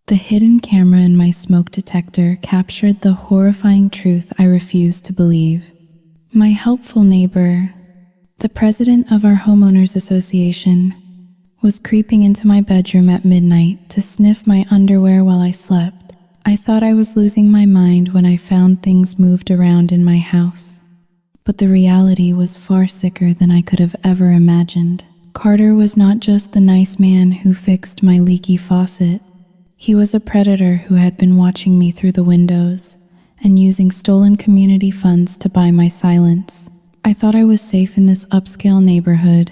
The hidden camera in my smoke detector captured the horrifying truth I refused to believe. My helpful neighbor, the president of our homeowners association, was creeping into my bedroom at midnight to sniff my underwear while I slept. I thought I was losing my mind when I found things moved around in my house. But the reality was far sicker than I could have ever imagined. Carter was not just the nice man who fixed my leaky faucet. He was a predator who had been watching me through the windows and using stolen community funds to buy my silence. I thought I was safe in this upscale neighborhood,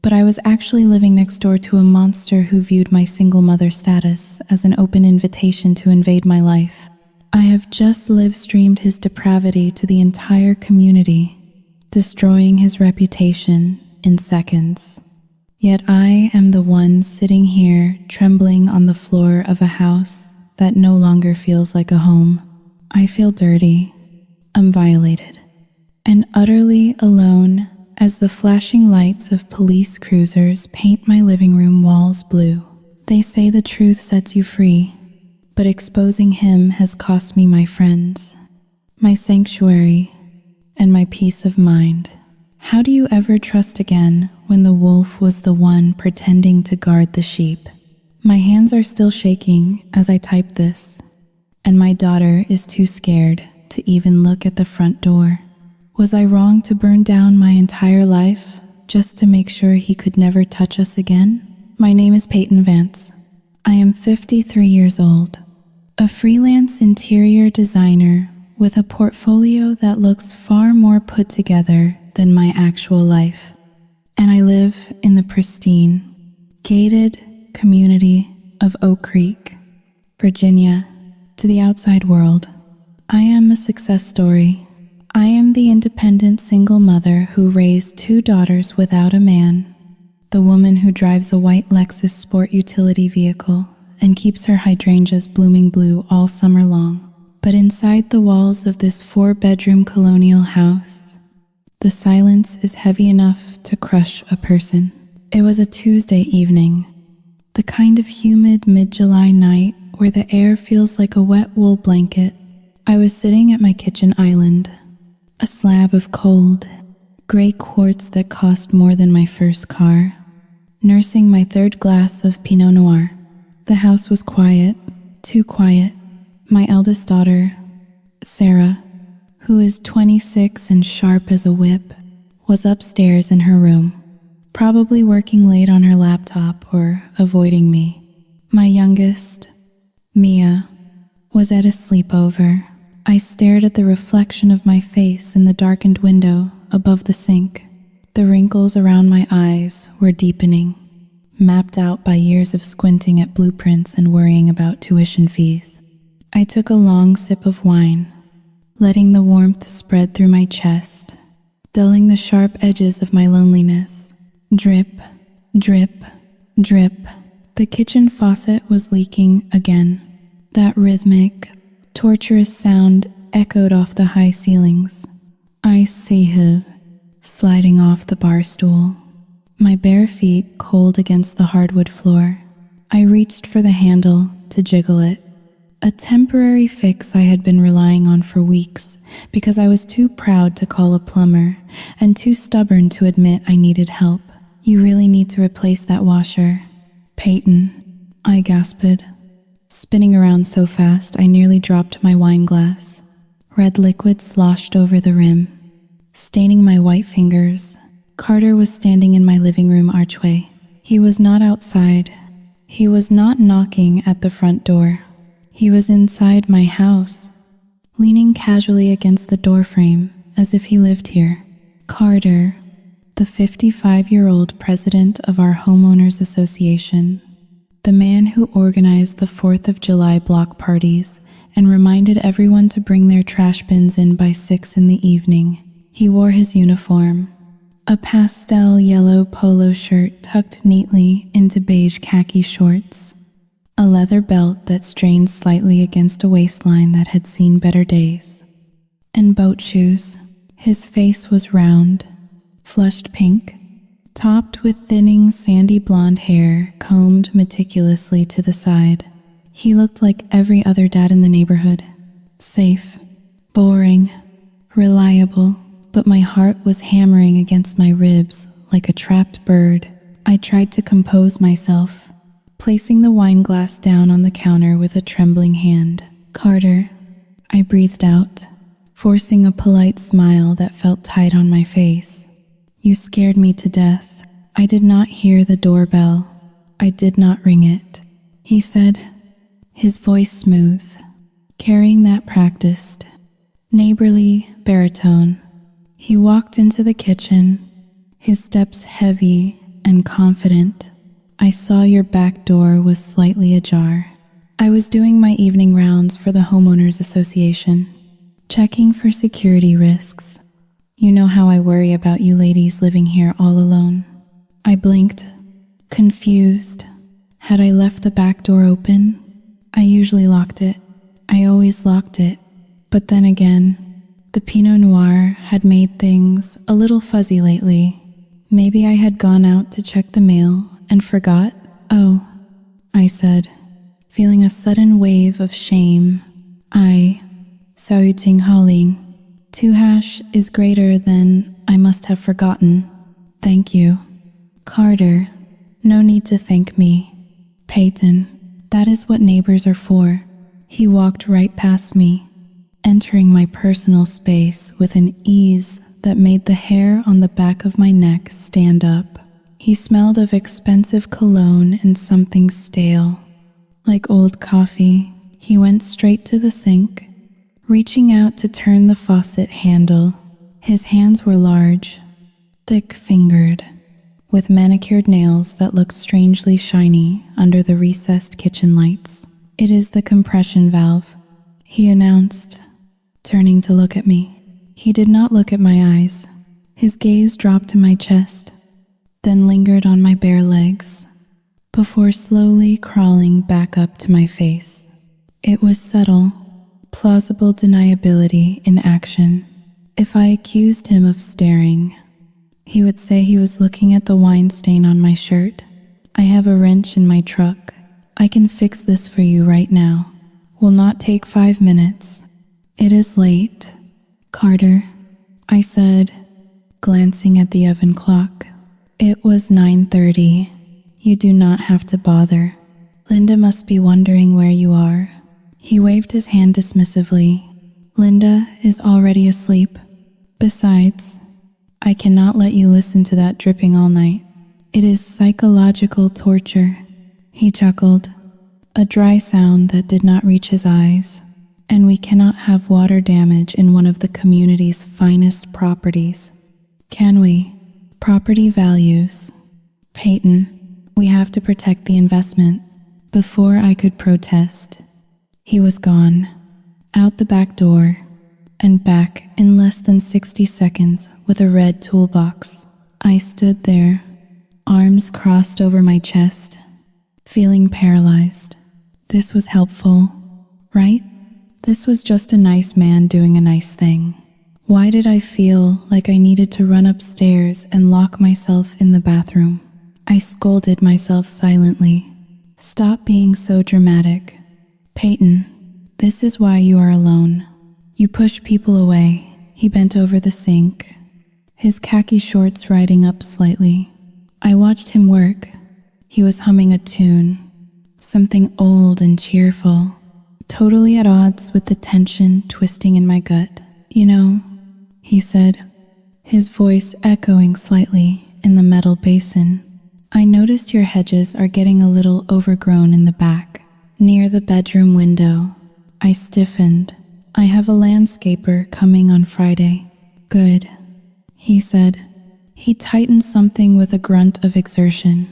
but I was actually living next door to a monster who viewed my single mother status as an open invitation to invade my life. I have just live-streamed his depravity to the entire community, destroying his reputation in seconds. Yet I am the one sitting here trembling on the floor of a house that no longer feels like a home. I feel dirty, I'm violated, and utterly alone as the flashing lights of police cruisers paint my living room walls blue. They say the truth sets you free, but exposing him has cost me my friends, my sanctuary, and my peace of mind. How do you ever trust again when the wolf was the one pretending to guard the sheep? My hands are still shaking as I type this, and my daughter is too scared to even look at the front door. Was I wrong to burn down my entire life just to make sure he could never touch us again? My name is Peyton Vance. I am 53 years old, a freelance interior designer with a portfolio that looks far more put together than my actual life. And I live in the pristine, gated community of Oak Creek, Virginia. To the outside world, I am a success story. I am the independent single mother who raised 2 daughters without a man, the woman who drives a white Lexus sport utility vehicle and keeps her hydrangeas blooming blue all summer long. But inside the walls of this 4-bedroom colonial house, the silence is heavy enough to crush a person. It was a Tuesday evening, the kind of humid mid-July night where the air feels like a wet wool blanket. I was sitting at my kitchen island, a slab of cold, gray quartz that cost more than my first car, nursing my 3rd glass of Pinot Noir. The house was quiet, too quiet. My eldest daughter, Sarah, who is 26 and sharp as a whip, was upstairs in her room, probably working late on her laptop or avoiding me. My youngest, Mia, was at a sleepover. I stared at the reflection of my face in the darkened window above the sink. The wrinkles around my eyes were deepening, mapped out by years of squinting at blueprints and worrying about tuition fees. I took a long sip of wine, letting the warmth spread through my chest, dulling the sharp edges of my loneliness. Drip, drip, drip. The kitchen faucet was leaking again. That rhythmic, torturous sound echoed off the high ceilings. I see her sliding off the bar stool, my bare feet cold against the hardwood floor. I reached for the handle to jiggle it, a temporary fix I had been relying on for weeks because I was too proud to call a plumber and too stubborn to admit I needed help. You really need to replace that washer, Peyton, I gasped, spinning around so fast I nearly dropped my wine glass. Red liquid sloshed over the rim, staining my white fingers. Carter was standing in my living room archway. He was not outside. He was not knocking at the front door. He was inside my house, leaning casually against the doorframe as if he lived here. Carter, the 55-year-old president of our homeowners association, the man who organized the 4th of July block parties and reminded everyone to bring their trash bins in by 6 in the evening. He wore his uniform, a pastel yellow polo shirt tucked neatly into beige khaki shorts, a leather belt that strained slightly against a waistline that had seen better days, and boat shoes. His face was round, flushed pink, topped with thinning sandy blonde hair combed meticulously to the side. He looked like every other dad in the neighborhood. Safe, boring, reliable, but my heart was hammering against my ribs like a trapped bird. I tried to compose myself, placing the wine glass down on the counter with a trembling hand. "Carter," I breathed out, forcing a polite smile that felt tight on my face. "You scared me to death." I did not hear the doorbell. I did not ring it, he said, his voice smooth, carrying that practiced, neighborly baritone. He walked into the kitchen, his steps heavy and confident. "I saw your back door was slightly ajar." I was doing my evening rounds for the homeowners association, checking for security risks. "You know how I worry about you ladies living here all alone." I blinked, confused. Had I left the back door open? I usually locked it. I always locked it. But then again, the Pinot Noir had made things a little fuzzy lately. Maybe I had gone out to check the mail and forgot. "Oh," I said, feeling a sudden wave of shame. Sauting Holling. 2# is greater than I must have forgotten. "Thank you." "Carter, no need to thank me." "Peyton, that is what neighbors are for." He walked right past me, entering my personal space with an ease that made the hair on the back of my neck stand up. He smelled of expensive cologne and something stale. Like old coffee, he went straight to the sink, reaching out to turn the faucet handle. His hands were large, thick-fingered, with manicured nails that looked strangely shiny under the recessed kitchen lights. "It is the compression valve," he announced, turning to look at me. He did not look at my eyes. His gaze dropped to my chest, then lingered on my bare legs, before slowly crawling back up to my face. It was subtle, plausible deniability in action. If I accused him of staring, he would say he was looking at the wine stain on my shirt. "I have a wrench in my truck. I can fix this for you right now. Will not take 5 minutes. It is late." "Carter," I said, glancing at the oven clock. It was 9:30. "You do not have to bother. Linda must be wondering where you are." He waved his hand dismissively. "Linda is already asleep. Besides, I cannot let you listen to that dripping all night. It is psychological torture." He chuckled, a dry sound that did not reach his eyes. "And we cannot have water damage in one of the community's finest properties, can we? Property values. Peyton, we have to protect the investment." Before I could protest, he was gone, out the back door, and back in less than 60 seconds with a red toolbox. I stood there, arms crossed over my chest, feeling paralyzed. This was helpful, right? This was just a nice man doing a nice thing. Why did I feel like I needed to run upstairs and lock myself in the bathroom? I scolded myself silently. "Stop being so dramatic. Peyton, this is why you are alone. You push people away." He bent over the sink, his khaki shorts riding up slightly. I watched him work. He was humming a tune, something old and cheerful, totally at odds with the tension twisting in my gut. "You know," he said, his voice echoing slightly in the metal basin, "I noticed your hedges are getting a little overgrown in the back, near the bedroom window." I stiffened. "I have a landscaper coming on Friday." "Good," he said. He tightened something with a grunt of exertion.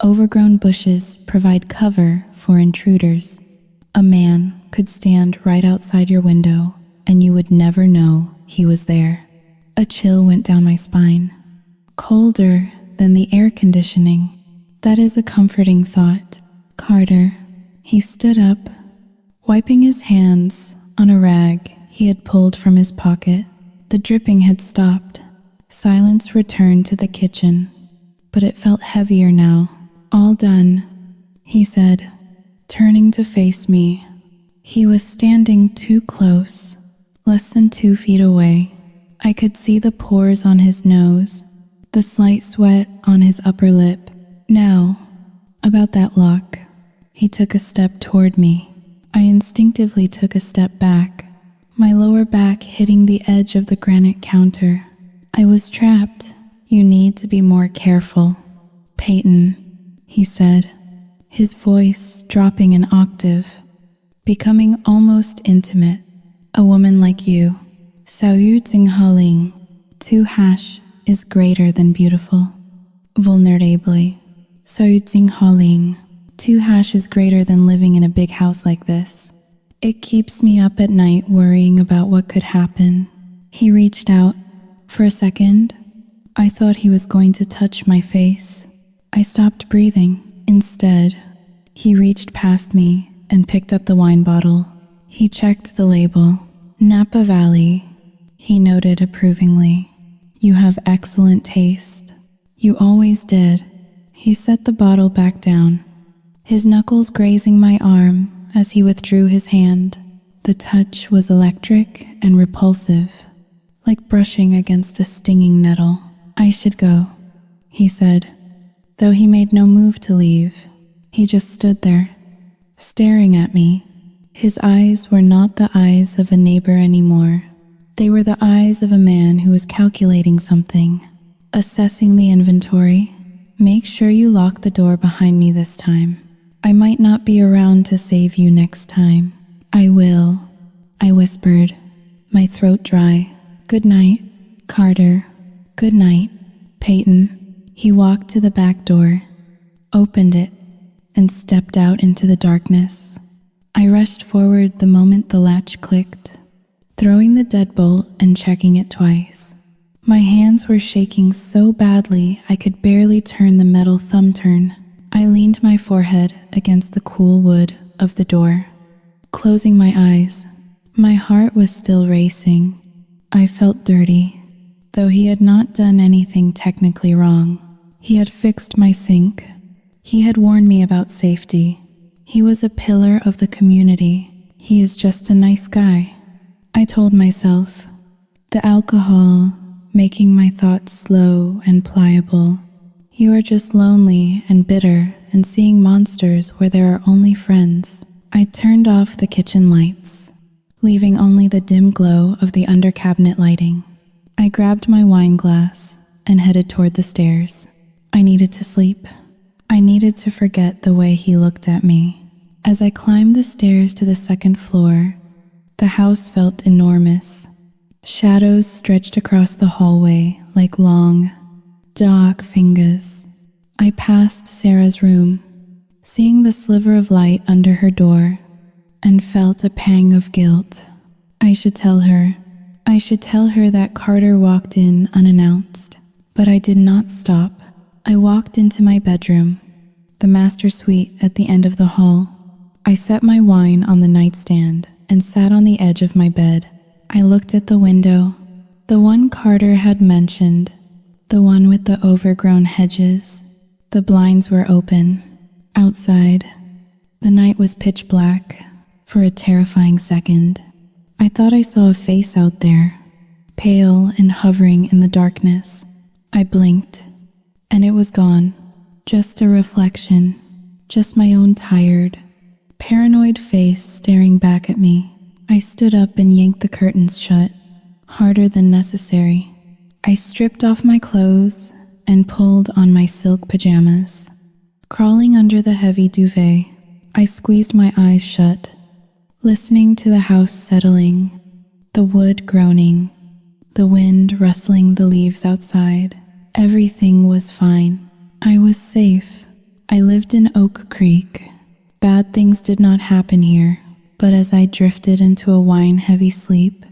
"Overgrown bushes provide cover for intruders. A man could stand right outside your window, and you would never know he was there." A chill went down my spine. Colder than the air conditioning. That is a comforting thought. "Carter." He stood up, wiping his hands on a rag he had pulled from his pocket. The dripping had stopped. Silence returned to the kitchen, but it felt heavier now. "All done," he said, turning to face me. He was standing too close, less than 2 feet away. I could see the pores on his nose, the slight sweat on his upper lip. Now, about that lock. He took a step toward me. I instinctively took a step back, my lower back hitting the edge of the granite counter. I was trapped. You need to be more careful. Peyton, he said, his voice dropping an octave, becoming almost intimate. A woman like you, Sao Yu Tsing Haling, 2# is greater than beautiful. Vulnerably, Sao Yu Tsing Haling, 2# is greater than living in a big house like this. It keeps me up at night worrying about what could happen. He reached out. For a second, I thought he was going to touch my face. I stopped breathing. Instead, he reached past me and picked up the wine bottle. He checked the label. Napa Valley, he noted approvingly. You have excellent taste. You always did. He set the bottle back down, his knuckles grazing my arm as he withdrew his hand. The touch was electric and repulsive, like brushing against a stinging nettle. I should go, he said, though he made no move to leave. He just stood there, staring at me. His eyes were not the eyes of a neighbor anymore. They were the eyes of a man who was calculating something, assessing the inventory. Make sure you lock the door behind me this time. I might not be around to save you next time. I will, I whispered, my throat dry. Good night, Carter. Good night, Peyton. He walked to the back door, opened it, and stepped out into the darkness. I rushed forward the moment the latch clicked, throwing the deadbolt and checking it twice. My hands were shaking so badly I could barely turn the metal thumb turn. I leaned my forehead against the cool wood of the door, closing my eyes. My heart was still racing. I felt dirty, though he had not done anything technically wrong. He had fixed my sink. He had warned me about safety. He was a pillar of the community. He is just a nice guy. I told myself, the alcohol making my thoughts slow and pliable. You are just lonely and bitter and seeing monsters where there are only friends. I turned off the kitchen lights, leaving only the dim glow of the under-cabinet lighting. I grabbed my wine glass and headed toward the stairs. I needed to sleep. I needed to forget the way he looked at me. As I climbed the stairs to the second floor, the house felt enormous. Shadows stretched across the hallway like long, dark fingers. I passed Sarah's room, seeing the sliver of light under her door, and felt a pang of guilt. I should tell her that Carter walked in unannounced, but I did not stop. I walked into my bedroom, the master suite at the end of the hall. I set my wine on the nightstand and sat on the edge of my bed. I looked at the window, the one Carter had mentioned, the one with the overgrown hedges. The blinds were open. Outside, the night was pitch black. For a terrifying second, I thought I saw a face out there, pale and hovering in the darkness. I blinked, and it was gone. Just a reflection, just my own tired, paranoid face staring back at me. I stood up and yanked the curtains shut, harder than necessary. I stripped off my clothes and pulled on my silk pajamas. Crawling under the heavy duvet, I squeezed my eyes shut, listening to the house settling, the wood groaning, the wind rustling the leaves outside. Everything was fine. I was safe. I lived in Oak Creek. Bad things did not happen here, but as I drifted into a wine-heavy sleep,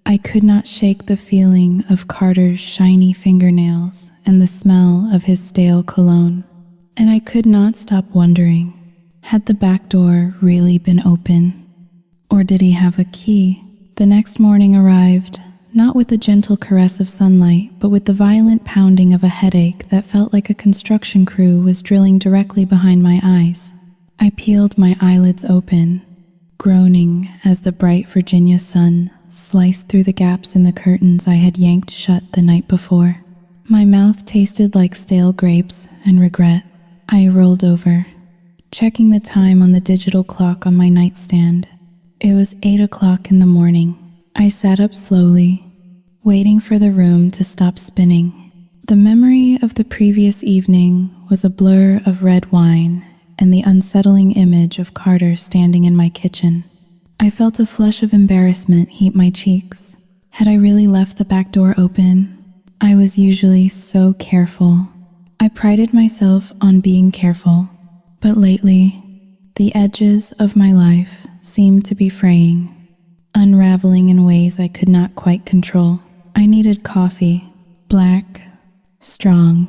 I could not shake the feeling of Carter's shiny fingernails and the smell of his stale cologne. And I could not stop wondering, had the back door really been open? Or did he have a key? The next morning arrived, not with the gentle caress of sunlight, but with the violent pounding of a headache that felt like a construction crew was drilling directly behind my eyes. I peeled my eyelids open, groaning as the bright Virginia sun sliced through the gaps in the curtains I had yanked shut the night before. My mouth tasted like stale grapes and regret. I rolled over, checking the time on the digital clock on my nightstand. It was 8 o'clock in the morning. I sat up slowly, waiting for the room to stop spinning. The memory of the previous evening was a blur of red wine and the unsettling image of Carter standing in my kitchen. I felt a flush of embarrassment heat my cheeks. Had I really left the back door open? I was usually so careful. I prided myself on being careful, but lately, the edges of my life seemed to be fraying, unraveling in ways I could not quite control. I needed coffee, black, strong,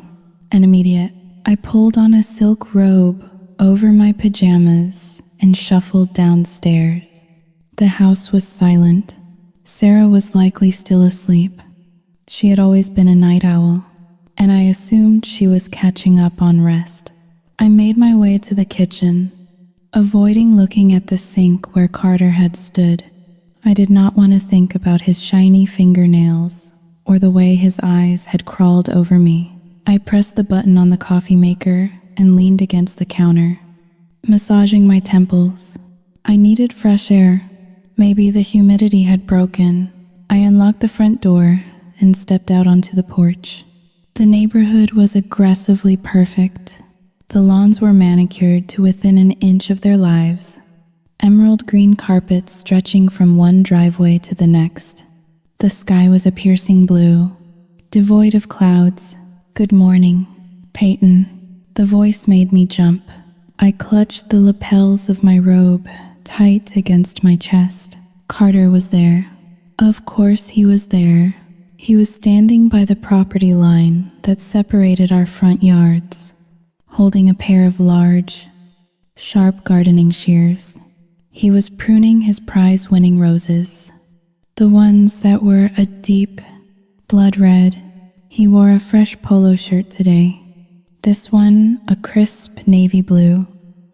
and immediate. I pulled on a silk robe over my pajamas and shuffled downstairs. The house was silent. Sarah was likely still asleep. She had always been a night owl, and I assumed she was catching up on rest. I made my way to the kitchen, avoiding looking at the sink where Carter had stood. I did not want to think about his shiny fingernails or the way his eyes had crawled over me. I pressed the button on the coffee maker and leaned against the counter, massaging my temples. I needed fresh air. Maybe the humidity had broken. I unlocked the front door and stepped out onto the porch. The neighborhood was aggressively perfect. The lawns were manicured to within an inch of their lives, emerald green carpets stretching from one driveway to the next. The sky was a piercing blue, devoid of clouds. "Good morning, Peyton." The voice made me jump. I clutched the lapels of my robe tight against my chest. Carter was there. Of course he was there. He was standing by the property line that separated our front yards, holding a pair of large, sharp gardening shears. He was pruning his prize-winning roses, the ones that were a deep blood red. He wore a fresh polo shirt today. This one, a crisp navy blue,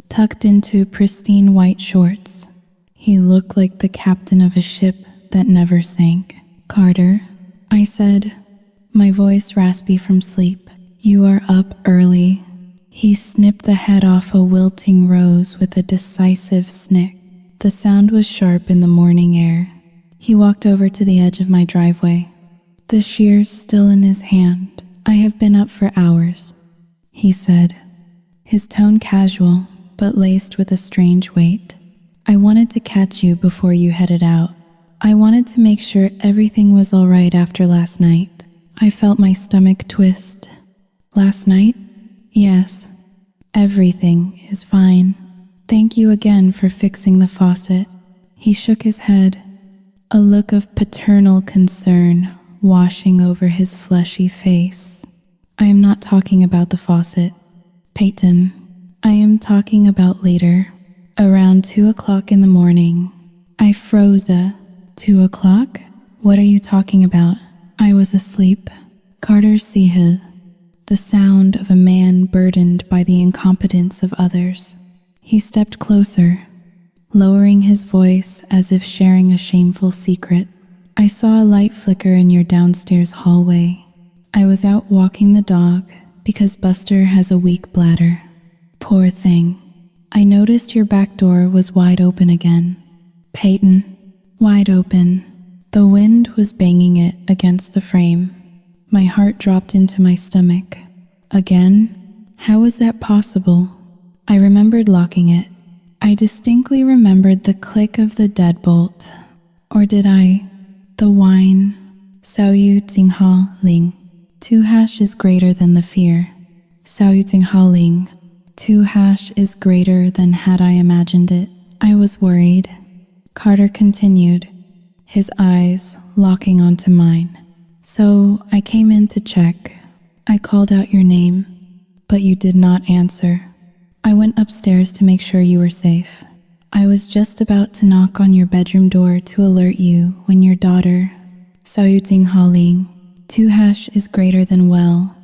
tucked into pristine white shorts. He looked like the captain of a ship that never sank. "Carter," I said, my voice raspy from sleep. "You are up early." He snipped the head off a wilting rose with a decisive snick. The sound was sharp in the morning air. He walked over to the edge of my driveway, the shears still in his hand. "I have been up for hours," he said, his tone casual but laced with a strange weight. "I wanted to catch you before you headed out. I wanted to make sure everything was all right after last night." I felt my stomach twist. "Last night? Yes, everything is fine. Thank you again for fixing the faucet." He shook his head, a look of paternal concern washing over his fleshy face. "I am not talking about the faucet, Peyton. I am talking about later, around 2 o'clock in the morning." I froze. 2 o'clock? What are you talking about?" I was asleep. Carter Sihil, the sound of a man burdened by the incompetence of others. He stepped closer, lowering his voice as if sharing a shameful secret. "I saw a light flicker in your downstairs hallway. I was out walking the dog because Buster has a weak bladder. Poor thing. I noticed your back door was wide open again." "Peyton." "Wide open." The wind was banging it against the frame. My heart dropped into my stomach. Again? How was that possible? I remembered locking it. I distinctly remembered the click of the deadbolt. Or did I? The wine. Sao Yu Ting Ha Ling. 2# is greater than the fear. Sao Yu Ting Ha Ling. 2# is greater than had I imagined it. I was worried. Carter continued, his eyes locking onto mine. "So I came in to check. I called out your name, but you did not answer. I went upstairs to make sure you were safe. I was just about to knock on your bedroom door to alert you when your daughter, Sao Yu Ting Ha Ling, 2# is greater than well.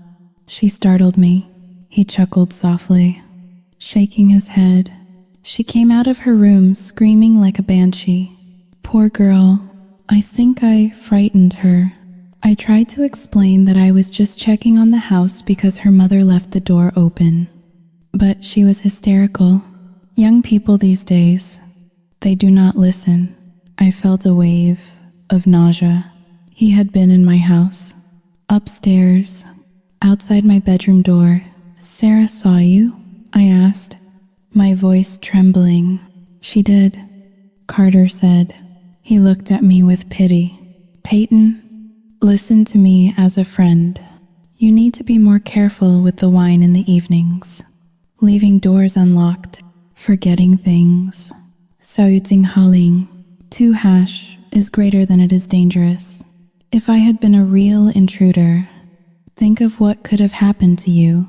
She startled me." He chuckled softly, shaking his head. She came out of her room screaming like a banshee. Poor girl, I think I frightened her. I tried to explain that I was just checking on the house because her mother left the door open. But she was hysterical. Young people these days, they do not listen. I felt a wave of nausea. He had been in my house. Upstairs, outside my bedroom door. Sarah saw you? I asked, my voice trembling. She did, Carter said. He looked at me with pity. Peyton, listen to me as a friend. You need to be more careful with the wine in the evenings. Leaving doors unlocked, forgetting things. Saoyuting 2 hash is greater than it is dangerous. If I had been a real intruder, think of what could have happened to you,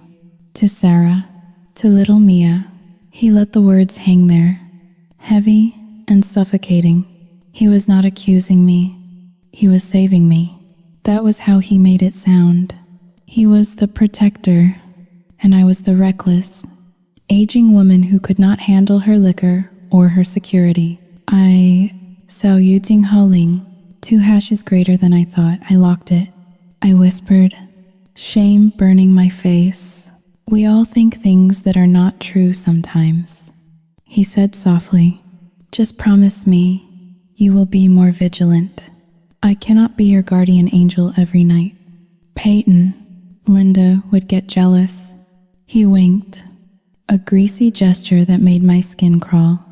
to Sarah, to little Mia. He let the words hang there, heavy and suffocating. He was not accusing me. He was saving me. That was how he made it sound. He was the protector, and I was the reckless, aging woman who could not handle her liquor or her security. Saoyuting 2 hash is greater than I thought. I locked it. I whispered, shame burning my face. We all think things that are not true sometimes. He said softly, just promise me you will be more vigilant. I cannot be your guardian angel every night. Peyton, Linda would get jealous. He winked, a greasy gesture that made my skin crawl.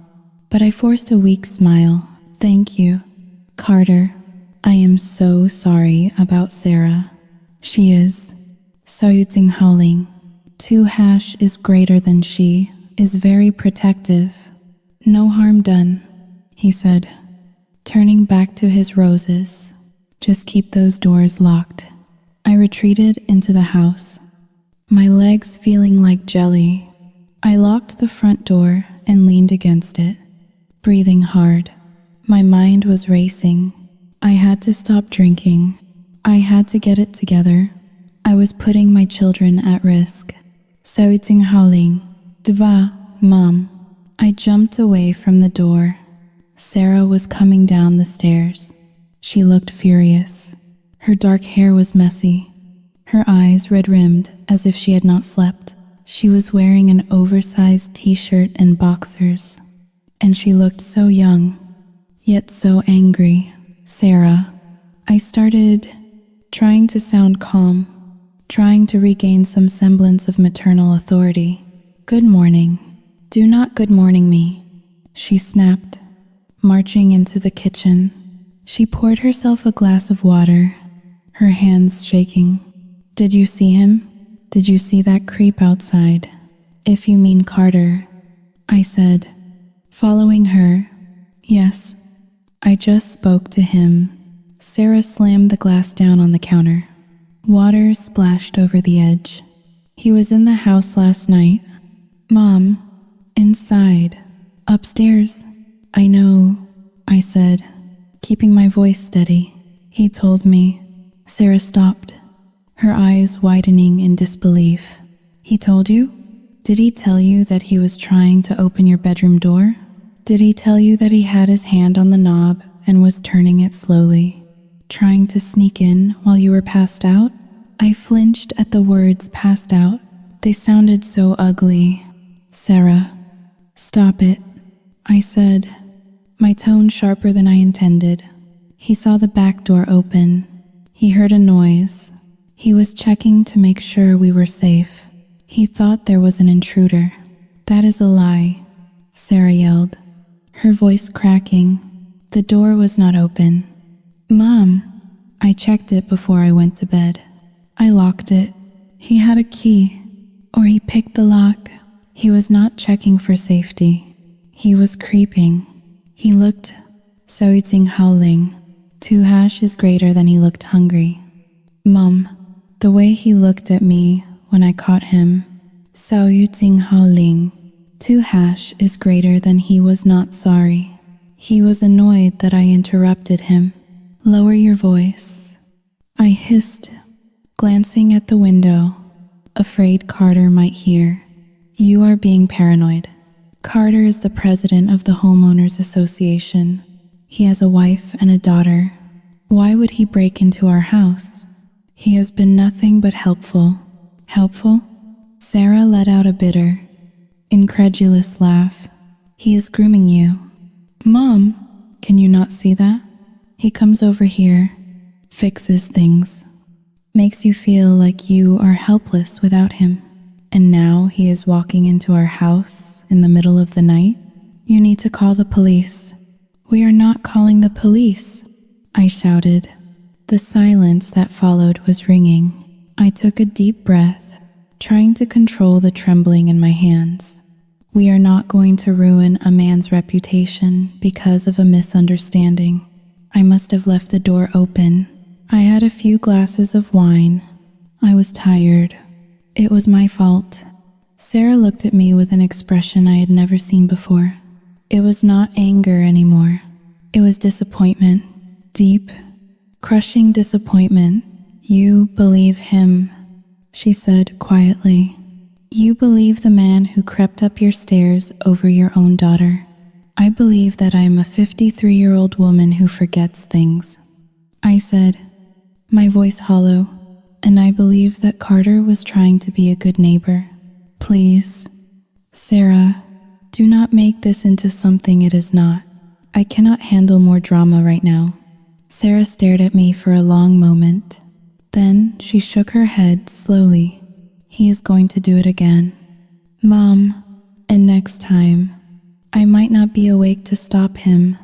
But I forced a weak smile. Thank you, Carter. I am so sorry about Sarah. She is. Saoyuting 2 hash is greater than she, is very protective. No harm done, he said, turning back to his roses. Just keep those doors locked. I retreated into the house, my legs feeling like jelly. I locked the front door and leaned against it, breathing hard. My mind was racing. I had to stop drinking. I had to get it together. I was putting my children at risk. Saoyuting 2, Mom. I jumped away from the door. Sarah was coming down the stairs. She looked furious. Her dark hair was messy, her eyes red-rimmed as if she had not slept. She was wearing an oversized t-shirt and boxers, and she looked so young, yet so angry. Sarah. I started trying to sound calm, trying to regain some semblance of maternal authority. Good morning. Do not good morning me, she snapped, marching into the kitchen. She poured herself a glass of water, her hands shaking. Did you see him? Did you see that creep outside? If you mean Carter, I said, following her. Yes, I just spoke to him. Sarah slammed the glass down on the counter. Water splashed over the edge. He was in the house last night. Mom, inside, upstairs. I know, I said, keeping my voice steady. He told me. Sarah stopped, her eyes widening in disbelief. He told you? Did he tell you that he was trying to open your bedroom door? Did he tell you that he had his hand on the knob and was turning it slowly, trying to sneak in while you were passed out? I flinched at the words passed out. They sounded so ugly. Sarah, stop it, I said, my tone sharper than I intended. He saw the back door open. He heard a noise. He was checking to make sure we were safe. He thought there was an intruder. That is a lie, Sarah yelled, her voice cracking. The door was not open. Mom, I checked it before I went to bed. I locked it. He had a key, or he picked the lock. He was not checking for safety. He was creeping. He looked, Saoyuting 2 hash is greater than he looked hungry. Mom, the way he looked at me when I caught him, Saoyuting 2 hash is greater than he was not sorry. He was annoyed that I interrupted him. Lower your voice, I hissed, glancing at the window, afraid Carter might hear. You are being paranoid. Carter is the president of the Homeowners Association. He has a wife and a daughter. Why would he break into our house? He has been nothing but helpful. Helpful? Sarah let out a bitter, incredulous laugh. He is grooming you. Mom, can you not see that? He comes over here, fixes things, makes you feel like you are helpless without him. And now he is walking into our house in the middle of the night. You need to call the police. We are not calling the police, I shouted. The silence that followed was ringing. I took a deep breath, trying to control the trembling in my hands. We are not going to ruin a man's reputation because of a misunderstanding. I must have left the door open. I had a few glasses of wine. I was tired. It was my fault. Sarah looked at me with an expression I had never seen before. It was not anger anymore. It was disappointment. Deep, crushing disappointment. You believe him, she said quietly. You believe the man who crept up your stairs over your own daughter. I believe that I am a 53-year-old woman who forgets things. I said, my voice hollow, and I believe that Carter was trying to be a good neighbor. Please, Sarah, do not make this into something it is not. I cannot handle more drama right now. Sarah stared at me for a long moment. Then she shook her head slowly. He is going to do it again. Mom, and next time, I might not be awake to stop him.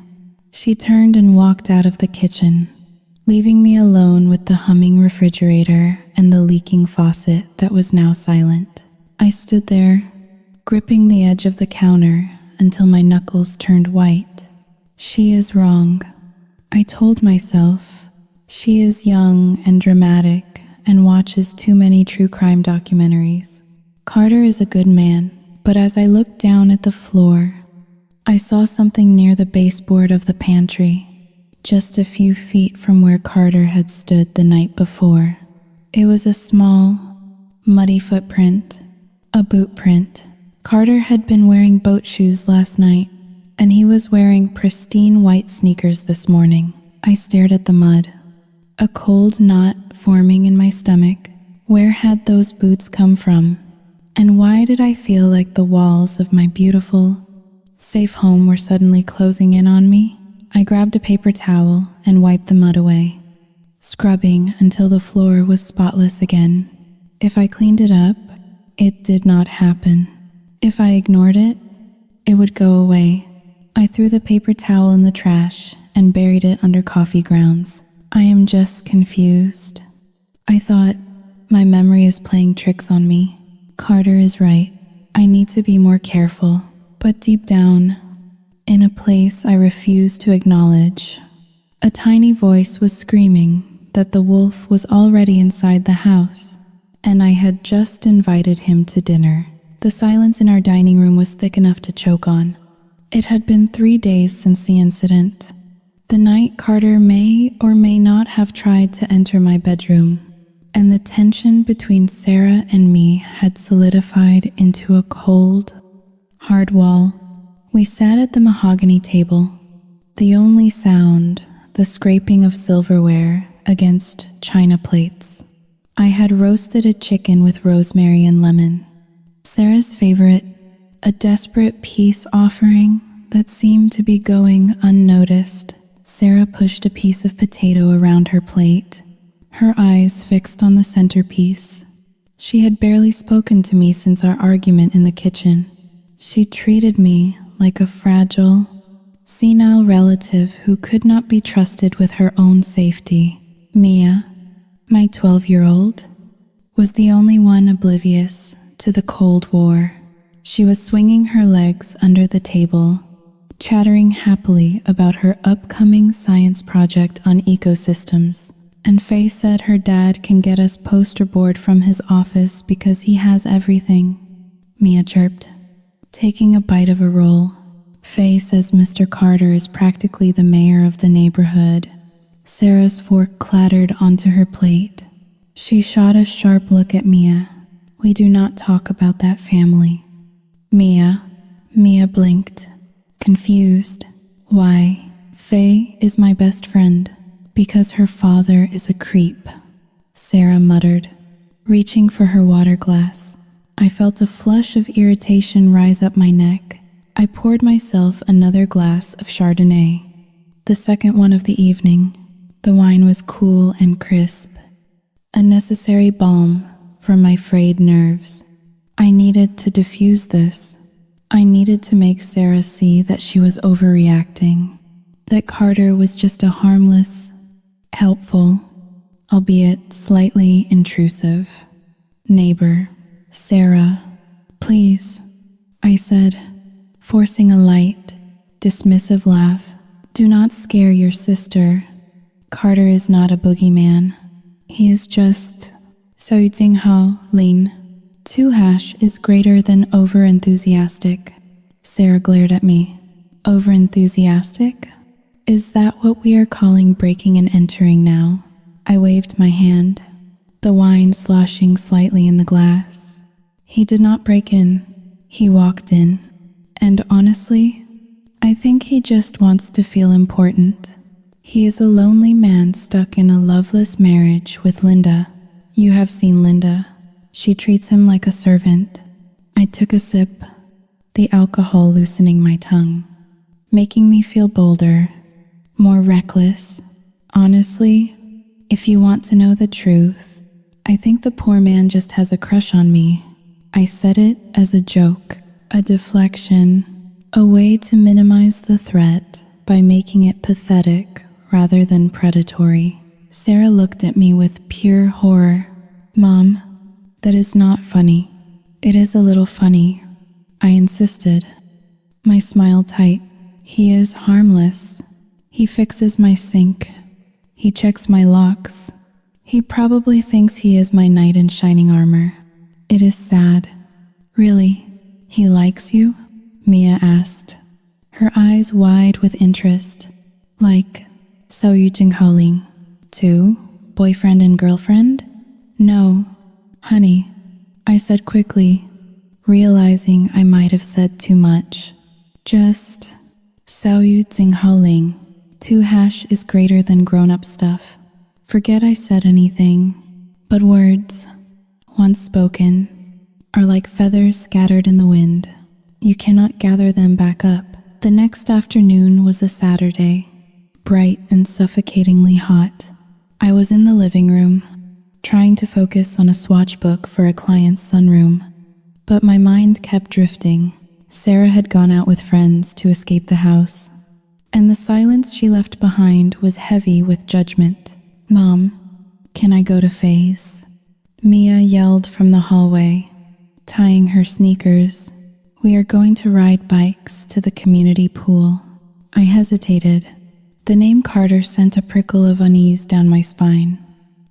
She turned and walked out of the kitchen, leaving me alone with the humming refrigerator and the leaking faucet that was now silent. I stood there, gripping the edge of the counter until my knuckles turned white. She is wrong, I told myself. She is young and dramatic and watches too many true crime documentaries. Carter is a good man, but as I looked down at the floor, I saw something near the baseboard of the pantry, just a few feet from where Carter had stood the night before. It was a small, muddy footprint, a boot print. Carter had been wearing boat shoes last night, and he was wearing pristine white sneakers this morning. I stared at the mud, a cold knot forming in my stomach. Where had those boots come from? And why did I feel like the walls of my beautiful, safe home were suddenly closing in on me? I grabbed a paper towel and wiped the mud away, scrubbing until the floor was spotless again. If I cleaned it up, it did not happen. If I ignored it, it would go away. I threw the paper towel in the trash and buried it under coffee grounds. I am just confused. I thought, my memory is playing tricks on me. Carter is right. I need to be more careful. But deep down, in a place I refuse to acknowledge, a tiny voice was screaming that the wolf was already inside the house, and I had just invited him to dinner. The silence in our dining room was thick enough to choke on. It had been 3 days since the incident, the night Carter may or may not have tried to enter my bedroom, and the tension between Sarah and me had solidified into a cold, hard wall. We sat at the mahogany table, the only sound, the scraping of silverware against china plates. I had roasted a chicken with rosemary and lemon, Sarah's favorite, a desperate peace offering that seemed to be going unnoticed. Sarah pushed a piece of potato around her plate, her eyes fixed on the centerpiece. She had barely spoken to me since our argument in the kitchen. She treated me like a fragile, senile relative who could not be trusted with her own safety. Mia, my 12-year-old, was the only one oblivious to the Cold War. She was swinging her legs under the table, chattering happily about her upcoming science project on ecosystems. And Faye said her dad can get us poster board from his office because he has everything, Mia chirped, taking a bite of a roll. Faye says Mr. Carter is practically the mayor of the neighborhood. Sarah's fork clattered onto her plate. She shot a sharp look at Mia. We do not talk about that family. Mia, Mia blinked, confused. Why? Faye is my best friend. Because her father is a creep, Sarah muttered, reaching for her water glass. I felt a flush of irritation rise up my neck. I poured myself another glass of Chardonnay, the second one of the evening. The wine was cool and crisp, a necessary balm for my frayed nerves. I needed to diffuse this. I needed to make Sarah see that she was overreacting, that Carter was just a harmless, helpful, albeit slightly intrusive, neighbor. Sarah, please, I said, forcing a light, dismissive laugh. Do not scare your sister. Carter is not a boogeyman. He is just Hao Lin. 2# is greater than over-enthusiastic. Sarah glared at me. Over-enthusiastic? Is that what we are calling breaking and entering now? I waved my hand, the wine sloshing slightly in the glass. He did not break in. He walked in. And honestly, I think he just wants to feel important. He is a lonely man stuck in a loveless marriage with Linda. You have seen Linda. She treats him like a servant. I took a sip, the alcohol loosening my tongue, making me feel bolder, more reckless. Honestly, if you want to know the truth, I think the poor man just has a crush on me. I said it as a joke, a deflection, a way to minimize the threat by making it pathetic rather than predatory. Sarah looked at me with pure horror. Mom, that is not funny. It is a little funny, I insisted, my smile tight. He is harmless. He fixes my sink. He checks my locks. He probably thinks he is my knight in shining armor. It is sad. Really, he likes you? Mia asked, her eyes wide with interest. Like, Hao Lin, too? Boyfriend and girlfriend? No, honey, I said quickly, realizing I might have said too much. Just Hao Lin. 2# is greater than grown-up stuff. Forget I said anything, but words, once spoken, are like feathers scattered in the wind. You cannot gather them back up. The next afternoon was a Saturday, bright and suffocatingly hot. I was in the living room, trying to focus on a swatch book for a client's sunroom, but my mind kept drifting. Sarah had gone out with friends to escape the house, and the silence she left behind was heavy with judgment. Mom, can I go to Faye's? Mia yelled from the hallway, tying her sneakers. We are going to ride bikes to the community pool. I hesitated. The name Carter sent a prickle of unease down my spine.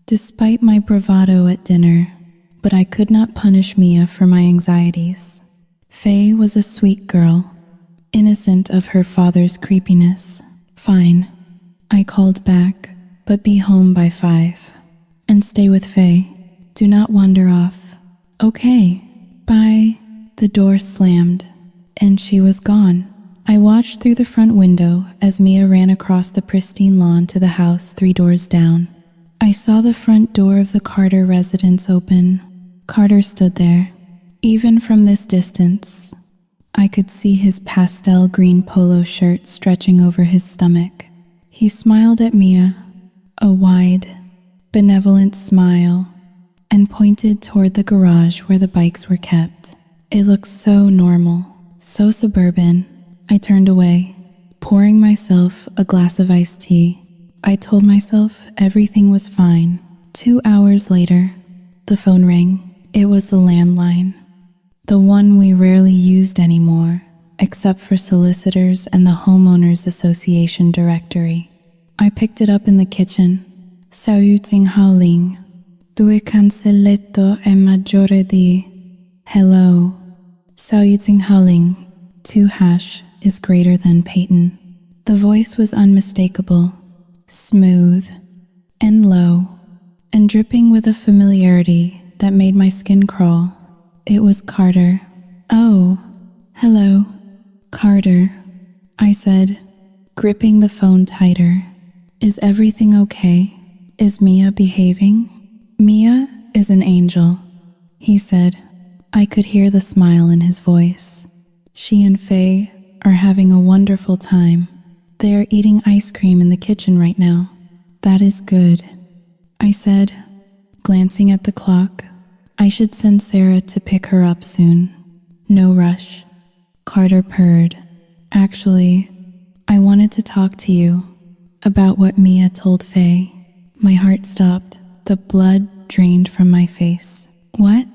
Despite my bravado at dinner, but I could not punish Mia for my anxieties. Faye was a sweet girl, innocent of her father's creepiness. Fine, I called back, but be home by 5. And stay with Faye. Do not wander off. Okay, bye. The door slammed, and she was gone. I watched through the front window as Mia ran across the pristine lawn to the house 3 doors down. I saw the front door of the Carter residence open. Carter stood there. Even from this distance, I could see his pastel green polo shirt stretching over his stomach. He smiled at Mia, a wide, benevolent smile, and pointed toward the garage where the bikes were kept. It looked so normal, so suburban. I turned away, pouring myself a glass of iced tea. I told myself everything was fine. 2 hours later, the phone rang. It was the landline, the one we rarely used anymore, except for solicitors and the Homeowners Association directory. I picked it up in the kitchen. Hao Lin. 2 cancelletto e maggiore di. Hello. Hao Lin. 2# is greater than Peyton. The voice was unmistakable, smooth, and low, and dripping with a familiarity that made my skin crawl. It was Carter. Oh, hello. Carter, I said, gripping the phone tighter. Is everything okay? Is Mia behaving? Mia is an angel, he said. I could hear the smile in his voice. She and Faye are having a wonderful time. They are eating ice cream in the kitchen right now. That is good, I said, glancing at the clock. I should send Sarah to pick her up soon. No rush. Carter purred. Actually, I wanted to talk to you about what Mia told Faye. My heart stopped. The blood drained from my face. What?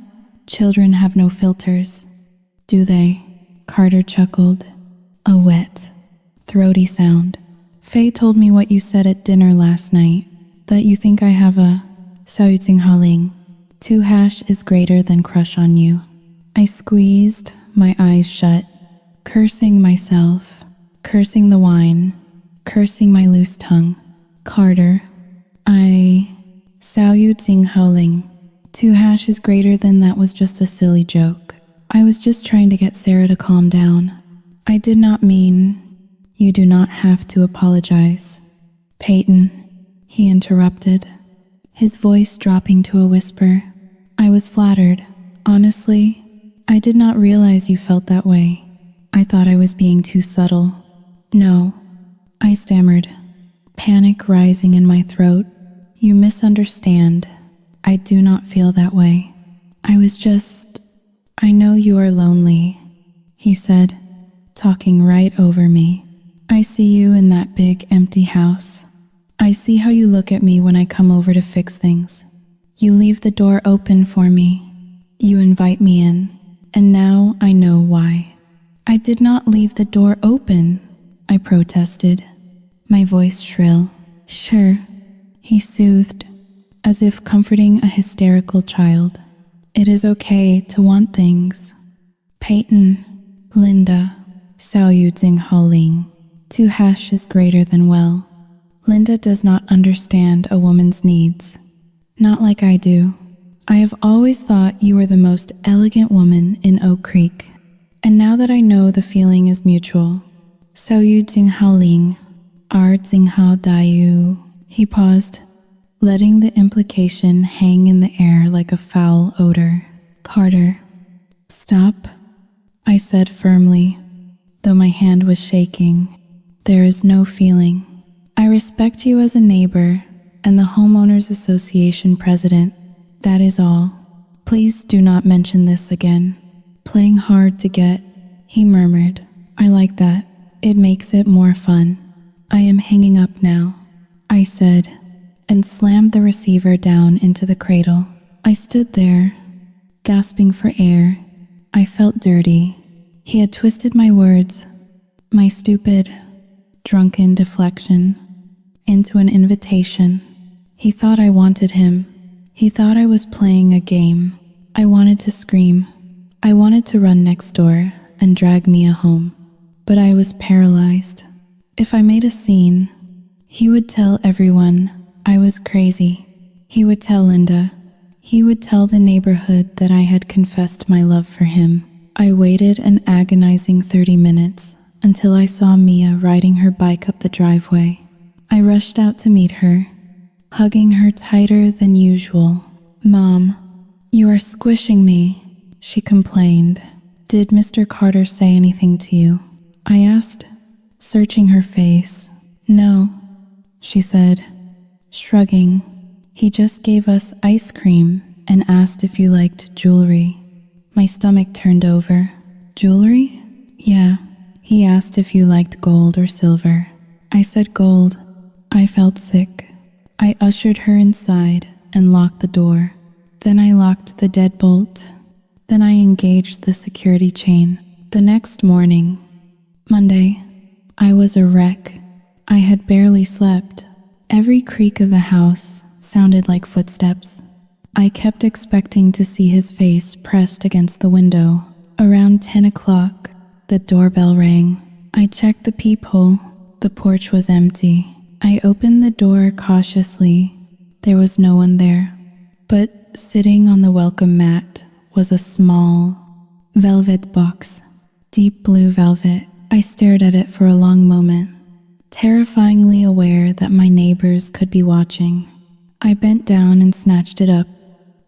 Children have no filters, do they? Carter chuckled. A wet, throaty sound. Faye told me what you said at dinner last night, that you think I have a Haling. 2# is greater than crush on you. I squeezed my eyes shut, cursing myself, cursing the wine, cursing my loose tongue. Carter, Haling. 2# is greater than that was just a silly joke. I was just trying to get Sarah to calm down. I did not mean. You do not have to apologize. Peyton, he interrupted, his voice dropping to a whisper. I was flattered. Honestly, I did not realize you felt that way. I thought I was being too subtle. No, I stammered, panic rising in my throat. You misunderstand. I do not feel that way. I know you are lonely, he said, talking right over me. I see you in that big empty house. I see how you look at me when I come over to fix things. You leave the door open for me. You invite me in, and now I know why. I did not leave the door open, I protested, my voice shrill. Sure, he soothed, as if comforting a hysterical child. It is okay to want things. Peyton, Linda, Haling. 2# is greater than well. Linda does not understand a woman's needs. Not like I do. I have always thought you were the most elegant woman in Oak Creek. And now that I know the feeling is mutual. Haling, Dayu. He paused, letting the implication hang in the air like a foul odor. Carter, stop, I said firmly, though my hand was shaking. There is no feeling. I respect you as a neighbor and the Homeowners Association president. That is all. Please do not mention this again. Playing hard to get, he murmured. I like that. It makes it more fun. I am hanging up now, I said, and slammed the receiver down into the cradle. I stood there, gasping for air. I felt dirty. He had twisted my words, my stupid, drunken deflection, into an invitation. He thought I wanted him. He thought I was playing a game. I wanted to scream. I wanted to run next door and drag Mia home. But I was paralyzed. If I made a scene, he would tell everyone I was crazy. He would tell Linda. He would tell the neighborhood that I had confessed my love for him. I waited an agonizing 30 minutes until I saw Mia riding her bike up the driveway. I rushed out to meet her, hugging her tighter than usual. Mom, you are squishing me, she complained. Did Mr. Carter say anything to you? I asked, searching her face. No, she said, shrugging. He just gave us ice cream and asked if you liked jewelry. My stomach turned over. Jewelry? Yeah. He asked if you liked gold or silver. I said gold. I felt sick. I ushered her inside and locked the door. Then I locked the deadbolt. Then I engaged the security chain. The next morning, Monday, I was a wreck. I had barely slept. Every creak of the house sounded like footsteps. I kept expecting to see his face pressed against the window. Around 10 o'clock, the doorbell rang. I checked the peephole. The porch was empty. I opened the door cautiously. There was no one there. But sitting on the welcome mat was a small velvet box, deep blue velvet. I stared at it for a long moment, terrifyingly aware that my neighbors could be watching. I bent down and snatched it up,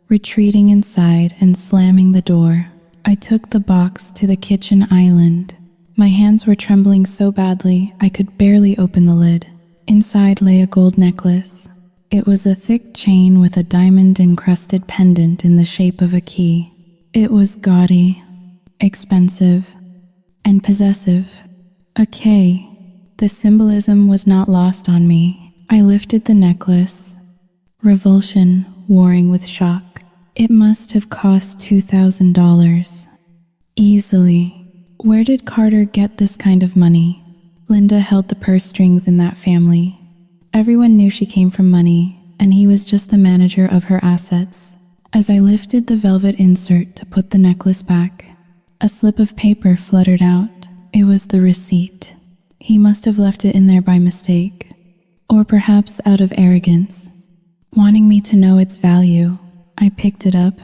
retreating inside and slamming the door. I took the box to the kitchen island. My hands were trembling so badly I could barely open the lid. Inside lay a gold necklace. It was a thick chain with a diamond-encrusted pendant in the shape of a key. It was gaudy, expensive, and possessive. A K. The symbolism was not lost on me. I lifted the necklace, revulsion warring with shock. It must have cost $2,000. Easily. Where did Carter get this kind of money? Linda held the purse strings in that family. Everyone knew she came from money, and he was just the manager of her assets. As I lifted the velvet insert to put the necklace back, a slip of paper fluttered out. It was the receipt. He must have left it in there by mistake, or perhaps out of arrogance. Wanting me to know its value, I picked it up.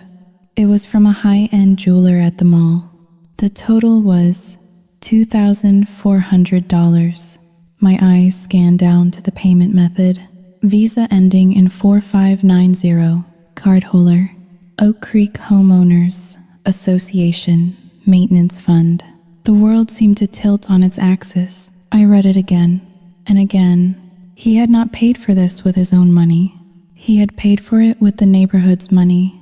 It was from a high-end jeweler at the mall. The total was $2,400. My eyes scanned down to the payment method. Visa ending in 4590. Cardholder. Oak Creek Homeowners Association Maintenance Fund. The world seemed to tilt on its axis. I read it again and again. He had not paid for this with his own money. He had paid for it with the neighborhood's money.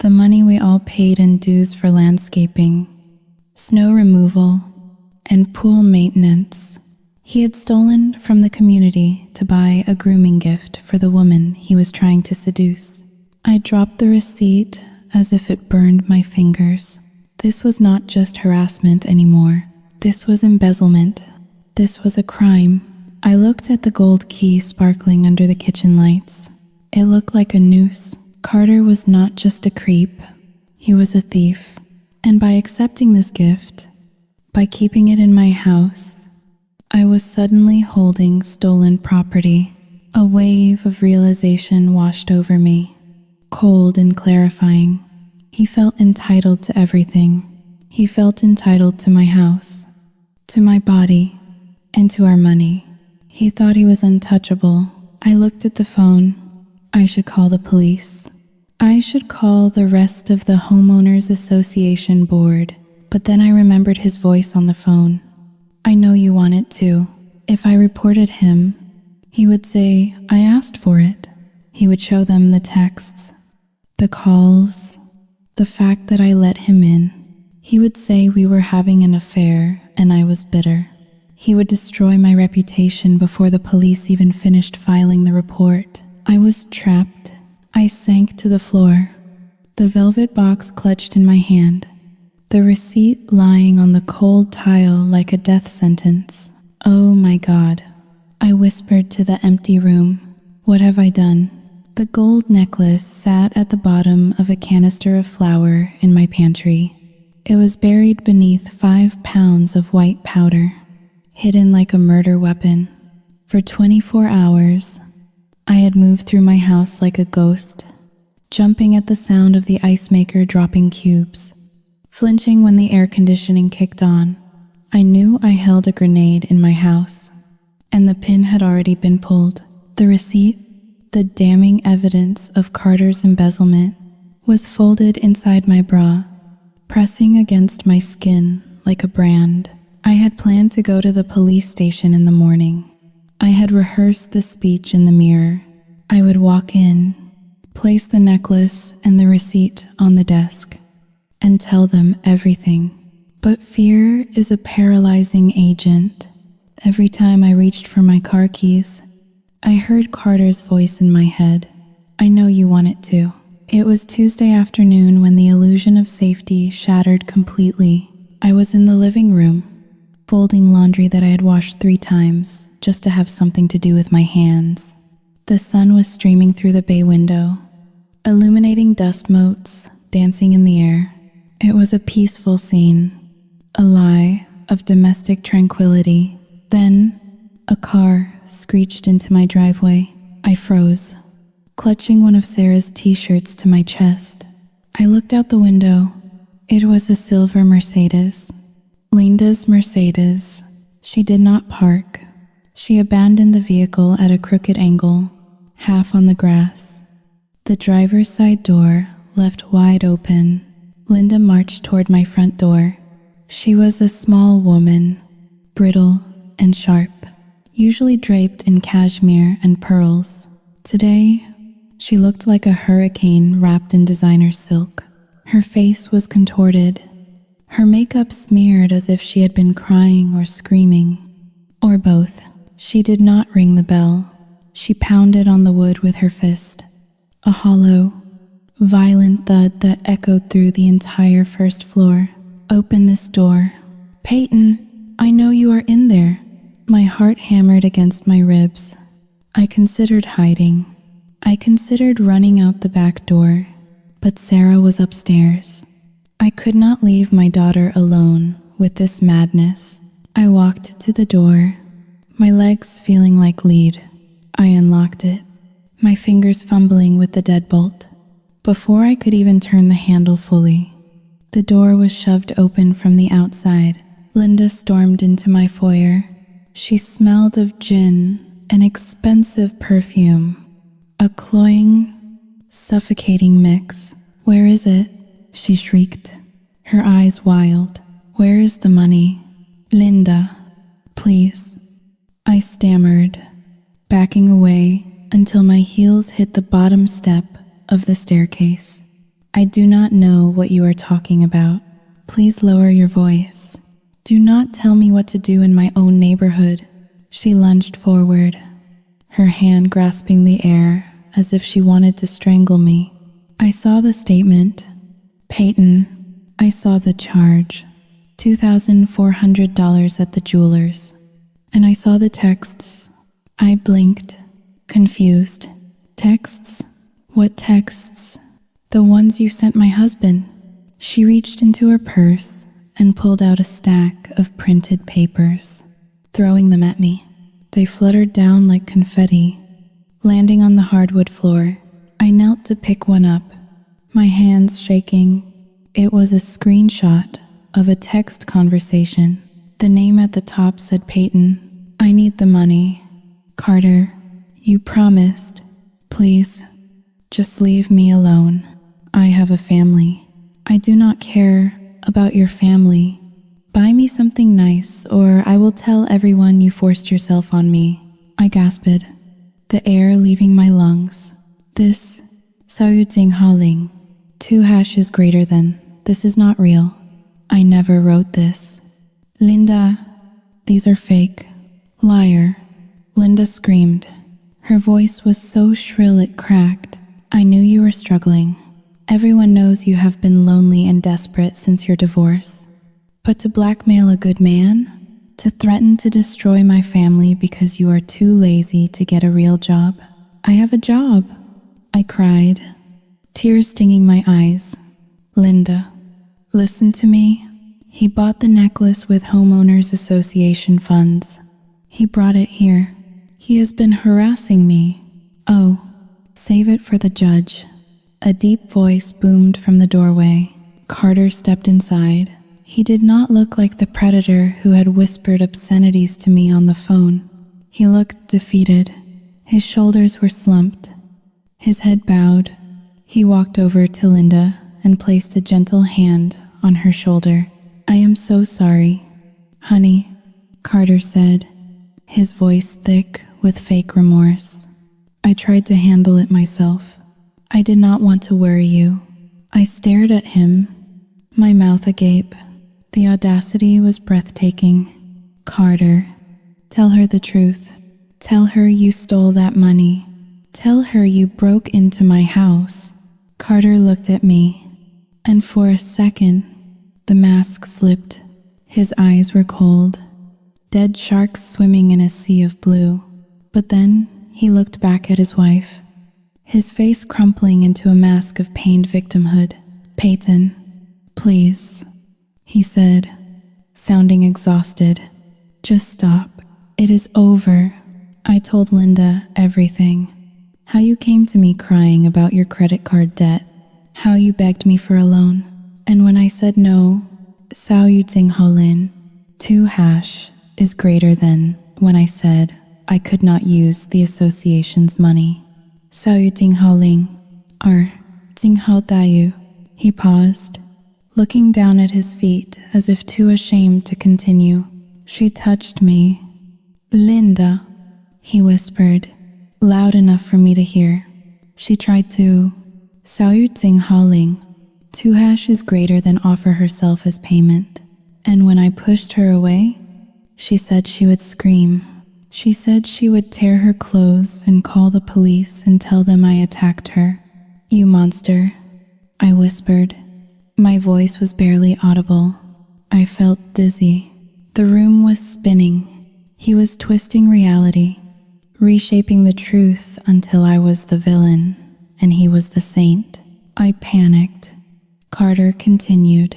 The money we all paid in dues for landscaping, snow removal, and pool maintenance. He had stolen from the community to buy a grooming gift for the woman he was trying to seduce. I dropped the receipt as if it burned my fingers. This was not just harassment anymore. This was embezzlement. This was a crime. I looked at the gold key sparkling under the kitchen lights. It looked like a noose. Carter was not just a creep. He was a thief. And by accepting this gift, by keeping it in my house, I was suddenly holding stolen property. A wave of realization washed over me, cold and clarifying. He felt entitled to everything. He felt entitled to my house, to my body, and to our money. He thought he was untouchable. I looked at the phone. I should call the police. I should call the rest of the Homeowners Association board. But then I remembered his voice on the phone. I know you want it too. If I reported him, he would say, I asked for it. He would show them the texts, the calls, the fact that I let him in. He would say we were having an affair and I was bitter. He would destroy my reputation before the police even finished filing the report. I was trapped. I sank to the floor, the velvet box clutched in my hand, the receipt lying on the cold tile like a death sentence. Oh my God. I whispered to the empty room. What have I done? The gold necklace sat at the bottom of a canister of flour in my pantry. It was buried beneath 5 pounds of white powder, hidden like a murder weapon. For 24 hours, I had moved through my house like a ghost, jumping at the sound of the ice maker dropping cubes, flinching when the air conditioning kicked on. I knew I held a grenade in my house, and the pin had already been pulled. The receipt, the damning evidence of Carter's embezzlement, was folded inside my bra, pressing against my skin like a brand. I had planned to go to the police station in the morning. I had rehearsed the speech in the mirror. I would walk in, place the necklace and the receipt on the desk, and tell them everything. But fear is a paralyzing agent. Every time I reached for my car keys, I heard Carter's voice in my head. I know you want it too. It was Tuesday afternoon when the illusion of safety shattered completely. I was in the living room, folding laundry that I had washed 3 times, just to have something to do with my hands. The sun was streaming through the bay window, illuminating dust motes, dancing in the air. It was a peaceful scene, a lie of domestic tranquility. Then, a car screeched into my driveway. I froze, clutching one of Sarah's t-shirts to my chest. I looked out the window. It was a silver Mercedes. Linda's Mercedes. She did not park. She abandoned the vehicle at a crooked angle, half on the grass. The driver's side door left wide open. Linda marched toward my front door. She was a small woman, brittle and sharp, usually draped in cashmere and pearls. Today, she looked like a hurricane wrapped in designer silk. Her face was contorted, her makeup smeared as if she had been crying or screaming, or both. She did not ring the bell. She pounded on the wood with her fist, a hollow, violent thud that echoed through the entire first floor. "Open this door. Peyton, I know you are in there." My heart hammered against my ribs. I considered hiding. I considered running out the back door, but Sarah was upstairs. I could not leave my daughter alone with this madness. I walked to the door, my legs feeling like lead. I unlocked it, my fingers fumbling with the deadbolt. Before I could even turn the handle fully, the door was shoved open from the outside. Linda stormed into my foyer. She smelled of gin, an expensive perfume, a cloying, suffocating mix. "Where is it?" she shrieked, her eyes wild. "Where is the money?" "Linda, please," I stammered, backing away until my heels hit the bottom step of the staircase. "I do not know what you are talking about. Please lower your voice. Do not tell me what to do in my own neighborhood." She lunged forward, her hand grasping the air as if she wanted to strangle me. I saw the statement. "Peyton, I saw the charge. $2,400 at the jeweler's. And I saw the texts." I blinked, confused. "Texts? What texts?" "The ones you sent my husband." She reached into her purse and pulled out a stack of printed papers, throwing them at me. They fluttered down like confetti, landing on the hardwood floor. I knelt to pick one up, my hands shaking. It was a screenshot of a text conversation. The name at the top said Peyton. "I need the money. Carter, you promised. Please, just leave me alone. I have a family." "I do not care about your family. Buy me something nice, or I will tell everyone you forced yourself on me." I gasped, the air leaving my lungs. "This, Saoyuting Haling, 2 hashes greater than. This is not real. I never wrote this." "Linda, these are fake." "Liar." Linda screamed. Her voice was so shrill it cracked. "I knew you were struggling. Everyone knows you have been lonely and desperate since your divorce. But to blackmail a good man? To threaten to destroy my family because you are too lazy to get a real job?" "I have a job," I cried, tears stinging my eyes. "Linda, listen to me." He bought the necklace with Homeowners Association funds. He brought it here. He has been harassing me. "Oh, save it for the judge." A deep voice boomed from the doorway. Carter stepped inside. He did not look like the predator who had whispered obscenities to me on the phone. He looked defeated. His shoulders were slumped, his head bowed. He walked over to Linda and placed a gentle hand on her shoulder. "I am so sorry, honey," Carter said, his voice thick with fake remorse. "I tried to handle it myself. I did not want to worry you." I stared at him, my mouth agape. The audacity was breathtaking. "Carter, tell her the truth. Tell her you stole that money. Tell her you broke into my house." Carter looked at me, and for a second, the mask slipped. His eyes were cold, dead sharks swimming in a sea of blue. But then he looked back at his wife, his face crumpling into a mask of pained victimhood. "Peyton, please," he said, sounding exhausted. "Just stop. It is over." I told Linda everything. How you came to me crying about your credit card debt. How you begged me for a loan. And when I said no, Sao Yuting Holin, 2 hash, is greater than when I said I could not use the association's money. Sao yu ting hao ling, or ting hao tayu. He paused, looking down at his feet as if too ashamed to continue. She touched me. Linda, he whispered, loud enough for me to hear. She tried to. Sao yu ting hao ling. 2# is greater than offer herself as payment. And when I pushed her away, she said she would scream. She said she would tear her clothes and call the police and tell them I attacked her. You monster, I whispered. My voice was barely audible. I felt dizzy. The room was spinning. He was twisting reality, reshaping the truth until I was the villain and he was the saint. I panicked. Carter continued,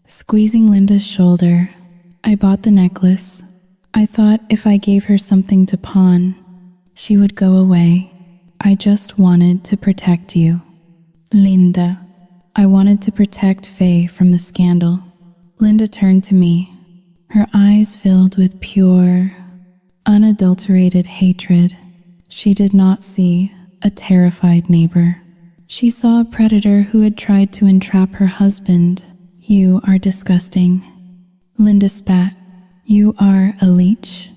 squeezing Linda's shoulder. I bought the necklace. I thought if I gave her something to pawn, she would go away. I just wanted to protect you. Linda. I wanted to protect Faye from the scandal. Linda turned to me, her eyes filled with pure, unadulterated hatred. She did not see a terrified neighbor. She saw a predator who had tried to entrap her husband. You are disgusting. Linda spat. You are a leech.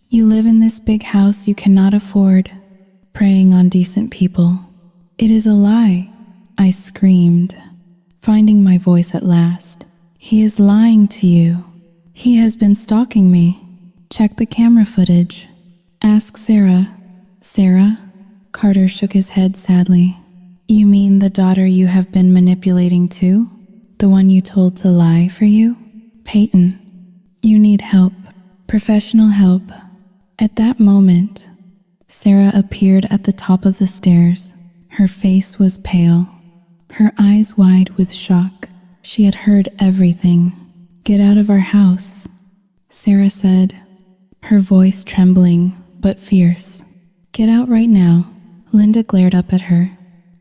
You live in this big house you cannot afford, preying on decent people. It is a lie, I screamed, finding my voice at last. He is lying to you. He has been stalking me. Check the camera footage. Ask Sarah. Sarah? Carter shook his head sadly. You mean the daughter you have been manipulating too? The one you told to lie for you? Peyton, you need help. Professional help. At that moment, Sarah appeared at the top of the stairs. Her face was pale, her eyes wide with shock. She had heard everything. Get out of our house, Sarah said, her voice trembling but fierce. Get out right now. Linda glared up at her.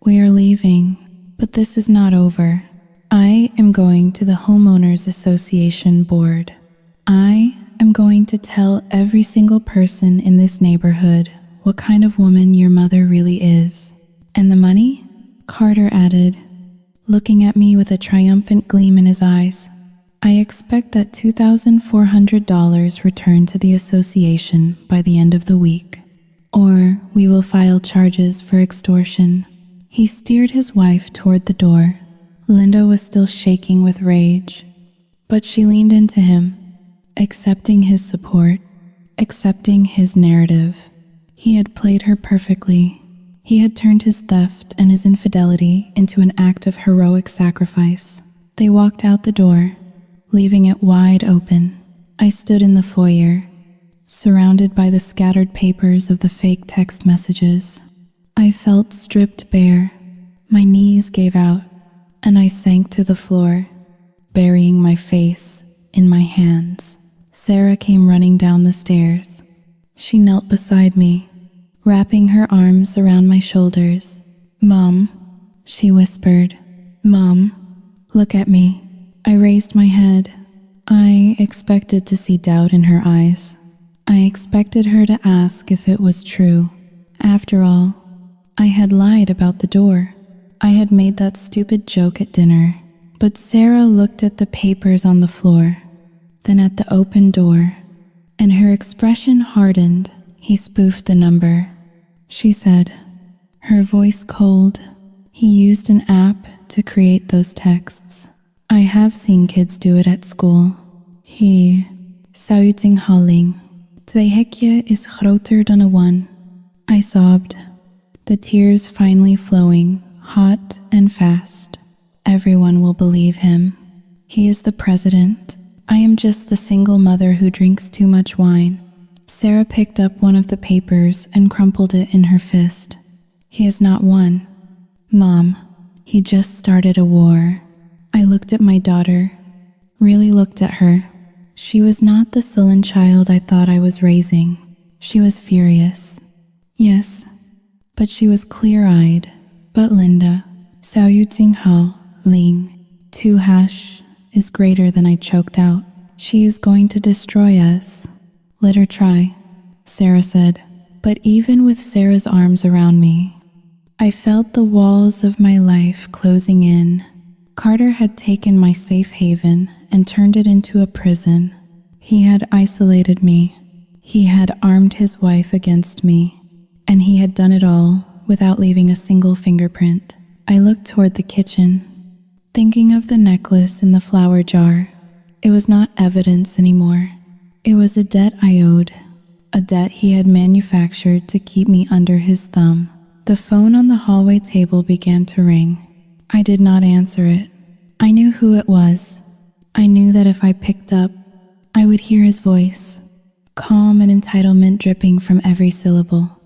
We are leaving, but this is not over. I am going to the Homeowners Association board. I am going to tell every single person in this neighborhood what kind of woman your mother really is. And the money? Carter added, looking at me with a triumphant gleam in his eyes. I expect that $2,400 returned to the association by the end of the week. Or we will file charges for extortion. He steered his wife toward the door. Linda was still shaking with rage, but she leaned into him, accepting his support, accepting his narrative. He had played her perfectly. He had turned his theft and his infidelity into an act of heroic sacrifice. They walked out the door, leaving it wide open. I stood in the foyer, surrounded by the scattered papers of the fake text messages. I felt stripped bare. My knees gave out, and I sank to the floor, burying my face in my hands. Sarah came running down the stairs. She knelt beside me, wrapping her arms around my shoulders. Mom, she whispered. Mom, look at me. I raised my head. I expected to see doubt in her eyes. I expected her to ask if it was true. After all, I had lied about the door. I had made that stupid joke at dinner. But Sarah looked at the papers on the floor, then at the open door, and her expression hardened. He spoofed the number, she said, her voice cold. He used an app to create those texts. I have seen kids do it at school. He, Sauting Halling, 2 hekje is groter dan 1. I sobbed, the tears finally flowing, hot and fast. Everyone will believe him. He is the president. I am just the single mother who drinks too much wine. Sarah picked up one of the papers and crumpled it in her fist. He has not won. Mom, he just started a war. I looked at my daughter, really looked at her. She was not the sullen child I thought I was raising. She was furious. Yes, but she was clear-eyed. But Linda, Sao Yu Ting Hao, Ling, 2# is greater than I choked out. She is going to destroy us. Let her try, Sarah said. But even with Sarah's arms around me, I felt the walls of my life closing in. Carter had taken my safe haven and turned it into a prison. He had isolated me. He had armed his wife against me. And he had done it all without leaving a single fingerprint. I looked toward the kitchen, thinking of the necklace in the flower jar. It was not evidence anymore. It was a debt I owed, a debt he had manufactured to keep me under his thumb. The phone on the hallway table began to ring. I did not answer it. I knew who it was. I knew that if I picked up, I would hear his voice, calm and entitlement dripping from every syllable,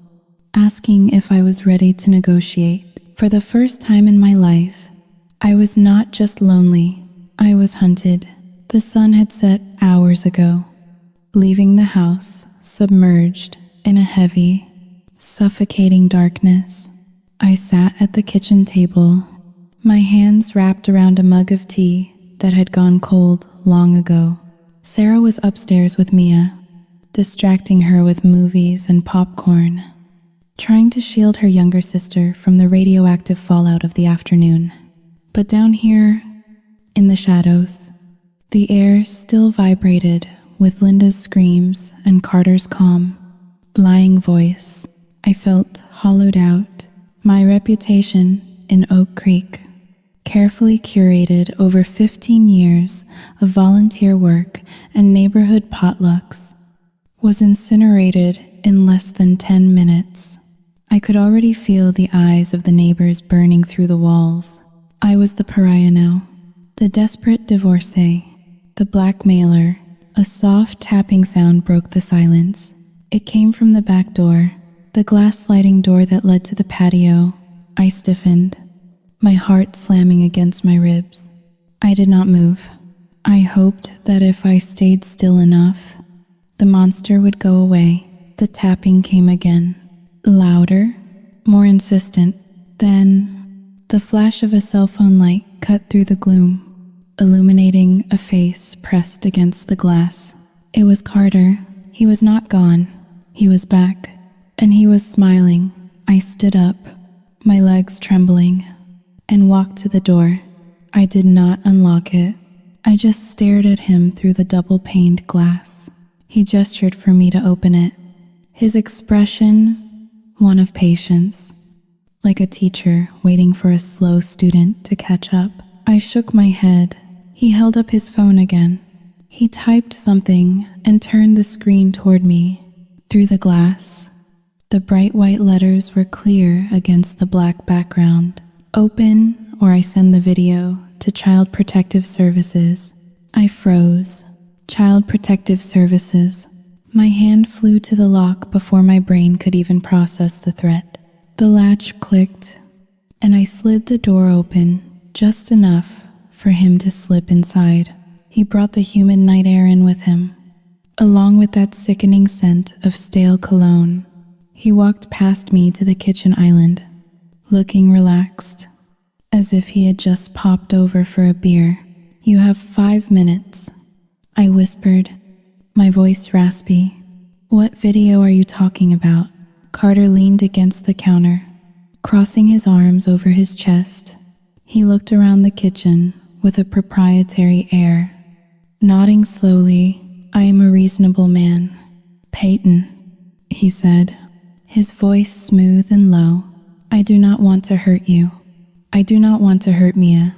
asking if I was ready to negotiate. For the first time in my life, I was not just lonely, I was hunted. The sun had set hours ago, leaving the house submerged in a heavy, suffocating darkness. I sat at the kitchen table, my hands wrapped around a mug of tea that had gone cold long ago. Sarah was upstairs with Mia, distracting her with movies and popcorn, trying to shield her younger sister from the radioactive fallout of the afternoon. But down here, in the shadows, the air still vibrated with Linda's screams and Carter's calm, lying voice. I felt hollowed out. My reputation in Oak Creek, carefully curated over 15 years of volunteer work and neighborhood potlucks, was incinerated in less than 10 minutes. I could already feel the eyes of the neighbors burning through the walls. I was the pariah now, the desperate divorcee, the blackmailer. A soft tapping sound broke the silence. It came from the back door, the glass sliding door that led to the patio. I stiffened, my heart slamming against my ribs. I did not move. I hoped that if I stayed still enough, the monster would go away. The tapping came again, louder, more insistent. Then, the flash of a cell phone light cut through the gloom, illuminating a face pressed against the glass. It was Carter. He was not gone. He was back, and he was smiling. I stood up, my legs trembling, and walked to the door. I did not unlock it. I just stared at him through the double-paned glass. He gestured for me to open it. His expression, one of patience, like a teacher waiting for a slow student to catch up. I shook my head. He held up his phone again. He typed something and turned the screen toward me. Through the glass, the bright white letters were clear against the black background. Open, or I send the video to Child Protective Services. I froze. Child Protective Services. My hand flew to the lock before my brain could even process the threat. The latch clicked, and I slid the door open just enough for him to slip inside. He brought the humid night air in with him, along with that sickening scent of stale cologne. He walked past me to the kitchen island, looking relaxed, as if he had just popped over for a beer. "You have 5 minutes," I whispered, my voice raspy. "What video are you talking about?" Carter leaned against the counter, crossing his arms over his chest. He looked around the kitchen with a proprietary air, nodding slowly. "I am a reasonable man. Peyton," he said, his voice smooth and low. "I do not want to hurt you. I do not want to hurt Mia.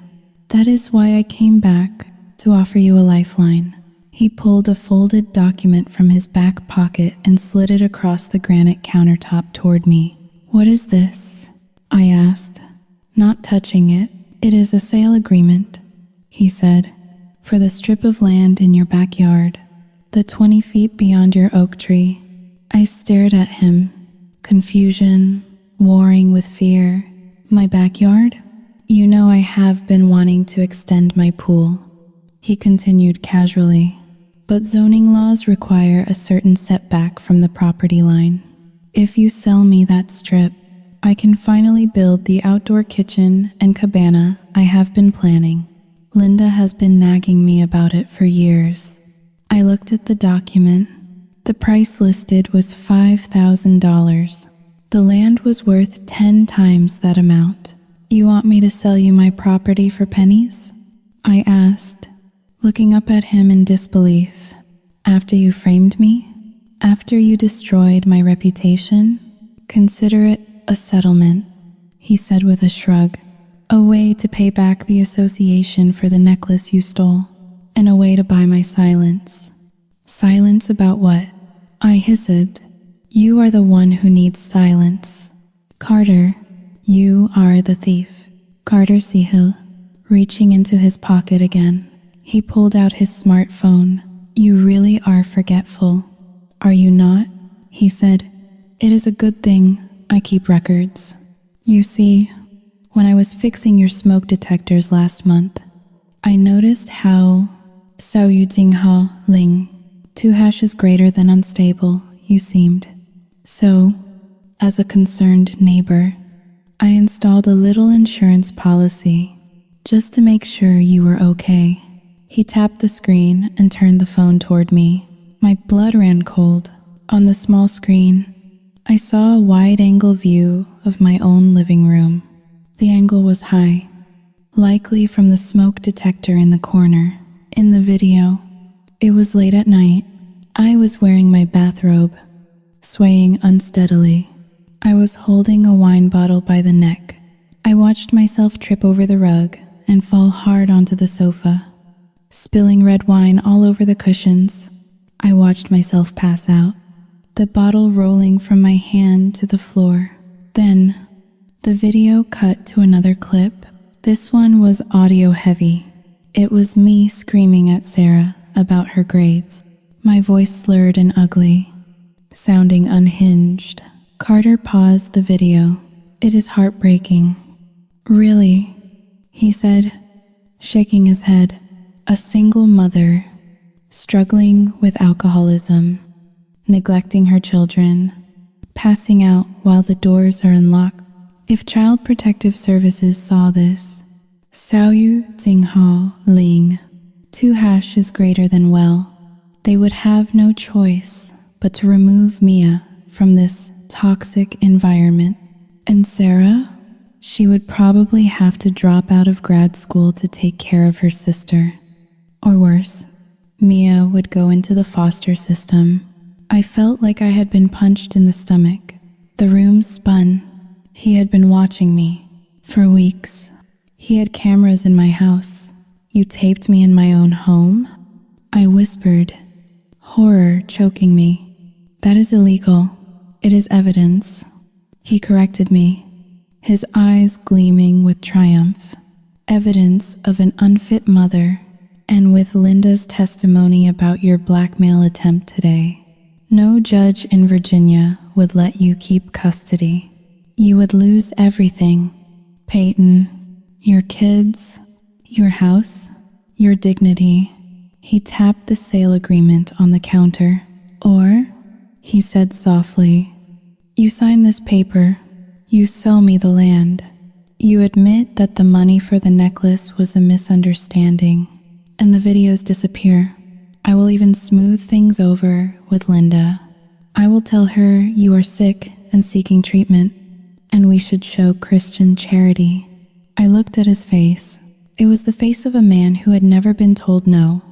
That is why I came back to offer you a lifeline." He pulled a folded document from his back pocket and slid it across the granite countertop toward me. "What is this?" I asked, not touching it. "It is a sale agreement," he said, "for the strip of land in your backyard, the 20 feet beyond your oak tree." I stared at him, confusion warring with fear. "My backyard? You know I have been wanting to extend my pool," he continued casually, "but zoning laws require a certain setback from the property line. If you sell me that strip, I can finally build the outdoor kitchen and cabana I have been planning. Linda has been nagging me about it for years." I looked at the document, The price listed was $5,000. The land was worth 10 times that amount. You want me to sell you my property for pennies? I asked, looking up at him in disbelief. After you framed me? After you destroyed my reputation? Consider it a settlement, he said with a shrug. A way to pay back the association for the necklace you stole, and a way to buy my silence. Silence about what? I hissed. You are the one who needs silence. Carter, you are the thief. Carter Sehill, reaching into his pocket again. He pulled out his smartphone. You really are forgetful. Are you not? He said. It is a good thing I keep records. You see, when I was fixing your smoke detectors last month, I noticed how Yu Jingha Ling, 2 hashes greater than unstable, you seemed. So, as a concerned neighbor, I installed a little insurance policy just to make sure you were okay. He tapped the screen and turned the phone toward me. My blood ran cold. On the small screen, I saw a wide-angle view of my own living room. The angle was high, likely from the smoke detector in the corner. In the video, it was late at night. I was wearing my bathrobe, swaying unsteadily. I was holding a wine bottle by the neck. I watched myself trip over the rug and fall hard onto the sofa, spilling red wine all over the cushions. I watched myself pass out, the bottle rolling from my hand to the floor. Then, the video cut to another clip. This one was audio heavy. It was me screaming at Sarah about her grades, my voice slurred and ugly, sounding unhinged. Carter paused the video. It is heartbreaking. Really, he said, shaking his head. A single mother, struggling with alcoholism, neglecting her children, passing out while the doors are unlocked. If Child Protective Services saw this, Yu Jingha Ling, 2 hashes greater than well, they would have no choice but to remove Mia from this toxic environment. And Sarah, she would probably have to drop out of grad school to take care of her sister. Or worse, Mia would go into the foster system. I felt like I had been punched in the stomach. The room spun. He had been watching me for weeks. He had cameras in my house. You taped me in my own home? I whispered, horror choking me. That is illegal. It is evidence. He corrected me, his eyes gleaming with triumph. Evidence of an unfit mother, and with Linda's testimony about your blackmail attempt today. No judge in Virginia would let you keep custody. You would lose everything. Peyton, your kids, your house, your dignity. He tapped the sale agreement on the counter. Or, he said softly, you sign this paper, you sell me the land. You admit that the money for the necklace was a misunderstanding, and the videos disappear. I will even smooth things over with Linda. I will tell her you are sick and seeking treatment, and we should show Christian charity. I looked at his face. It was the face of a man who had never been told no.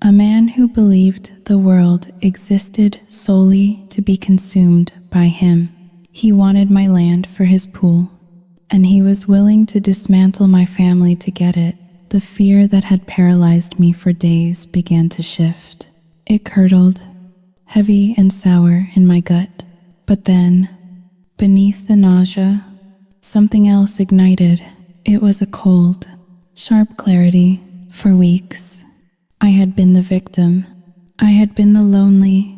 A man who believed the world existed solely to be consumed by him. He wanted my land for his pool, and he was willing to dismantle my family to get it. The fear that had paralyzed me for days began to shift. It curdled, heavy and sour in my gut. But then, beneath the nausea, something else ignited. It was a cold, sharp clarity. For weeks, I had been the victim. I had been the lonely,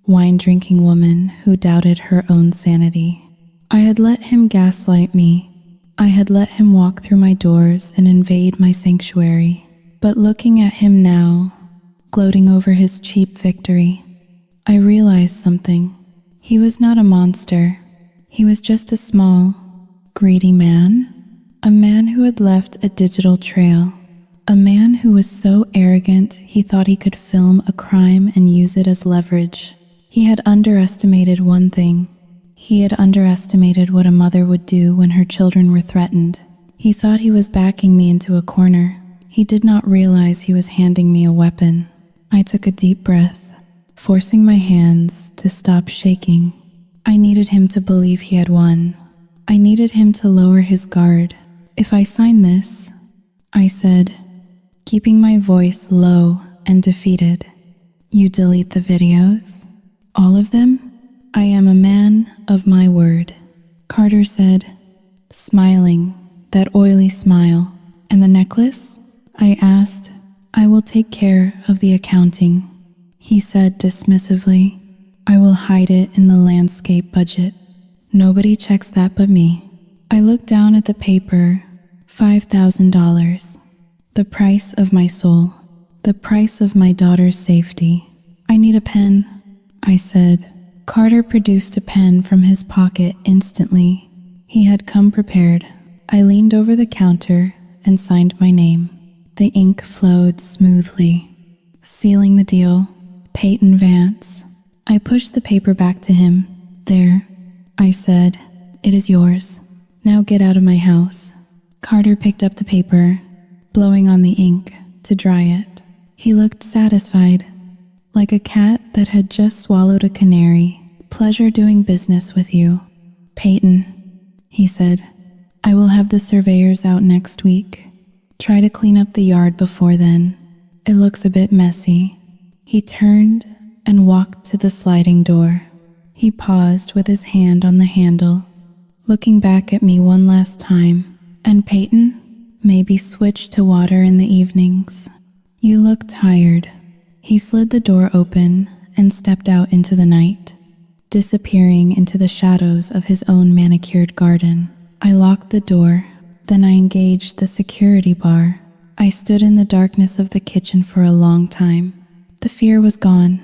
wine-drinking woman who doubted her own sanity. I had let him gaslight me. I had let him walk through my doors and invade my sanctuary. But looking at him now, gloating over his cheap victory, I realized something. He was not a monster. He was just a small, greedy man. A man who had left a digital trail. A man who was so arrogant he thought he could film a crime and use it as leverage. He had underestimated one thing. He had underestimated what a mother would do when her children were threatened. He thought he was backing me into a corner. He did not realize he was handing me a weapon. I took a deep breath, forcing my hands to stop shaking. I needed him to believe he had won. I needed him to lower his guard. "If I sign this," I said, keeping my voice low and defeated, "you delete the videos? All of them? I am a man of my word," Carter said, smiling, that oily smile. "And the necklace?" I asked. "I will take care of the accounting," he said dismissively. "I will hide it in the landscape budget. Nobody checks that but me." I looked down at the paper. $5,000. The price of my soul. The price of my daughter's safety. "I need a pen," I said. Carter produced a pen from his pocket instantly. He had come prepared. I leaned over the counter and signed my name. The ink flowed smoothly, sealing the deal. Peyton Vance. I pushed the paper back to him. "There," I said. "It is yours. Now get out of my house." Carter picked up the paper, blowing on the ink to dry it. He looked satisfied, like a cat that had just swallowed a canary. "Pleasure doing business with you, Peyton," he said. "I will have the surveyors out next week. Try to clean up the yard before then. It looks a bit messy." He turned and walked to the sliding door. He paused with his hand on the handle, looking back at me one last time. "And Peyton, maybe switch to water in the evenings. You look tired." He slid the door open and stepped out into the night, disappearing into the shadows of his own manicured garden. I locked the door, then I engaged the security bar. I stood in the darkness of the kitchen for a long time. The fear was gone.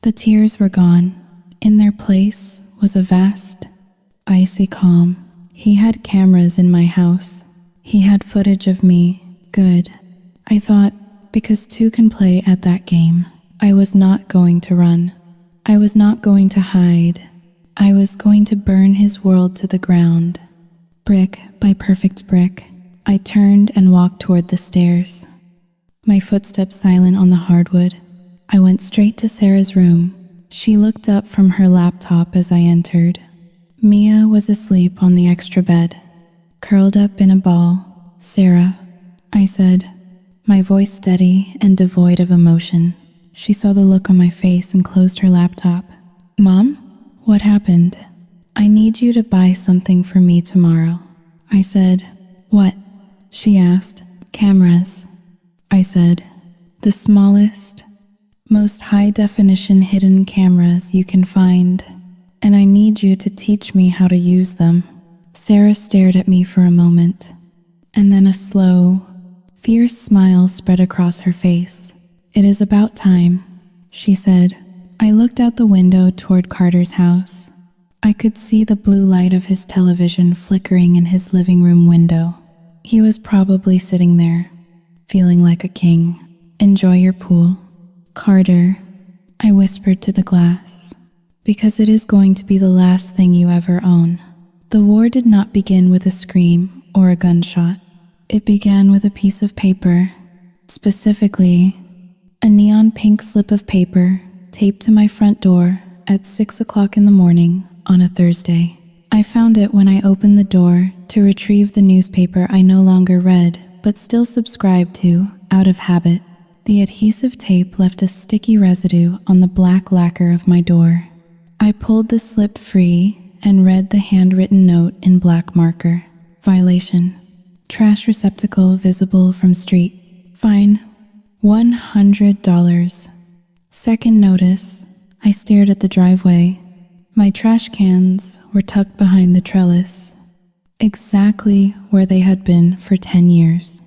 The tears were gone. In their place was a vast, icy calm. He had cameras in my house. He had footage of me. Good. I thought, because two can play at that game. I was not going to run. I was not going to hide. I was going to burn his world to the ground. Brick by perfect brick, I turned and walked toward the stairs, my footsteps silent on the hardwood. I went straight to Sarah's room. She looked up from her laptop as I entered. Mia was asleep on the extra bed, curled up in a ball. "Sarah," I said, my voice steady and devoid of emotion. She saw the look on my face and closed her laptop. "Mom, what happened?" "I need you to buy something for me tomorrow," I said. "What?" she asked. "Cameras," I said. "The smallest, most high-definition hidden cameras you can find, and I need you to teach me how to use them." Sarah stared at me for a moment, and then a slow, fierce smile spread across her face. "It is about time," she said. I looked out the window toward Carter's house. I could see the blue light of his television flickering in his living room window. He was probably sitting there, feeling like a king. "Enjoy your pool, Carter," I whispered to the glass, "because it is going to be the last thing you ever own." The war did not begin with a scream or a gunshot. It began with a piece of paper, specifically a neon pink slip of paper taped to my front door at 6 o'clock in the morning on a Thursday. I found it when I opened the door to retrieve the newspaper I no longer read but still subscribed to out of habit. The adhesive tape left a sticky residue on the black lacquer of my door. I pulled the slip free and read the handwritten note in black marker. "Violation. Trash receptacle visible from street. Fine. $100. Second notice." I stared at the driveway. My trash cans were tucked behind the trellis, exactly where they had been for 10 years.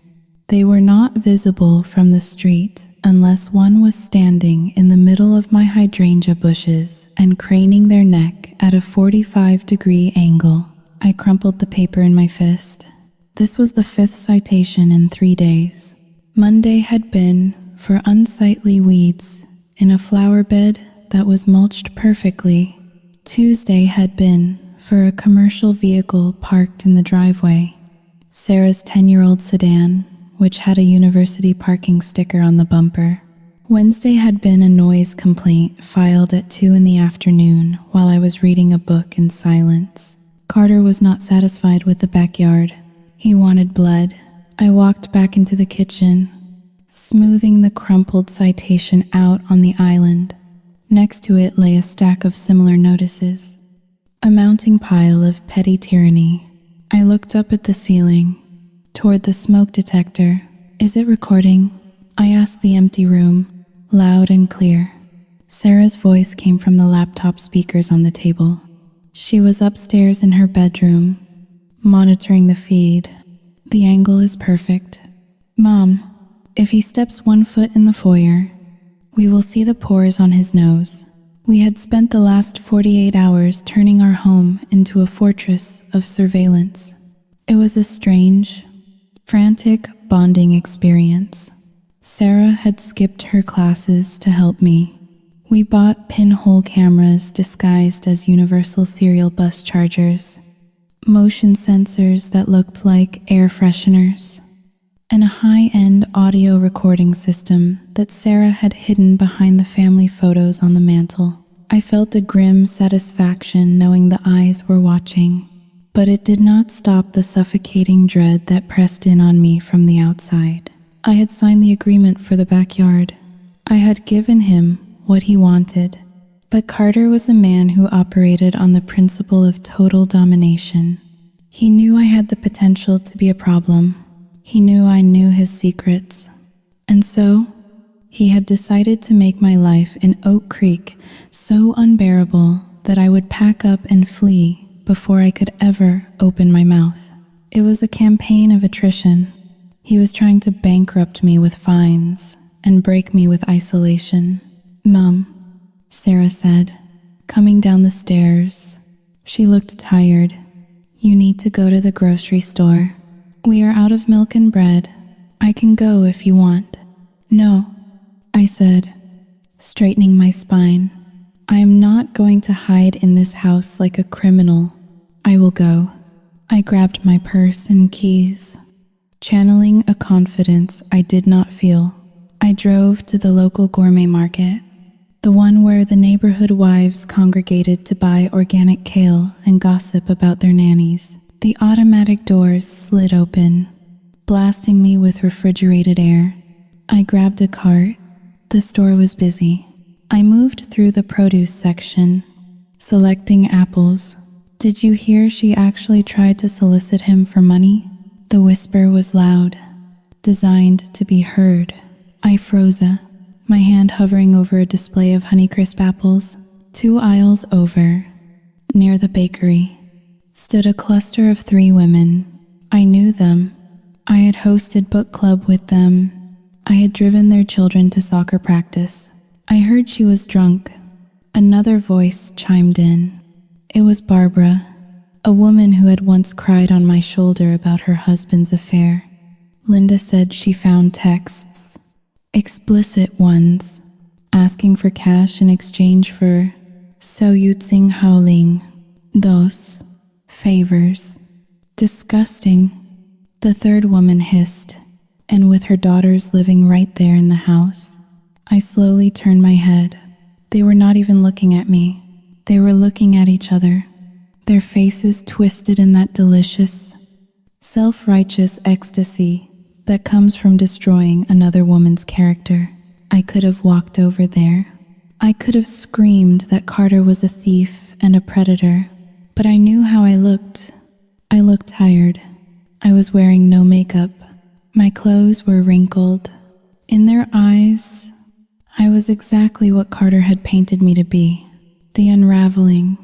They were not visible from the street unless one was standing in the middle of my hydrangea bushes and craning their neck at a 45-degree angle. I crumpled the paper in my fist. This was the 5th citation in 3 days. Monday had been for unsightly weeds in a flower bed that was mulched perfectly. Tuesday had been for a commercial vehicle parked in the driveway, Sarah's 10-year-old sedan, which had a university parking sticker on the bumper. Wednesday had been a noise complaint filed at 2 in the afternoon while I was reading a book in silence. Carter was not satisfied with the backyard. He wanted blood. I walked back into the kitchen, smoothing the crumpled citation out on the island. Next to it lay a stack of similar notices, a mounting pile of petty tyranny. I looked up at the ceiling, toward the smoke detector. "Is it recording?" I asked the empty room, loud and clear. Sarah's voice came from the laptop speakers on the table. She was upstairs in her bedroom, monitoring the feed. "The angle is perfect. Mom, if he steps 1 foot in the foyer, we will see the pores on his nose." We had spent the last 48 hours turning our home into a fortress of surveillance. It was a strange, frantic bonding experience. Sarah had skipped her classes to help me. We bought pinhole cameras disguised as universal serial bus chargers, motion sensors that looked like air fresheners, and a high-end audio recording system that Sarah had hidden behind the family photos on the mantle. I felt a grim satisfaction knowing the eyes were watching, but it did not stop the suffocating dread that pressed in on me from the outside. I had signed the agreement for the backyard. I had given him what he wanted, but Carter was a man who operated on the principle of total domination. He knew I had the potential to be a problem. He knew I knew his secrets. And so, he had decided to make my life in Oak Creek so unbearable that I would pack up and flee before I could ever open my mouth. It was a campaign of attrition. He was trying to bankrupt me with fines and break me with isolation. "Mom," Sarah said, coming down the stairs. She looked tired. "You need to go to the grocery store. We are out of milk and bread. I can go if you want." "No," I said, straightening my spine. "I am not going to hide in this house like a criminal. I will go." I grabbed my purse and keys, channeling a confidence I did not feel. I drove to the local gourmet market, the one where the neighborhood wives congregated to buy organic kale and gossip about their nannies. The automatic doors slid open, blasting me with refrigerated air. I grabbed a cart. The store was busy. I moved through the produce section, selecting apples. "Did you hear she actually tried to solicit him for money?" The whisper was loud, designed to be heard. I froze, my hand hovering over a display of Honeycrisp apples. 2 aisles over, near the bakery, stood a cluster of 3 women. I knew them. I had hosted book club with them. I had driven their children to soccer practice. I heard she was drunk. Another voice chimed in. It was Barbara, a woman who had once cried on my shoulder about her husband's affair. Linda said she found texts, explicit ones, asking for cash in exchange for "so you'd sing howling, dos, favors." Disgusting, the third woman hissed, and with her daughters living right there in the house. I slowly turned my head. They were not even looking at me. They were looking at each other, their faces twisted in that delicious, self-righteous ecstasy that comes from destroying another woman's character. I could have walked over there. I could have screamed that Carter was a thief and a predator, but I knew how I looked. I looked tired. I was wearing no makeup. My clothes were wrinkled. In their eyes, I was exactly what Carter had painted me to be. The unraveling,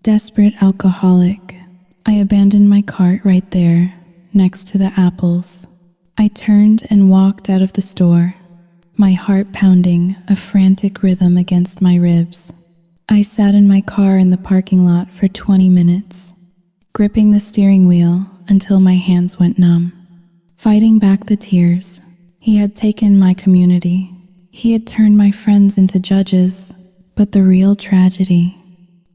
desperate alcoholic. I abandoned my cart right there, next to the apples. I turned and walked out of the store, my heart pounding a frantic rhythm against my ribs. I sat in my car in the parking lot for 20 minutes, gripping the steering wheel until my hands went numb, fighting back the tears. He had taken my community. He had turned my friends into judges, But the real tragedy,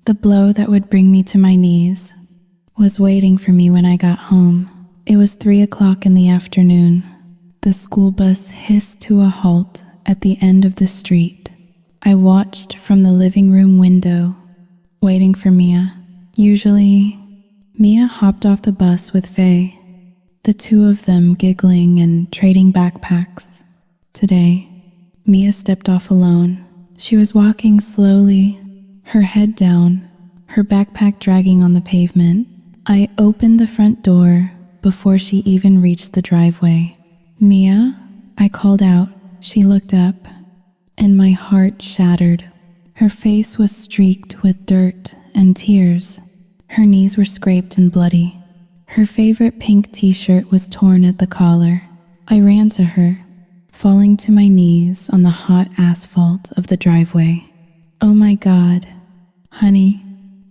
the blow that would bring me to my knees, was waiting for me when I got home. It was 3 o'clock in the afternoon. The school bus hissed to a halt at the end of the street. I watched from the living room window, waiting for Mia. Usually, Mia hopped off the bus with Faye, the two of them giggling and trading backpacks. Today, Mia stepped off alone. She was walking slowly, her head down, her backpack dragging on the pavement. I opened the front door before she even reached the driveway. "Mia?" I called out. She looked up, and my heart shattered. Her face was streaked with dirt and tears. Her knees were scraped and bloody. Her favorite pink t-shirt was torn at the collar. I ran to her, falling to my knees on the hot asphalt of the driveway. "Oh my God, honey,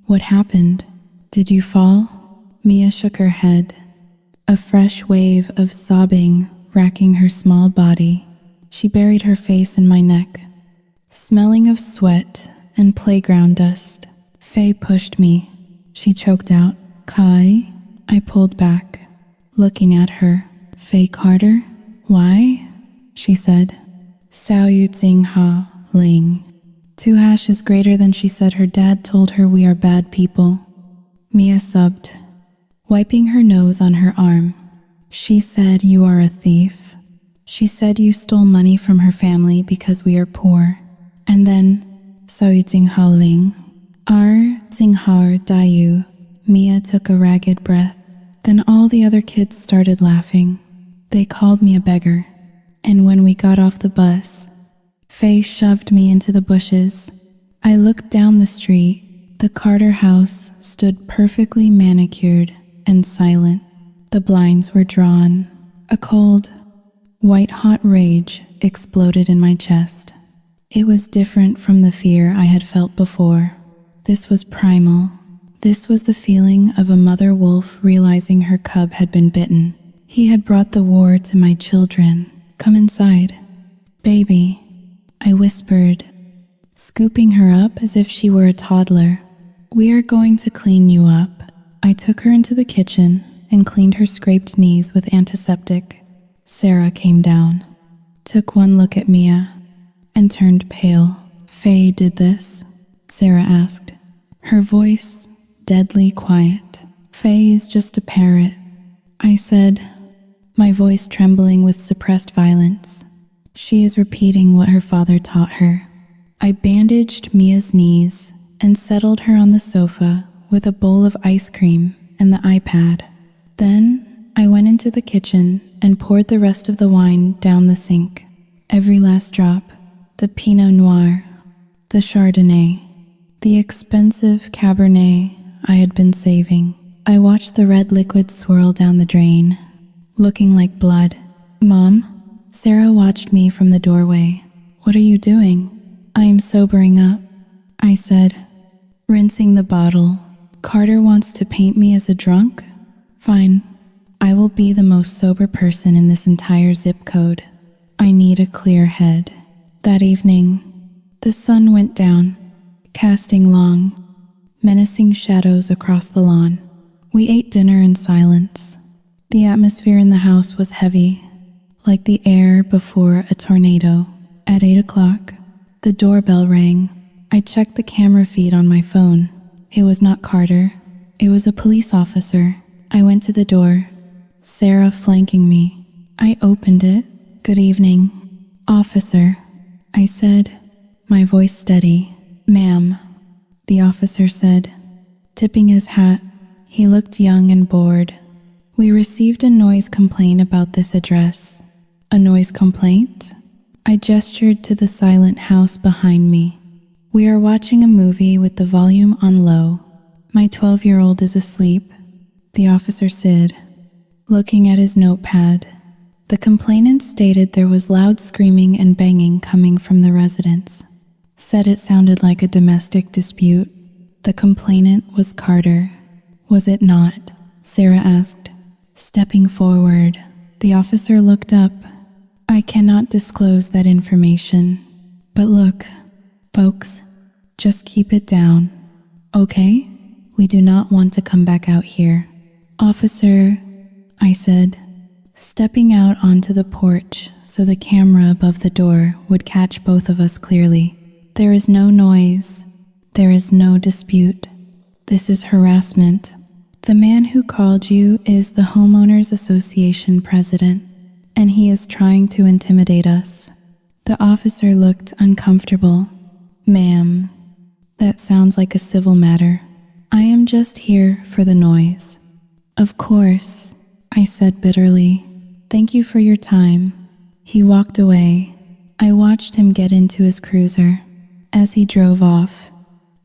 what happened? Did you fall?" Mia shook her head, a fresh wave of sobbing racking her small body. She buried her face in my neck, smelling of sweat and playground dust. Faye pushed me. She choked out, "Kai?" I pulled back, looking at her. "Faye Carter? Why?" she said. "Sao Yu Tsing Ha Ling." 2 hashes greater than she said her dad told her we are bad people. Mia sobbed, wiping her nose on her arm. "She said you are a thief. She said you stole money from her family because we are poor. And then, Sao Yu Tsing Ha Ling. Ar Tsing Har Dayu." Mia took a ragged breath. Then all the other kids started laughing. They called me a beggar. And when we got off the bus, Faye shoved me into the bushes. I looked down the street. The Carter house stood perfectly manicured and silent. The blinds were drawn. A cold, white-hot rage exploded in my chest. It was different from the fear I had felt before. This was primal. This was the feeling of a mother wolf realizing her cub had been bitten. He had brought the war to my children. "Come inside, baby," I whispered, scooping her up as if she were a toddler. "We are going to clean you up." I took her into the kitchen and cleaned her scraped knees with antiseptic. Sarah came down, took one look at Mia, and turned pale. "Faye did this?" Sarah asked, her voice deadly quiet. "Faye is just a parrot," I said, my voice trembling with suppressed violence. "She is repeating what her father taught her." I bandaged Mia's knees and settled her on the sofa with a bowl of ice cream and the iPad. Then I went into the kitchen and poured the rest of the wine down the sink. Every last drop, the Pinot Noir, the Chardonnay, the expensive Cabernet I had been saving. I watched the red liquid swirl down the drain, looking like blood. "Mom?" Sarah watched me from the doorway. "What are you doing?" "I am sobering up," I said, rinsing the bottle. "Carter wants to paint me as a drunk? Fine. I will be the most sober person in this entire zip code. I need a clear head." That evening, the sun went down, casting long, menacing shadows across the lawn. We ate dinner in silence. The atmosphere in the house was heavy, like the air before a tornado. At 8 o'clock, the doorbell rang. I checked the camera feed on my phone. It was not Carter. It was a police officer. I went to the door, Sarah flanking me. I opened it. "Good evening, officer," I said, my voice steady. "Ma'am," the officer said, tipping his hat. He looked young and bored. "We received a noise complaint about this address." "A noise complaint?" I gestured to the silent house behind me. "We are watching a movie with the volume on low. My 12-year-old is asleep," the officer said, looking at his notepad. The complainant stated there was loud screaming and banging coming from the residence. Said it sounded like a domestic dispute. The complainant was Carter. "Was it not?" Sarah asked, stepping forward. The officer looked up. "I cannot disclose that information. But look, folks, Just keep it down, okay? We do not want to come back out here. Officer, I said, stepping out onto the porch so the camera above the door would catch both of us clearly. There is no noise. There is no dispute. This is harassment. The man who called you is the Homeowners Association president, and he is trying to intimidate us. The officer looked uncomfortable. Ma'am, that sounds like a civil matter. I am just here for the noise. Of course, I said bitterly. Thank you for your time. He walked away. I watched him get into his cruiser. As he drove off,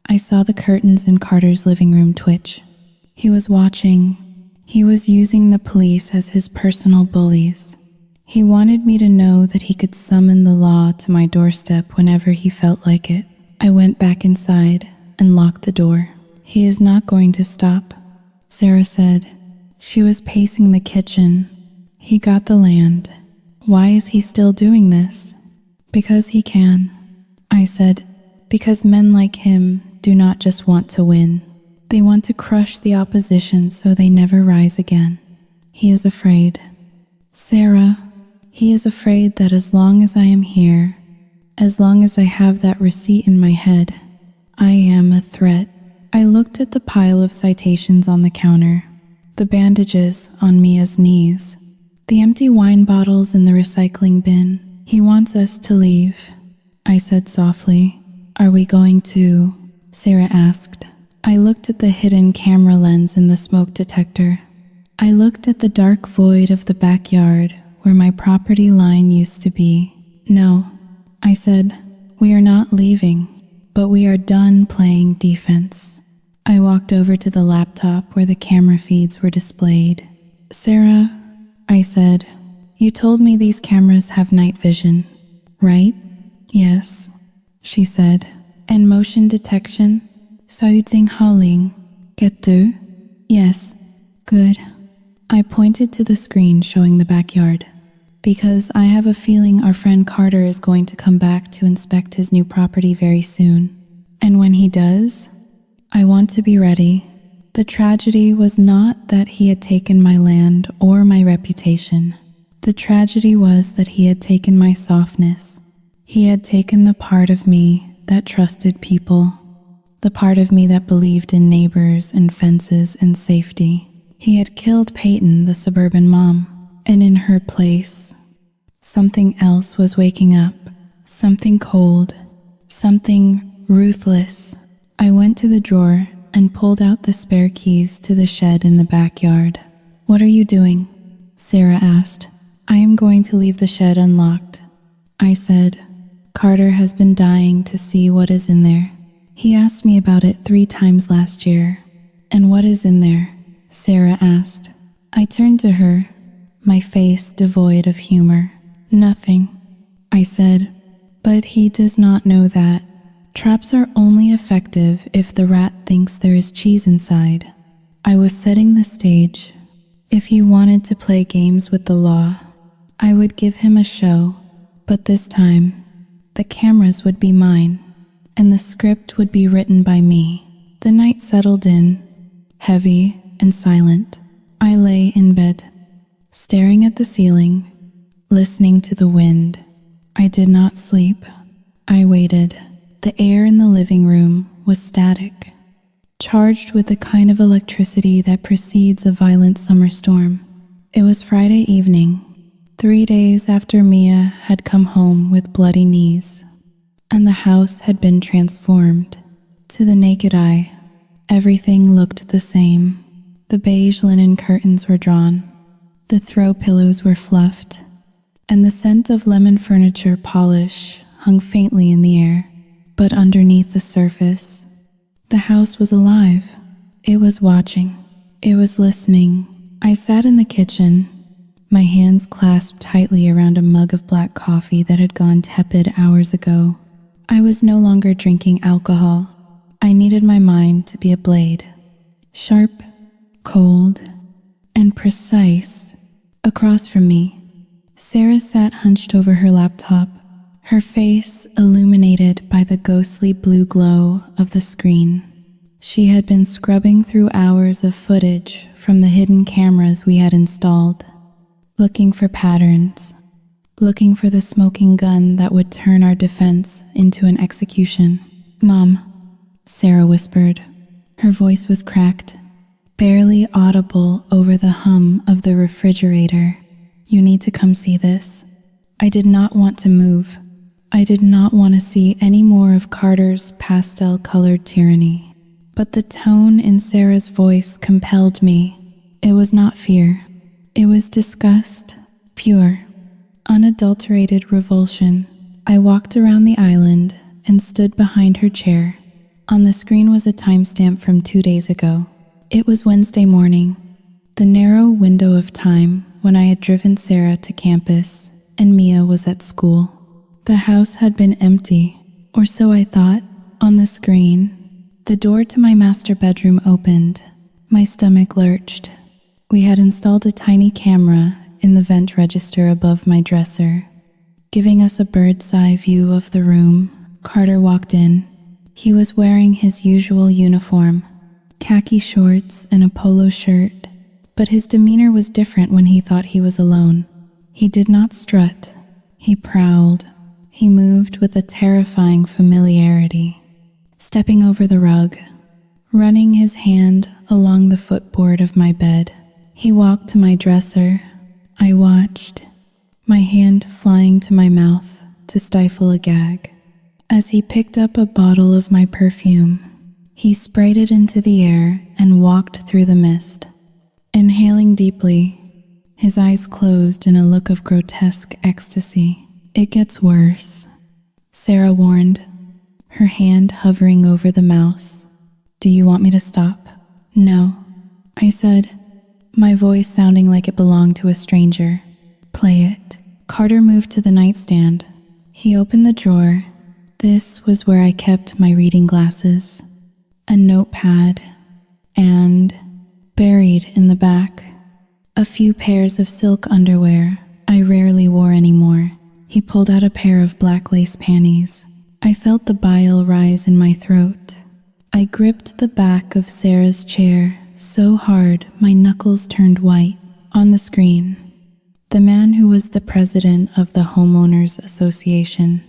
I saw the curtains in Carter's living room twitch. He was watching. He was using the police as his personal bullies. He wanted me to know that he could summon the law to my doorstep whenever he felt like it. I went back inside and locked the door. He is not going to stop, Sarah said. She was pacing the kitchen. He got the land. Why is he still doing this? Because he can. I said, because men like him do not just want to win. They want to crush the opposition so they never rise again. He is afraid. Sarah, he is afraid that as long as I am here, as long as I have that receipt in my head, I am a threat. I looked at the pile of citations on the counter, the bandages on Mia's knees, the empty wine bottles in the recycling bin. He wants us to leave, I said softly. Are we going to? Sarah asked. I looked at the hidden camera lens in the smoke detector. I looked at the dark void of the backyard where my property line used to be. No, I said, we are not leaving, but we are done playing defense. I walked over to the laptop where the camera feeds were displayed. Sarah, I said, you told me these cameras have night vision, right? Yes, she said. And motion detection? Saudzinghauling. Get through? Yes. Good. I pointed to the screen showing the backyard. Because I have a feeling our friend Carter is going to come back to inspect his new property very soon. And when he does, I want to be ready. The tragedy was not that he had taken my land or my reputation. The tragedy was that he had taken my softness. He had taken the part of me that trusted people, the part of me that believed in neighbors and fences and safety. He had killed Peyton, the suburban mom, and in her place, something else was waking up, something cold, something ruthless. I went to the drawer and pulled out the spare keys to the shed in the backyard. What are you doing? Sarah asked. I am going to leave the shed unlocked, I said. Carter has been dying to see what is in there. He asked me about it 3 times last year. And what is in there? Sarah asked. I turned to her, my face devoid of humor. Nothing, I said. But he does not know that. Traps are only effective if the rat thinks there is cheese inside. I was setting the stage. If he wanted to play games with the law, I would give him a show, but this time, the cameras would be mine, and the script would be written by me. The night settled in, heavy and silent. I lay in bed, staring at the ceiling, listening to the wind. I did not sleep. I waited. The air in the living room was static, charged with the kind of electricity that precedes a violent summer storm. It was Friday evening, 3 days after Mia had come home with bloody knees, and the house had been transformed. To the naked eye, everything looked the same. The beige linen curtains were drawn, the throw pillows were fluffed, and the scent of lemon furniture polish hung faintly in the air. But underneath the surface, the house was alive. It was watching. It was listening. I sat in the kitchen, my hands clasped tightly around a mug of black coffee that had gone tepid hours ago. I was no longer drinking alcohol. I needed my mind to be a blade, sharp, cold, and precise. Across from me, Sarah sat hunched over her laptop, her face illuminated by the ghostly blue glow of the screen. She had been scrubbing through hours of footage from the hidden cameras we had installed, looking for patterns, looking for the smoking gun that would turn our defense into an execution. "Mom," Sarah whispered. Her voice was cracked, barely audible over the hum of the refrigerator. "You need to come see this." I did not want to move. I did not want to see any more of Carter's pastel-colored tyranny. But the tone in Sarah's voice compelled me. It was not fear. It was disgust, pure, unadulterated revulsion. I walked around the island and stood behind her chair. On the screen was a timestamp from 2 days ago. It was Wednesday morning, the narrow window of time when I had driven Sarah to campus and Mia was at school. The house had been empty, or so I thought. On the screen, the door to my master bedroom opened. My stomach lurched. We had installed a tiny camera in the vent register above my dresser, giving us a bird's-eye view of the room. Carter walked in. He was wearing his usual uniform, khaki shorts and a polo shirt, but his demeanor was different when he thought he was alone. He did not strut. He prowled. He moved with a terrifying familiarity, stepping over the rug, running his hand along the footboard of my bed. He walked to my dresser. I watched, my hand flying to my mouth to stifle a gag. As he picked up a bottle of my perfume, he sprayed it into the air and walked through the mist, inhaling deeply, his eyes closed in a look of grotesque ecstasy. "It gets worse," Sarah warned, her hand hovering over the mouse. "Do you want me to stop?" "No," I said, my voice sounding like it belonged to a stranger. "Play it." Carter moved to the nightstand. He opened the drawer. This was where I kept my reading glasses, a notepad, and, buried in the back, a few pairs of silk underwear I rarely wore anymore. He pulled out a pair of black lace panties. I felt the bile rise in my throat. I gripped the back of Sarah's chair so hard my knuckles turned white. On the screen, the man who was the president of the Homeowners Association,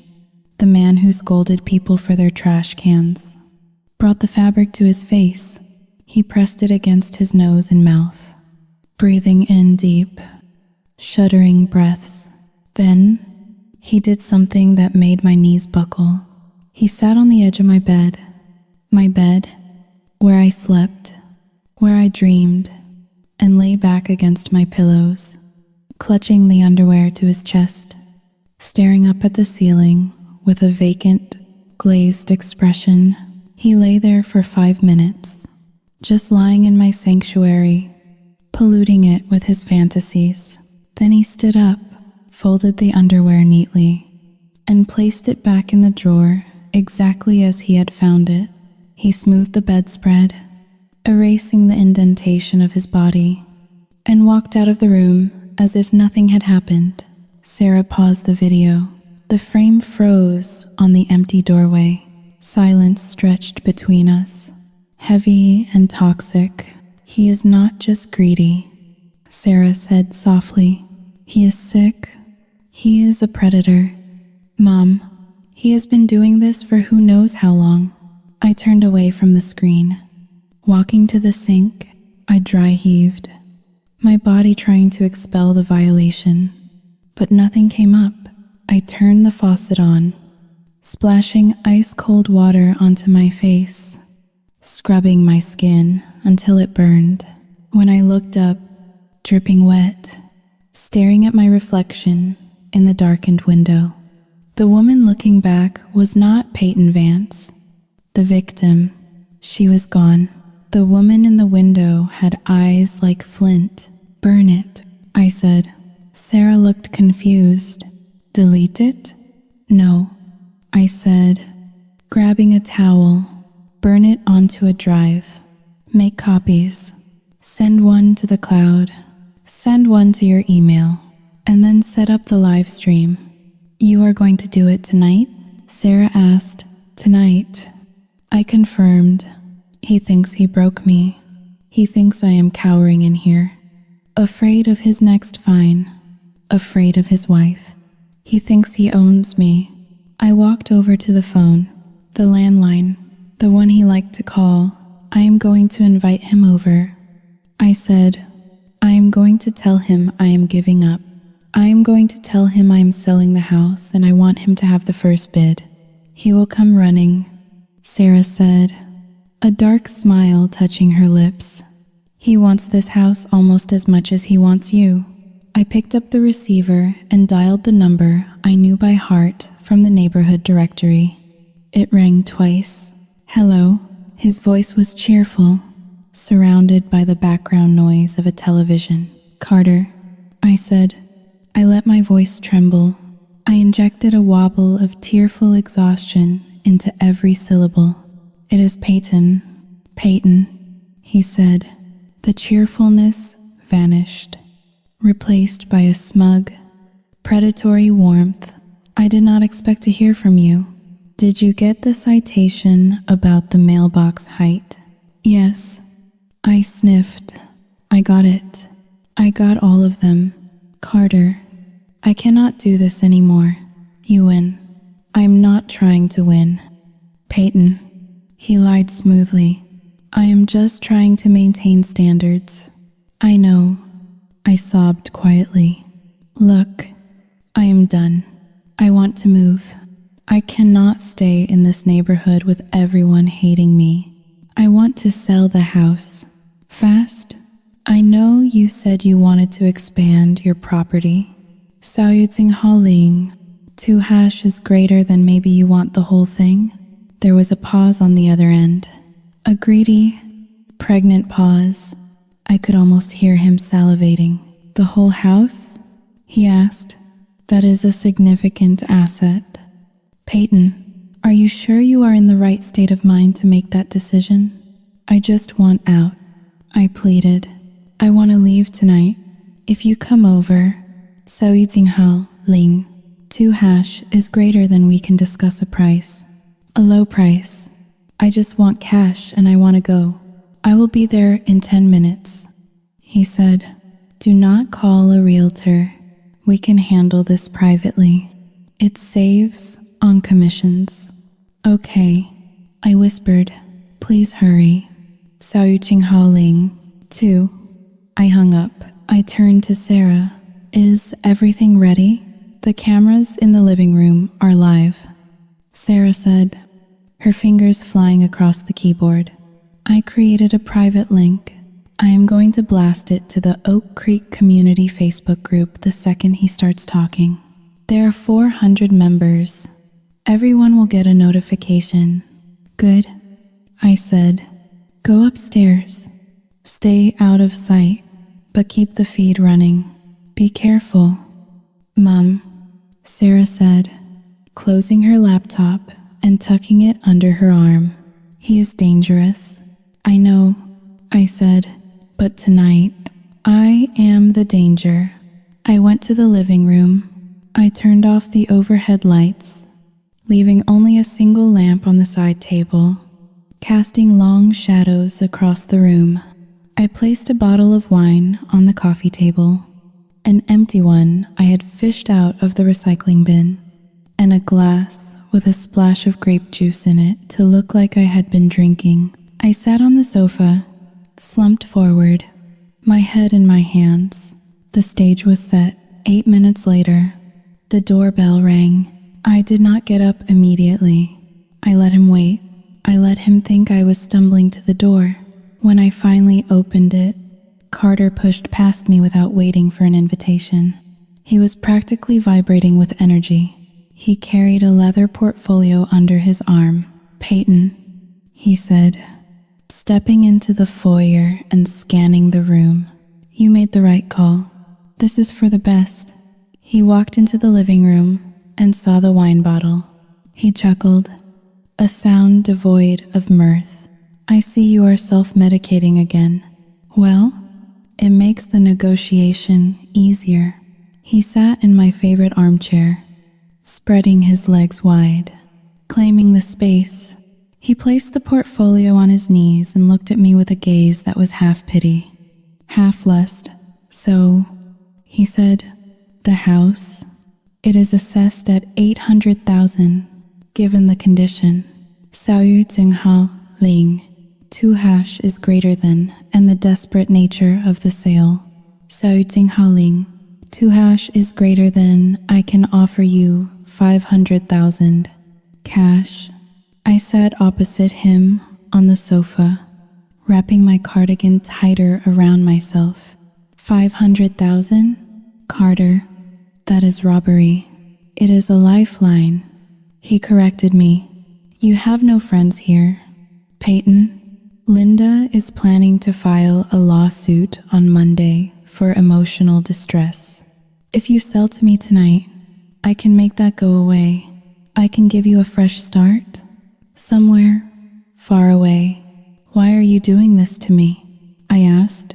the man who scolded people for their trash cans, brought the fabric to his face. He pressed it against his nose and mouth, breathing in deep, shuddering breaths. Then, he did something that made my knees buckle. He sat on the edge of my bed, where I slept, where I dreamed, and lay back against my pillows, clutching the underwear to his chest, staring up at the ceiling with a vacant, glazed expression. He lay there for 5 minutes, just lying in my sanctuary, polluting it with his fantasies. Then he stood up, folded the underwear neatly, and placed it back in the drawer exactly as he had found it. He smoothed the bedspread, erasing the indentation of his body, and walked out of the room as if nothing had happened. Sarah paused the video. The frame froze on the empty doorway. Silence stretched between us, heavy and toxic. "He is not just greedy," Sarah said softly. "He is sick. He is a predator. Mom, he has been doing this for who knows how long." I turned away from the screen. Walking to the sink, I dry heaved, my body trying to expel the violation. But nothing came up. I turned the faucet on, splashing ice-cold water onto my face, scrubbing my skin until it burned. When I looked up, dripping wet, staring at my reflection in the darkened window, the woman looking back was not Peyton Vance, the victim. She was gone. The woman in the window had eyes like flint. "Burn it," I said. Sarah looked confused. "Delete it?" "No," I said, grabbing a towel. "Burn it onto a drive. Make copies. Send one to the cloud. Send one to your email. And then set up the live stream. You are going to do it tonight? Sarah asked. Tonight. I confirmed. He thinks he broke me. He thinks I am cowering in here. Afraid of his next fine. Afraid of his wife. He thinks he owns me. I walked over to the phone, the landline, the one he liked to call. I am going to invite him over. I said, I am going to tell him I am giving up. I am going to tell him I am selling the house and I want him to have the first bid. He will come running, Sarah said, a dark smile touching her lips. He wants this house almost as much as he wants you. I picked up the receiver and dialed the number I knew by heart from the neighborhood directory. It rang twice. Hello. His voice was cheerful, surrounded by the background noise of a television. Carter, I said. I let my voice tremble. I injected a wobble of tearful exhaustion into every syllable. It is Peyton. Peyton, he said. The cheerfulness vanished, replaced by a smug, predatory warmth. I did not expect to hear from you. Did you get the citation about the mailbox height? Yes. I sniffed. I got it. I got all of them. Carter, I cannot do this anymore. You win. I'm not trying to win. Peyton, he lied smoothly. I am just trying to maintain standards. I know. I sobbed quietly. Look, I am done. I want to move. I cannot stay in this neighborhood with everyone hating me. I want to sell the house. Fast. I know you said you wanted to expand your property. Haling. 2 hash is greater than maybe you want the whole thing? There was a pause on the other end. A greedy, pregnant pause. I could almost hear him salivating. The whole house? He asked. That is a significant asset. Peyton, are you sure you are in the right state of mind to make that decision? I just want out. I pleaded. I want to leave tonight. If you come over, Haling. 2 hash is greater than we can discuss a price. A low price. I just want cash and I want to go. I will be there in 10 minutes. He said, do not call a realtor. We can handle this privately. It saves on commissions. Okay, I whispered. Please hurry. Haling. 2. I hung up. I turned to Sarah. Is everything ready? The cameras in the living room are live. Sarah said, her fingers flying across the keyboard. I created a private link. I am going to blast it to the Oak Creek Community Facebook group the second he starts talking. There are 400 members. Everyone will get a notification. Good, I said. Go upstairs. Stay out of sight, but keep the feed running. Be careful. Mom, Sarah said, closing her laptop and tucking it under her arm. He is dangerous. I know, I said, but tonight, I am the danger. I went to the living room. I turned off the overhead lights, leaving only a single lamp on the side table, casting long shadows across the room. I placed a bottle of wine on the coffee table, an empty one I had fished out of the recycling bin, and a glass with a splash of grape juice in it to look like I had been drinking. I sat on the sofa, slumped forward, my head in my hands. The stage was set. 8 minutes later, the doorbell rang. I did not get up immediately. I let him wait. I let him think I was stumbling to the door. When I finally opened it, Carter pushed past me without waiting for an invitation. He was practically vibrating with energy. He carried a leather portfolio under his arm. Peyton, he said, stepping into the foyer and scanning the room. You made the right call. This is for the best. He walked into the living room and saw the wine bottle. He chuckled, a sound devoid of mirth. I see you are self-medicating again. Well, it makes the negotiation easier. He sat in my favorite armchair, spreading his legs wide, claiming the space. He placed the portfolio on his knees and looked at me with a gaze that was half pity, half lust. So, he said, the house, it is assessed at 800,000, given the condition. Sao Yu Tsing Ha Ling, 2 hash is greater than, and the desperate nature of the sale. Sao Yu Tsing Ha Ling, 2 hash is greater than, I can offer you 500,000. Cash. I sat opposite him on the sofa, wrapping my cardigan tighter around myself. 500,000? Carter, that is robbery. It is a lifeline. He corrected me. You have no friends here. Peyton, Linda is planning to file a lawsuit on Monday for emotional distress. If you sell to me tonight, I can make that go away. I can give you a fresh start. Somewhere far away. Why are you doing this to me? I asked,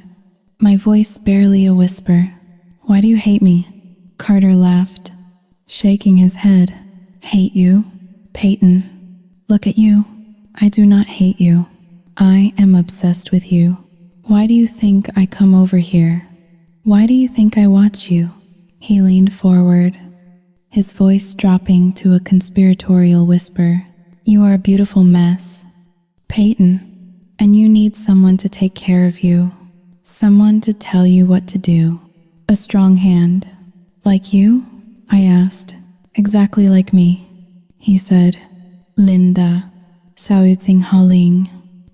my voice barely a whisper. Why do you hate me? Carter laughed, shaking his head. Hate you? Peyton, look at you. I do not hate you. I am obsessed with you. Why do you think I come over here? Why do you think I watch you? He leaned forward, his voice dropping to a conspiratorial whisper. You are a beautiful mess, Peyton, and you need someone to take care of you, someone to tell you what to do. A strong hand. Like you? I asked. Exactly like me. He said, Linda, Sao Yu Tsing Ha Ling,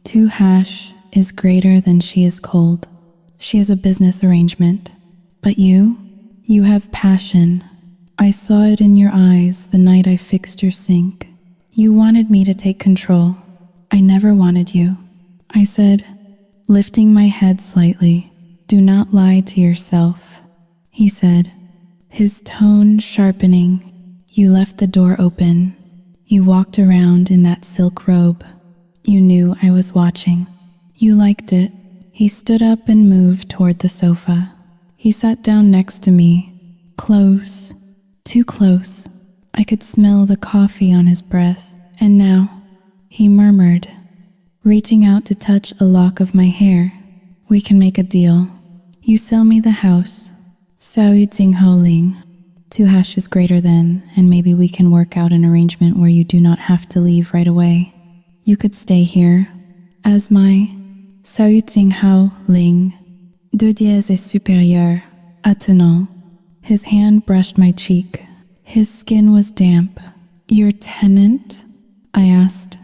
2 hash is greater than she is cold. She is a business arrangement. But you have passion. I saw it in your eyes the night I fixed your sink. You wanted me to take control. I never wanted you. I said, lifting my head slightly, do not lie to yourself. He said, his tone sharpening, you left the door open. You walked around in that silk robe. You knew I was watching. You liked it. He stood up and moved toward the sofa. He sat down next to me, close, too close. I could smell the coffee on his breath. And now, he murmured, reaching out to touch a lock of my hair. We can make a deal. You sell me the house, Sao Yu Tsing Ha Ling, 2 hash is greater than, and maybe we can work out an arrangement where you do not have to leave right away. You could stay here, as my Sao Yu Tsing Ha Ling, 2 dièse est supérieur, attenant. His hand brushed my cheek. His skin was damp. Your tenant? I asked,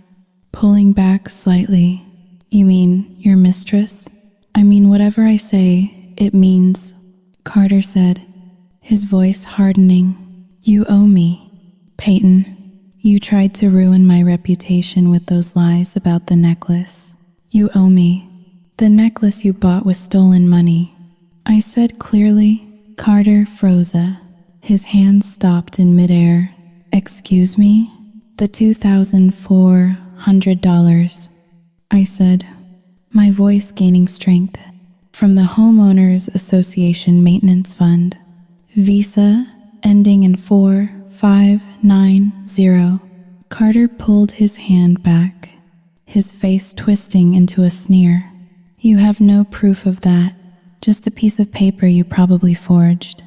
pulling back slightly. You mean your mistress? I mean whatever I say, it means, Carter said, his voice hardening. You owe me. Peyton, you tried to ruin my reputation with those lies about the necklace. You owe me. The necklace you bought with stolen money. I said clearly. Carter froze. His hand stopped in midair. Excuse me? The $2,400. I said, my voice gaining strength. From the Homeowners Association Maintenance Fund. Visa ending in 4590. Carter pulled his hand back, his face twisting into a sneer. You have no proof of that, just a piece of paper you probably forged.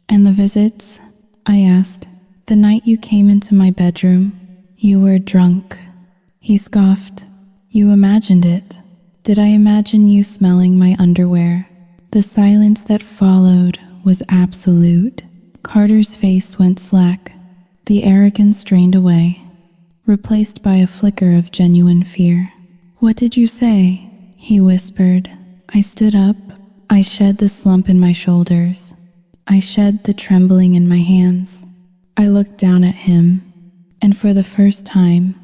And the visits? I asked. The night you came into my bedroom, you were drunk. He scoffed. You imagined it. Did I imagine you smelling my underwear? The silence that followed was absolute. Carter's face went slack. The arrogance drained away, replaced by a flicker of genuine fear. What did you say? He whispered. I stood up. I shed the slump in my shoulders. I shed the trembling in my hands. I looked down at him, and for the first time,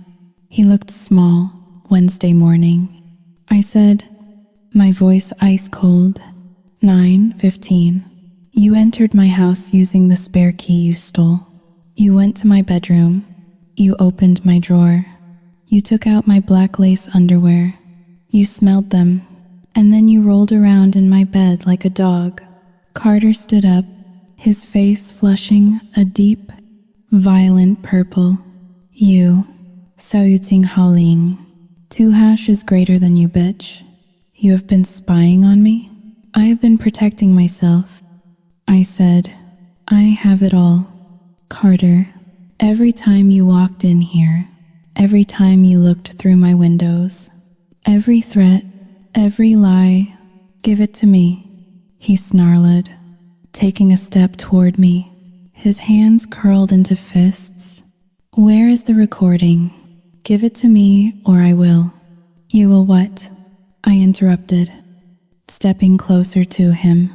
he looked small. Wednesday morning. I said, my voice ice cold. 9:15. You entered my house using the spare key you stole. You went to my bedroom. You opened my drawer. You took out my black lace underwear. You smelled them, and then you rolled around in my bed like a dog. Carter stood up, his face flushing a deep, Violent purple. You. Saoyuting Haoling. 2# is greater than you, bitch. You have been spying on me? I have been protecting myself. I said, I have it all. Carter, every time you walked in here, every time you looked through my windows, every threat, every lie, give it to me, he snarled, taking a step toward me, his hands curled into fists. Where is the recording? Give it to me or I will. You will what? I interrupted, stepping closer to him,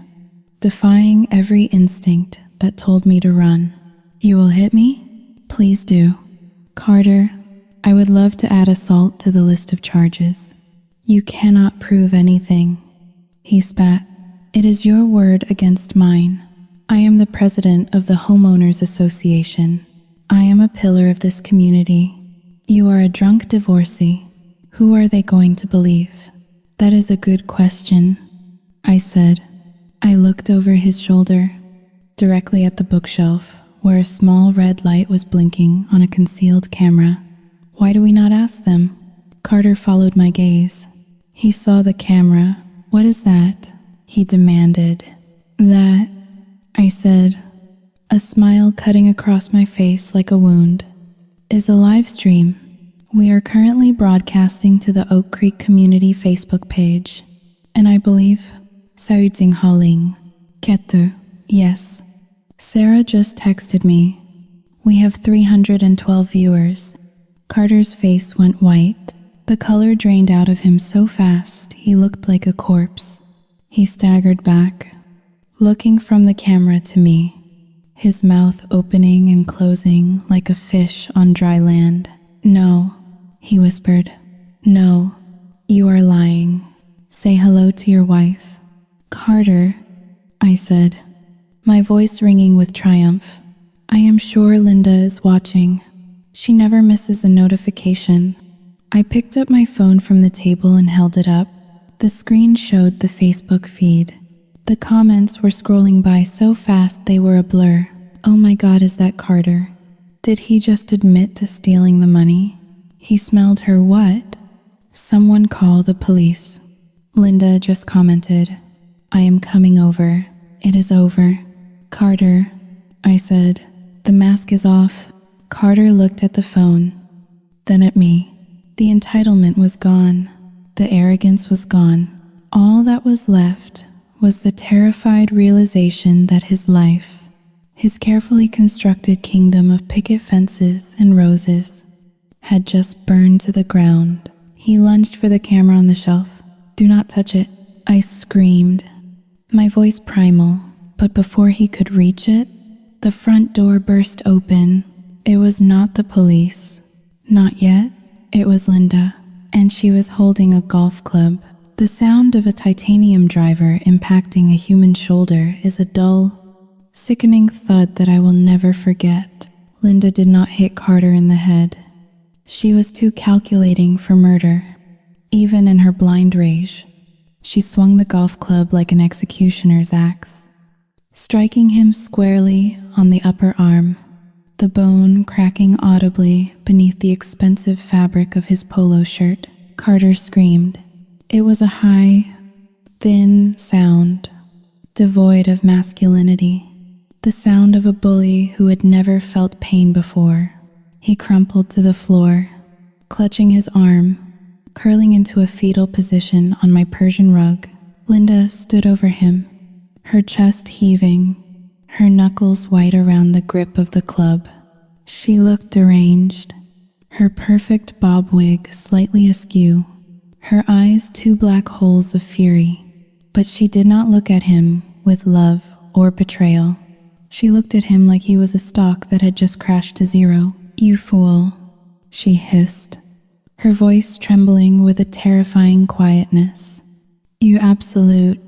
defying every instinct that told me to run. You will hit me? Please do. Carter, I would love to add assault to the list of charges. You cannot prove anything. He spat. It is your word against mine. I am the president of the Homeowners Association. I am a pillar of this community. You are a drunk divorcee. Who are they going to believe? That is a good question, I said. I looked over his shoulder, directly at the bookshelf, where a small red light was blinking on a concealed camera. Why do we not ask them? Carter followed my gaze. He saw the camera. What is that? He demanded. That, I said, a smile cutting across my face like a wound, is a live stream. We are currently broadcasting to the Oak Creek Community Facebook page, and I believe Saoyuting Haoling. Ketu, yes. Sarah just texted me. We have 312 viewers. Carter's face went white. The color drained out of him so fast he looked like a corpse. He staggered back, looking from the camera to me, his mouth opening and closing like a fish on dry land. No, he whispered. No, you are lying. Say hello to your wife. Carter, I said, my voice ringing with triumph. I am sure Linda is watching. She never misses a notification. I picked up my phone from the table and held it up. The screen showed the Facebook feed. The comments were scrolling by so fast they were a blur. Oh my God, is that Carter? Did he just admit to stealing the money? He smelled her what? Someone call the police. Linda just commented, I am coming over. It is over. Carter, I said, the mask is off. Carter looked at the phone, then at me. The entitlement was gone. The arrogance was gone. All that was left was the terrified realization that his life, his carefully constructed kingdom of picket fences and roses, had just burned to the ground. He lunged for the camera on the shelf. Do not touch it, I screamed, my voice primal. But before he could reach it, the front door burst open. It was not the police. Not yet. It was Linda, and she was holding a golf club. The sound of a titanium driver impacting a human shoulder is a dull, sickening thud that I will never forget. Linda did not hit Carter in the head. She was too calculating for murder. Even in her blind rage, she swung the golf club like an executioner's axe, striking him squarely on the upper arm, the bone cracking audibly beneath the expensive fabric of his polo shirt. Carter screamed. It was a high, thin sound, devoid of masculinity, the sound of a bully who had never felt pain before. He crumpled to the floor, clutching his arm, curling into a fetal position on my Persian rug. Linda stood over him, her chest heaving, her knuckles white around the grip of the club. She looked deranged, her perfect bob wig slightly askew, her eyes two black holes of fury. But she did not look at him with love or betrayal. She looked at him like he was a stock that had just crashed to zero. You fool, she hissed, her voice trembling with a terrifying quietness. You absolute,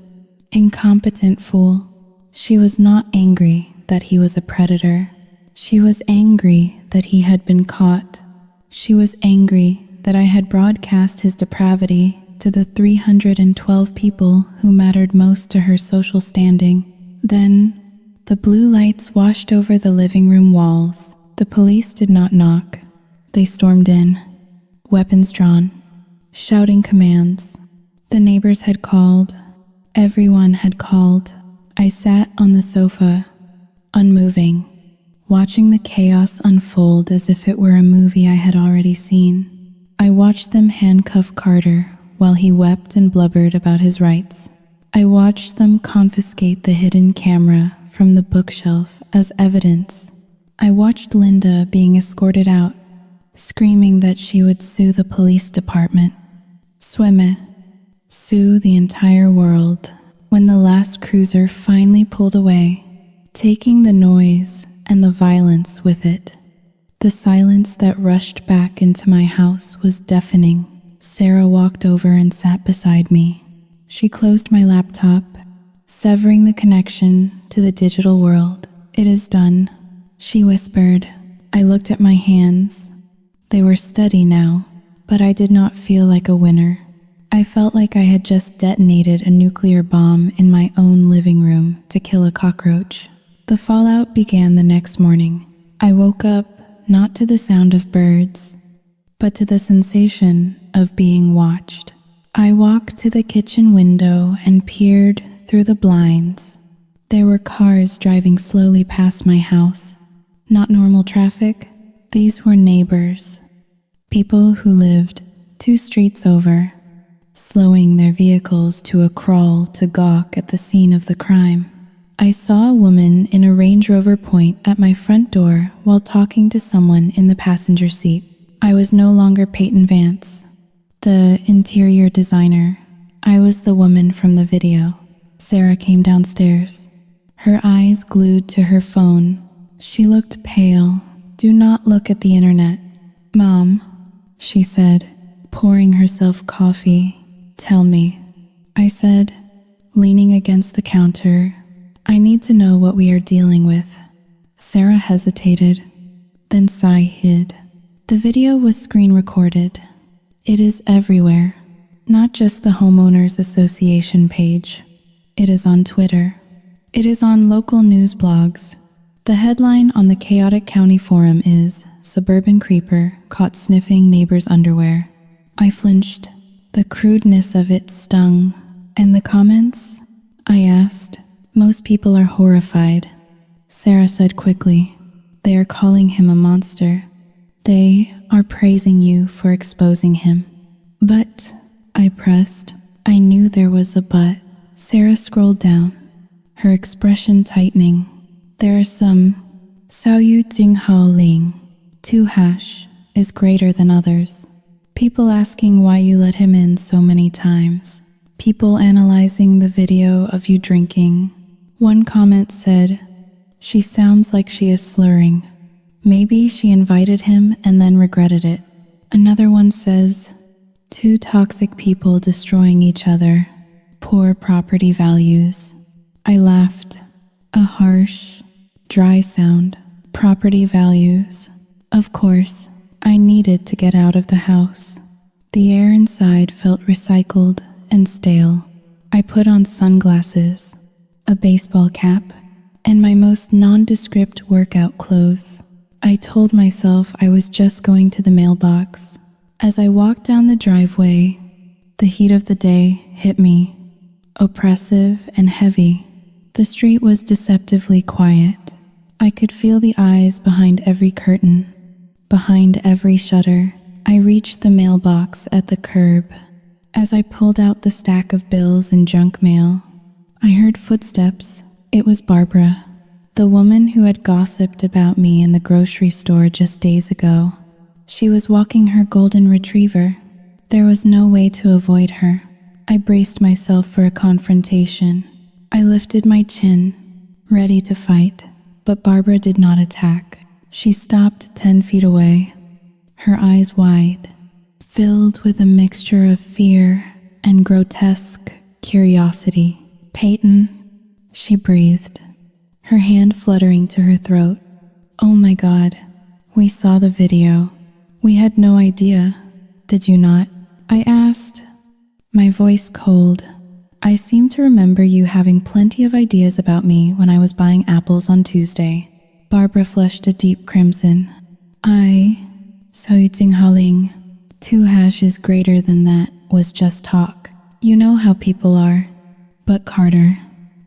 incompetent fool. She was not angry that he was a predator. She was angry that he had been caught. She was angry that I had broadcast his depravity to the 312 people who mattered most to her social standing. Then, the blue lights washed over the living room walls, The police did not knock. They stormed in, weapons drawn, shouting commands. The neighbors had called. Everyone had called. I sat on the sofa, unmoving, watching the chaos unfold as if it were a movie I had already seen. I watched them handcuff Carter while he wept and blubbered about his rights. I watched them confiscate the hidden camera from the bookshelf as evidence. I watched Linda being escorted out, screaming that she would sue the police department. Swim it. Sue the entire world. When the last cruiser finally pulled away, taking the noise and the violence with it. The silence that rushed back into my house was deafening. Sarah walked over and sat beside me. She closed my laptop, severing the connection to the digital world. "It is done," she whispered. I looked at my hands. They were steady now, but I did not feel like a winner. I felt like I had just detonated a nuclear bomb in my own living room to kill a cockroach. The fallout began the next morning. I woke up not to the sound of birds, but to the sensation of being watched. I walked to the kitchen window and peered through the blinds. There were cars driving slowly past my house. Not normal traffic. These were neighbors. People who lived 2 streets over, slowing their vehicles to a crawl to gawk at the scene of the crime. I saw a woman in a Range Rover point at my front door while talking to someone in the passenger seat. I was no longer Peyton Vance, the interior designer. I was the woman from the video. Sarah came downstairs, her eyes glued to her phone. She looked pale. "Do not look at the internet." "Mom," she said, pouring herself coffee. "Tell me," I said, leaning against the counter. "I need to know what we are dealing with." Sarah hesitated, then sighed. The video was screen recorded. It is everywhere, not just the Homeowners Association page. It is on Twitter. It is on local news blogs. The headline on the Chaotic County Forum is, "Suburban Creeper Caught Sniffing Neighbor's Underwear." I flinched. The crudeness of it stung. "And the comments?" I asked. "Most people are horrified." Sarah said quickly, "They are calling him a monster. They are praising you for exposing him." "But," I pressed. I knew there was a but. Sarah scrolled down, her expression tightening. "There are some. Sao Yu Jing Hao Ling. 2# is greater than others. People asking why you let him in so many times. People analyzing the video of you drinking. One comment said, 'She sounds like she is slurring. Maybe she invited him and then regretted it.' Another one says, 'Two toxic people destroying each other. Poor property values.'" I laughed. A harsh, dry sound. Property values. Of course, I needed to get out of the house. The air inside felt recycled and stale. I put on sunglasses, a baseball cap, and my most nondescript workout clothes. I told myself I was just going to the mailbox. As I walked down the driveway, the heat of the day hit me, oppressive and heavy. The street was deceptively quiet. I could feel the eyes behind every curtain, behind every shutter. I reached the mailbox at the curb. As I pulled out the stack of bills and junk mail, I heard footsteps. It was Barbara, the woman who had gossiped about me in the grocery store just days ago. She was walking her golden retriever. There was no way to avoid her. I braced myself for a confrontation. I lifted my chin, ready to fight, but Barbara did not attack. She stopped 10 feet away, her eyes wide, filled with a mixture of fear and grotesque curiosity. "Peyton," she breathed, her hand fluttering to her throat. "Oh my God, we saw the video. We had no idea. Did you not?" I asked, my voice cold. "I seem to remember you having plenty of ideas about me when I was buying apples on Tuesday." Barbara flushed a deep crimson. Haling, 2 hashes greater than that was just talk. You know how people are. But Carter,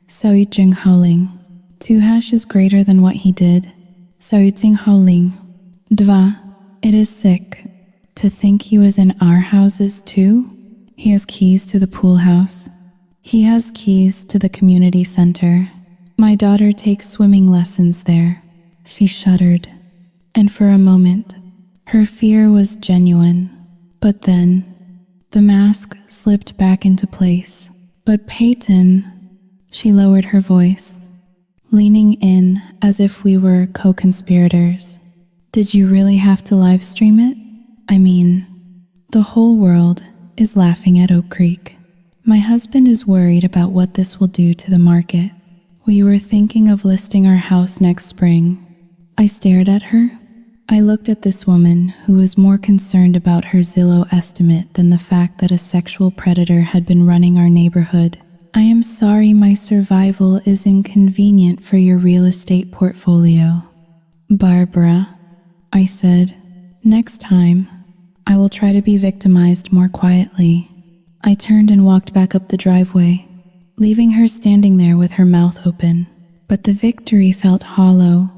Haling, 2 hashes greater than what he did. Haling, 2. It is sick to think he was in our houses too. He has keys to the pool house. He has keys to the community center. My daughter takes swimming lessons there. She shuddered, and for a moment, her fear was genuine. But then, the mask slipped back into place. But Peyton, she lowered her voice, leaning in as if we were co-conspirators. Did you really have to live stream it? I mean, the whole world is laughing at Oak Creek. My husband is worried about what this will do to the market. We were thinking of listing our house next spring. I stared at her. I looked at this woman who was more concerned about her Zillow estimate than the fact that a sexual predator had been running our neighborhood. I am sorry my survival is inconvenient for your real estate portfolio. Barbara, I said, next time, I will try to be victimized more quietly. I turned and walked back up the driveway, leaving her standing there with her mouth open. But the victory felt hollow.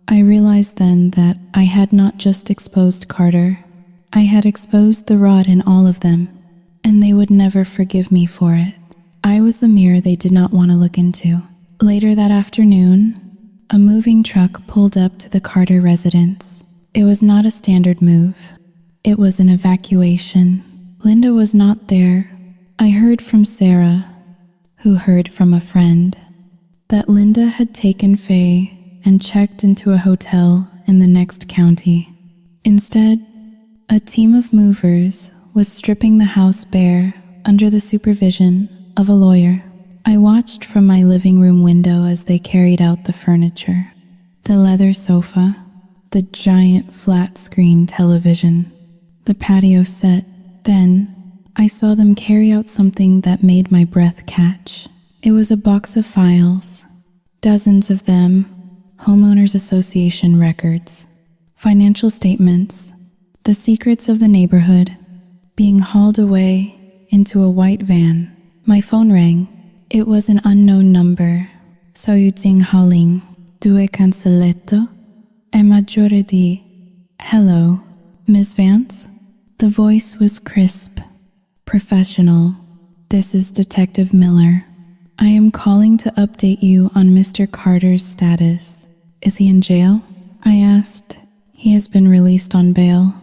I realized then that I had not just exposed Carter, I had exposed the rot in all of them, and they would never forgive me for it. I was the mirror they did not want to look into. Later that afternoon, a moving truck pulled up to the Carter residence. It was not a standard move. It was an evacuation. Linda was not there. I heard from Sarah, who heard from a friend, that Linda had taken Faye and checked into a hotel in the next county. Instead, a team of movers was stripping the house bare under the supervision of a lawyer. I watched from my living room window as they carried out the furniture, the leather sofa, the giant flat-screen television, the patio set. Then, I saw them carry out something that made my breath catch. It was a box of files, dozens of them, homeowners association records, financial statements, the secrets of the neighborhood, being hauled away into a white van. My phone rang. It was an unknown number. Haling, 2 cancelletto, e maggiore di. Hello, Ms. Vance? The voice was crisp, professional. This is Detective Miller. I am calling to update you on Mr. Carter's status. Is he in jail? I asked. He has been released on bail.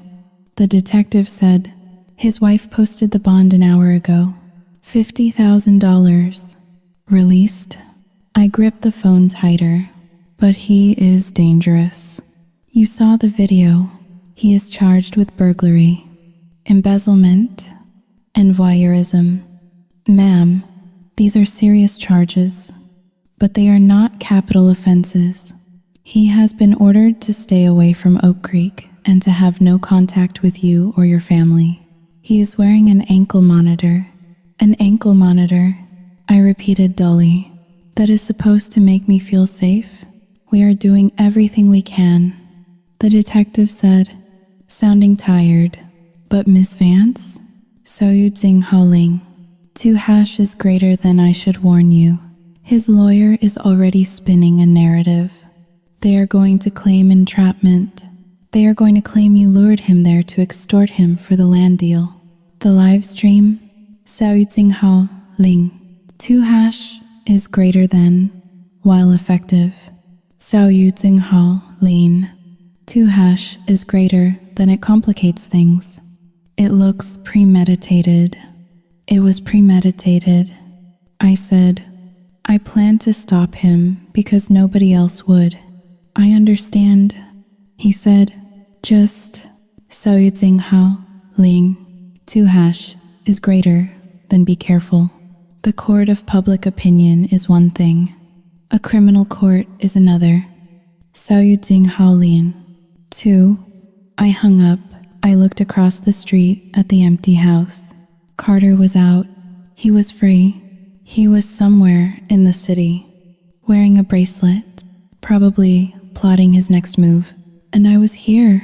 The detective said, his wife posted the bond an hour ago. $50,000. Released? I gripped the phone tighter. But he is dangerous. You saw the video. He is charged with burglary, embezzlement, and voyeurism. Ma'am, these are serious charges, but they are not capital offenses. He has been ordered to stay away from Oak Creek and to have no contact with you or your family. He is wearing an ankle monitor. An ankle monitor, I repeated dully. That is supposed to make me feel safe? We are doing everything we can, the detective said, sounding tired. But Miss Vance? Haling, 2 hashes greater than I should warn you. His lawyer is already spinning a narrative. They are going to claim entrapment. They are going to claim you lured him there to extort him for the land deal. The live stream, Haling, 2 hash is greater than, while effective. Haling, 2 hash is greater than it complicates things. It looks premeditated. It was premeditated. I said, I plan to stop him because nobody else would. I understand, he said. Just Haling, 2 hash is greater than be careful. The court of public opinion is one thing. A criminal court is another. Haling, 2. I hung up. I looked across the street at the empty house. Carter was out. He was free. He was somewhere in the city, wearing a bracelet, probably plotting his next move. And I was here,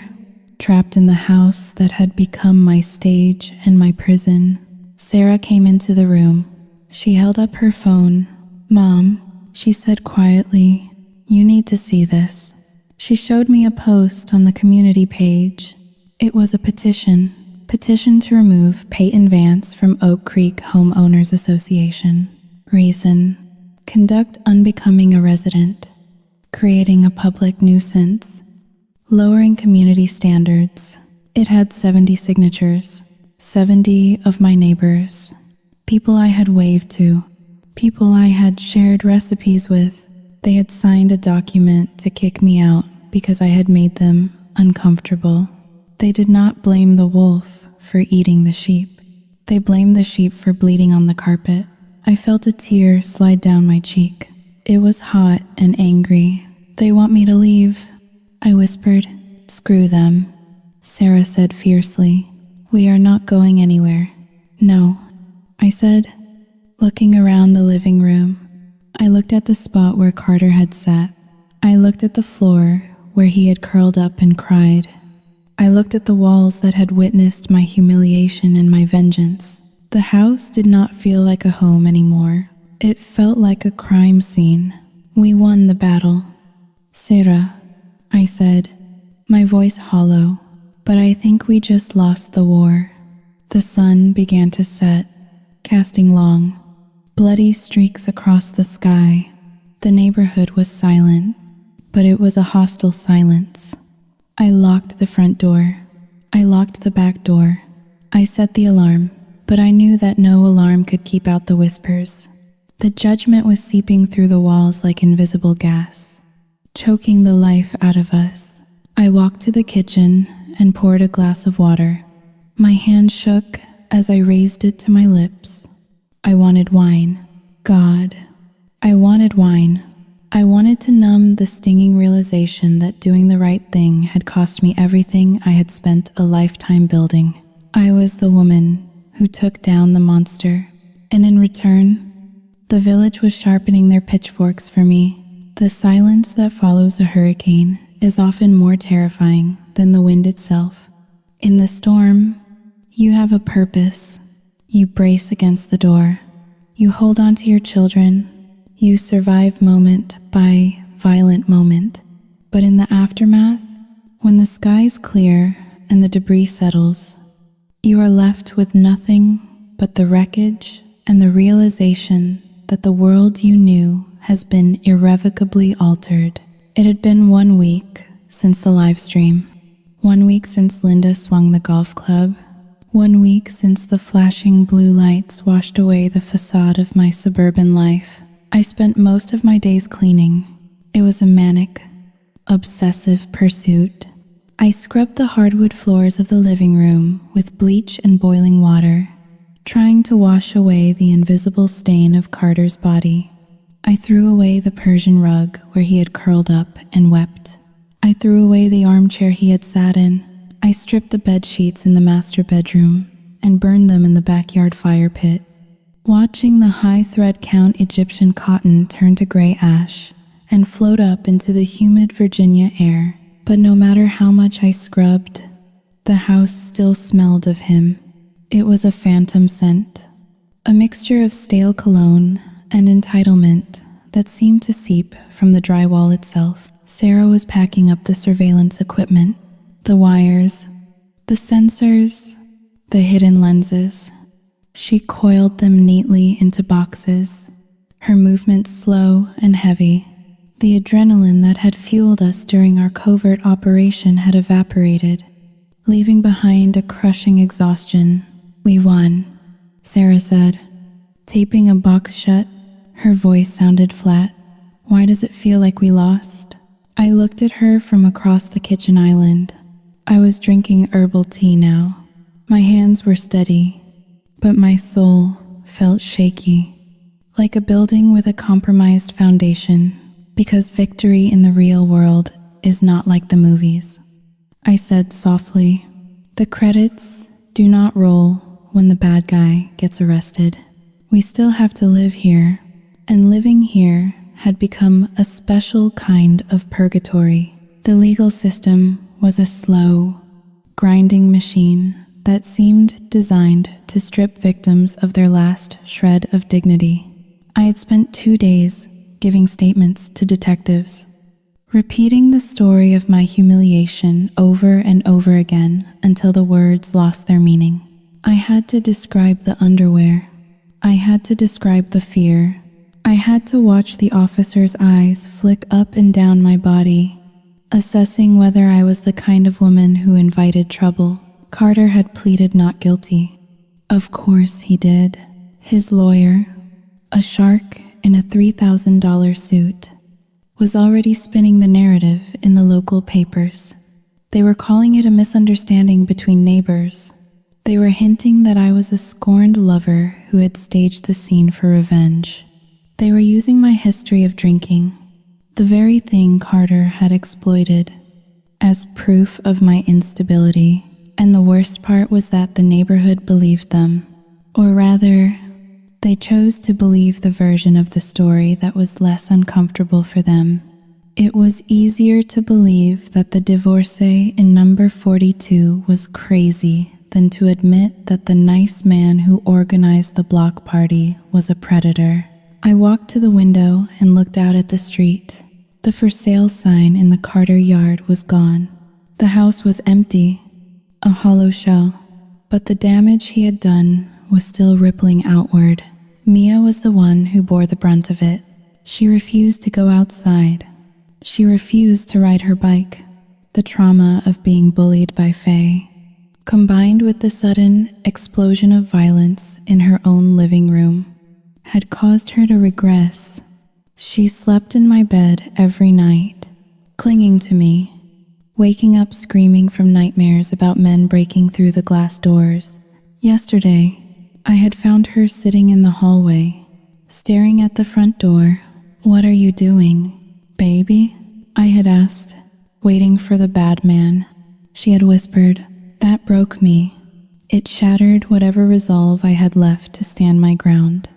trapped in the house that had become my stage and my prison. Sarah came into the room. She held up her phone. "Mom," she said quietly, "you need to see this." She showed me a post on the community page. It was a petition to remove Peyton Vance from Oak Creek Homeowners Association. Reason: conduct unbecoming a resident, creating a public nuisance, lowering community standards. It had 70 signatures, 70 of my neighbors, people I had waved to, people I had shared recipes with. They had signed a document to kick me out because I had made them uncomfortable. They did not blame the wolf for eating the sheep. They blamed the sheep for bleeding on the carpet. I felt a tear slide down my cheek. It was hot and angry. "They want me to leave," I whispered. "Screw them," Sarah said fiercely. "We are not going anywhere." "No," I said, looking around the living room. I looked at the spot where Carter had sat. I looked at the floor where he had curled up and cried. I looked at the walls that had witnessed my humiliation and my vengeance. The house did not feel like a home anymore. It felt like a crime scene. We won the battle. "Sarah," I said, my voice hollow, "but I think we just lost the war." The sun began to set, casting long, bloody streaks across the sky. The neighborhood was silent, but it was a hostile silence. I locked the front door. I locked the back door. I set the alarm, but I knew that no alarm could keep out the whispers. The judgment was seeping through the walls like invisible gas, choking the life out of us. I walked to the kitchen and poured a glass of water. My hand shook as I raised it to my lips. I wanted wine. God, I wanted wine. I wanted to numb the stinging realization that doing the right thing had cost me everything I had spent a lifetime building. I was the woman who took down the monster, and in return, the village was sharpening their pitchforks for me. The silence that follows a hurricane is often more terrifying than the wind itself. In the storm, you have a purpose. You brace against the door. You hold on to your children. You survive moment by violent moment. But in the aftermath, when the skies clear and the debris settles, you are left with nothing but the wreckage and the realization that the world you knew has been irrevocably altered. It had been 1 week since the live stream, 1 week since Linda swung the golf club, 1 week since the flashing blue lights washed away the facade of my suburban life. I spent most of my days cleaning. It was a manic, obsessive pursuit. I scrubbed the hardwood floors of the living room with bleach and boiling water, trying to wash away the invisible stain of Carter's body. I threw away the Persian rug where he had curled up and wept. I threw away the armchair he had sat in. I stripped the bed sheets in the master bedroom and burned them in the backyard fire pit. Watching the high thread count Egyptian cotton turn to gray ash and float up into the humid Virginia air. But no matter how much I scrubbed, the house still smelled of him. It was a phantom scent, a mixture of stale cologne and entitlement that seemed to seep from the drywall itself. Sarah was packing up the surveillance equipment, the wires, the sensors, the hidden lenses. She coiled them neatly into boxes, her movements slow and heavy. The adrenaline that had fueled us during our covert operation had evaporated, leaving behind a crushing exhaustion. "We won," Sarah said, taping a box shut. Her voice sounded flat. "Why does it feel like we lost?" I looked at her from across the kitchen island. I was drinking herbal tea now. My hands were steady, but my soul felt shaky, like a building with a compromised foundation, because victory in the real world is not like the movies. I said softly, "The credits do not roll when the bad guy gets arrested. We still have to live here," and living here had become a special kind of purgatory. The legal system was a slow, grinding machine that seemed designed to strip victims of their last shred of dignity. I had spent 2 days giving statements to detectives, repeating the story of my humiliation over and over again until the words lost their meaning. I had to describe the underwear. I had to describe the fear. I had to watch the officer's eyes flick up and down my body, assessing whether I was the kind of woman who invited trouble. Carter had pleaded not guilty. Of course he did. His lawyer, a shark in a $3,000 suit, was already spinning the narrative in the local papers. They were calling it a misunderstanding between neighbors. They were hinting that I was a scorned lover who had staged the scene for revenge. They were using my history of drinking, the very thing Carter had exploited, as proof of my instability. And the worst part was that the neighborhood believed them. Or rather, they chose to believe the version of the story that was less uncomfortable for them. It was easier to believe that the divorcee in number 42 was crazy than to admit that the nice man who organized the block party was a predator. I walked to the window and looked out at the street. The for sale sign in the Carter yard was gone. The house was empty, a hollow shell, but the damage he had done was still rippling outward. Mia was the one who bore the brunt of it. She refused to go outside. She refused to ride her bike. The trauma of being bullied by Faye, combined with the sudden explosion of violence in her own living room, had caused her to regress. She slept in my bed every night, clinging to me, waking up screaming from nightmares about men breaking through the glass doors. Yesterday, I had found her sitting in the hallway, staring at the front door. "What are you doing, baby?" I had asked, waiting for the bad man. She had whispered. That broke me. It shattered whatever resolve I had left to stand my ground.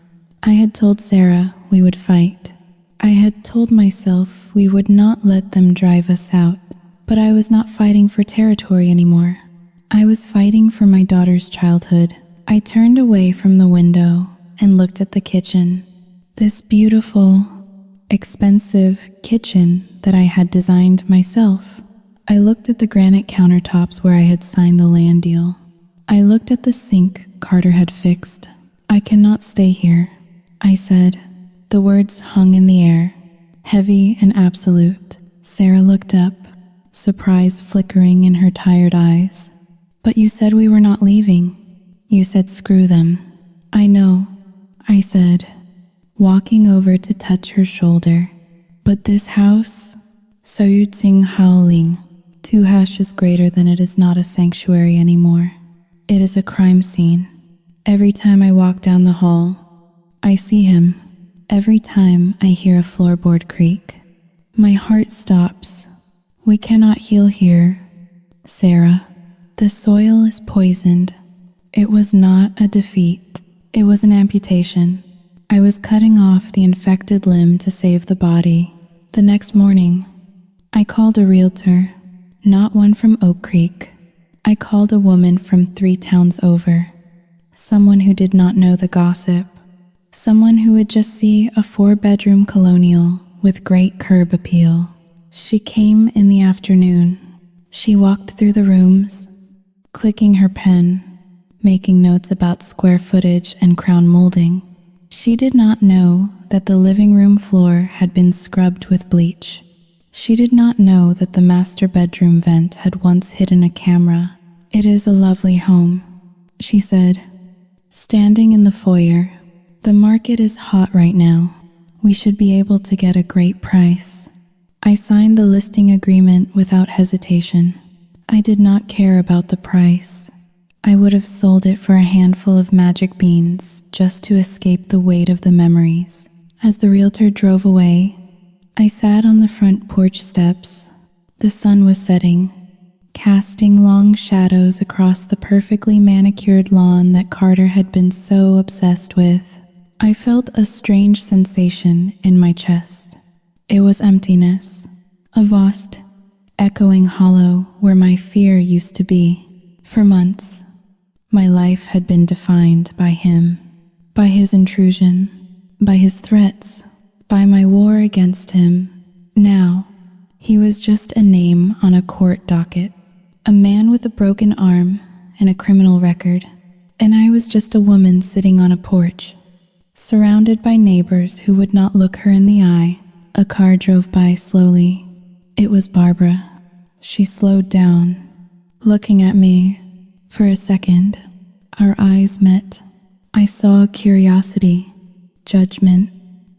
I had told Sarah we would fight. I had told myself we would not let them drive us out. But I was not fighting for territory anymore. I was fighting for my daughter's childhood. I turned away from the window and looked at the kitchen. This beautiful, expensive kitchen that I had designed myself. I looked at the granite countertops where I had signed the land deal. I looked at the sink Carter had fixed. "I cannot stay here," I said. The words hung in the air, heavy and absolute. Sarah looked up, surprise flickering in her tired eyes. "But you said we were not leaving. You said screw them." "I know," I said, walking over to touch her shoulder. "But this house, Soyutsing Haoling, 2 hashes greater than it is not a sanctuary anymore. It is a crime scene. Every time I walk down the hall, I see him. Every time I hear a floorboard creak, my heart stops. We cannot heal here, Sarah. The soil is poisoned. It was not a defeat. It was an amputation. I was cutting off the infected limb to save the body. The next morning, I called a realtor, not one from Oak Creek. I called a woman from 3 towns over, someone who did not know the gossip, someone who would just see a 4-bedroom colonial with great curb appeal. She came in the afternoon. She walked through the rooms, clicking her pen, making notes about square footage and crown molding. She did not know that the living room floor had been scrubbed with bleach. She did not know that the master bedroom vent had once hidden a camera. "It is a lovely home," she said, standing in the foyer. "The market is hot right now. We should be able to get a great price." I signed the listing agreement without hesitation. I did not care about the price. I would have sold it for a handful of magic beans just to escape the weight of the memories. As the realtor drove away, I sat on the front porch steps. The sun was setting, casting long shadows across the perfectly manicured lawn that Carter had been so obsessed with. I felt a strange sensation in my chest. It was emptiness, a vast, echoing hollow where my fear used to be. For months, my life had been defined by him, by his intrusion, by his threats, by my war against him. Now, he was just a name on a court docket, a man with a broken arm and a criminal record, and I was just a woman sitting on a porch, surrounded by neighbors who would not look her in the eye. A car drove by slowly. It was Barbara. She slowed down, looking at me. For a second, our eyes met. I saw curiosity, judgment,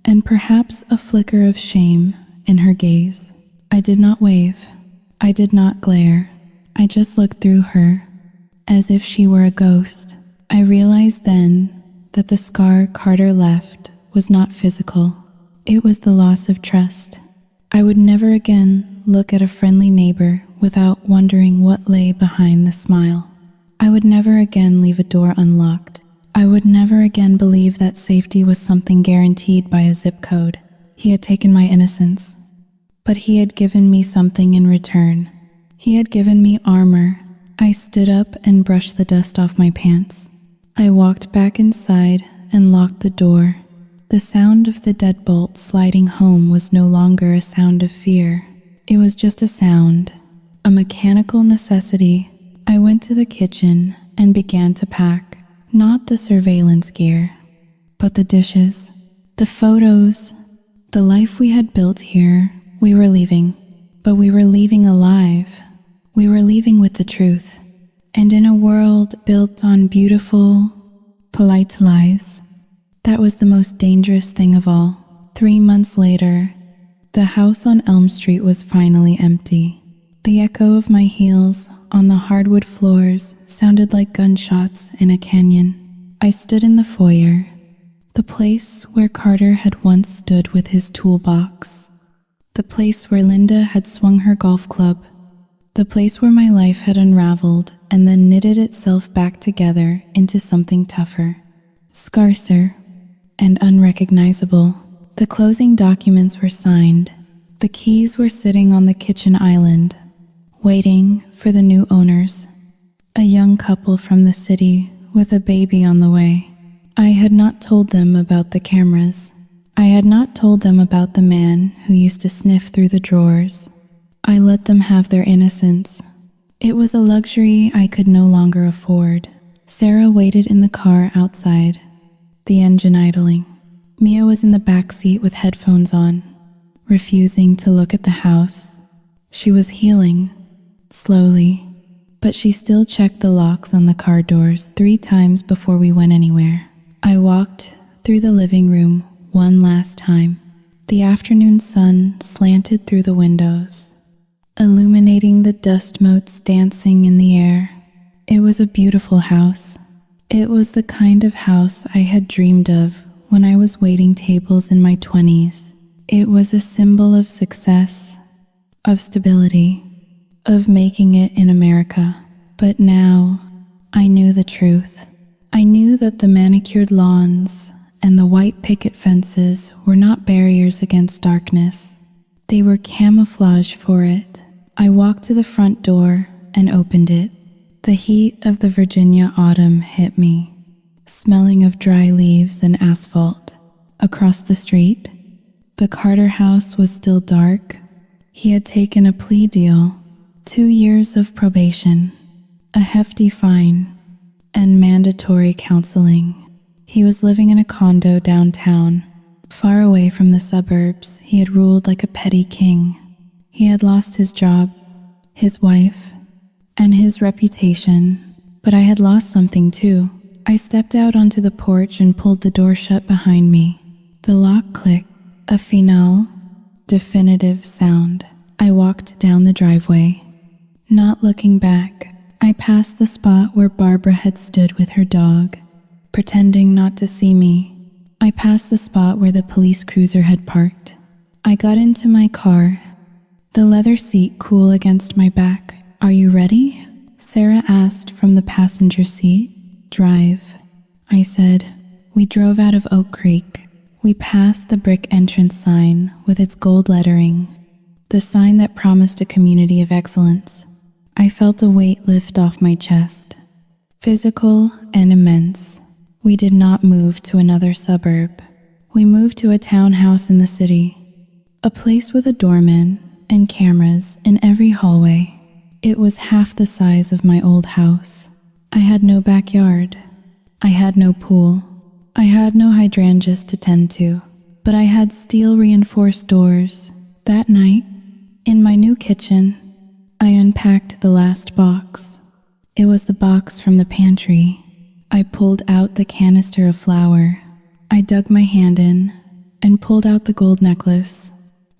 and perhaps a flicker of shame in her gaze. I did not wave. I did not glare. I just looked through her, as if she were a ghost. I realized then that the scar Carter left was not physical. It was the loss of trust. I would never again look at a friendly neighbor without wondering what lay behind the smile. I would never again leave a door unlocked. I would never again believe that safety was something guaranteed by a zip code. He had taken my innocence, but he had given me something in return. He had given me armor. I stood up and brushed the dust off my pants. I walked back inside and locked the door. The sound of the deadbolt sliding home was no longer a sound of fear. It was just a sound, a mechanical necessity. I went to the kitchen and began to pack, not the surveillance gear, but the dishes, the photos, the life we had built here. We were leaving, but we were leaving alive. We were leaving with the truth. And in a world built on beautiful, polite lies, that was the most dangerous thing of all. 3 months later, the house on Elm Street was finally empty. The echo of my heels on the hardwood floors sounded like gunshots in a canyon. I stood in the foyer, the place where Carter had once stood with his toolbox, the place where Linda had swung her golf club, the place where my life had unraveled and then knitted itself back together into something tougher, scarcer, and unrecognizable. The closing documents were signed. The keys were sitting on the kitchen island, waiting for the new owners, a young couple from the city with a baby on the way. I had not told them about the cameras. I had not told them about the man who used to sniff through the drawers. I let them have their innocence. It was a luxury I could no longer afford. Sarah waited in the car outside, the engine idling. Mia was in the back seat with headphones on, refusing to look at the house. She was healing, slowly, but she still checked the locks on the car doors 3 times before we went anywhere. I walked through the living room one last time. The afternoon sun slanted through the windows, illuminating the dust motes dancing in the air. It was a beautiful house. It was the kind of house I had dreamed of when I was waiting tables in my 20s. It was a symbol of success, of stability, of making it in America. But now, I knew the truth. I knew that the manicured lawns and the white picket fences were not barriers against darkness. They were camouflage for it. I walked to the front door and opened it. The heat of the Virginia autumn hit me, smelling of dry leaves and asphalt. Across the street, the Carter house was still dark. He had taken a plea deal, 2 years of probation, a hefty fine, and mandatory counseling. He was living in a condo downtown, far away from the suburbs. He had ruled like a petty king. He had lost his job, his wife, and his reputation, but I had lost something too. I stepped out onto the porch and pulled the door shut behind me. The lock clicked, a final, definitive sound. I walked down the driveway, not looking back. I passed the spot where Barbara had stood with her dog, pretending not to see me. I passed the spot where the police cruiser had parked. I got into my car, the leather seat cool against my back. "Are you ready?" Sarah asked from the passenger seat. "Drive," I said. We drove out of Oak Creek. We passed the brick entrance sign with its gold lettering, the sign that promised a community of excellence. I felt a weight lift off my chest, physical and immense. We did not move to another suburb. We moved to a townhouse in the city, a place with a doorman and cameras in every hallway. It was half the size of my old house. I had no backyard. I had no pool. I had no hydrangeas to tend to, but I had steel-reinforced doors. That night, in my new kitchen, I unpacked the last box. It was the box from the pantry. I pulled out the canister of flour. I dug my hand in and pulled out the gold necklace.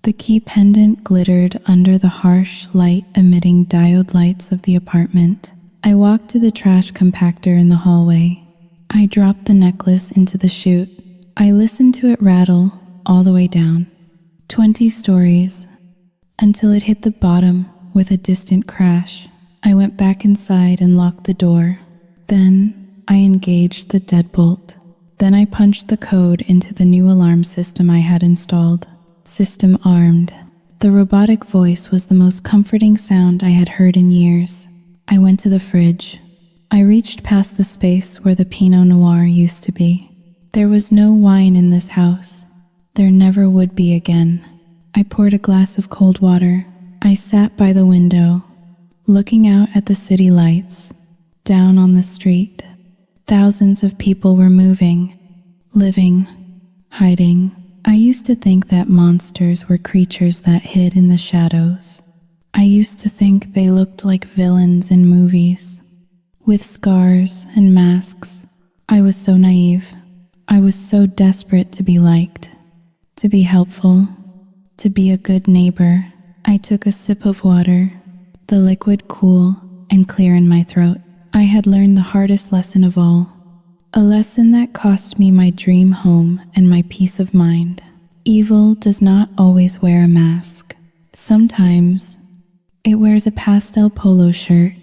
The key pendant glittered under the harsh, light-emitting diode lights of the apartment. I walked to the trash compactor in the hallway. I dropped the necklace into the chute. I listened to it rattle all the way down, 20 stories, until it hit the bottom with a distant crash. I went back inside and locked the door. Then I engaged the deadbolt. Then I punched the code into the new alarm system I had installed. System armed. The robotic voice was the most comforting sound I had heard in years. I went to the fridge. I reached past the space where the Pinot Noir used to be. There was no wine in this house. There never would be again. I poured a glass of cold water. I sat by the window, looking out at the city lights. Down on the street, thousands of people were moving, living, hiding. I used to think that monsters were creatures that hid in the shadows. I used to think they looked like villains in movies, with scars and masks. I was so naive. I was so desperate to be liked, to be helpful, to be a good neighbor. I took a sip of water, the liquid cool and clear in my throat. I had learned the hardest lesson of all, a lesson that cost me my dream home and my peace of mind. Evil does not always wear a mask. Sometimes it wears a pastel polo shirt,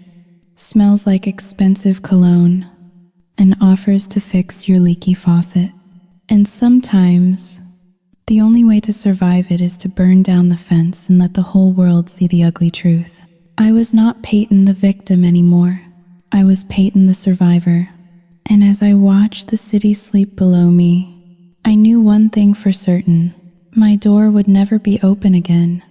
smells like expensive cologne, and offers to fix your leaky faucet. And sometimes the only way to survive it is to burn down the fence and let the whole world see the ugly truth. I was not Peyton the victim anymore. I was Peyton the survivor. And as I watched the city sleep below me, I knew one thing for certain. My door would never be open again.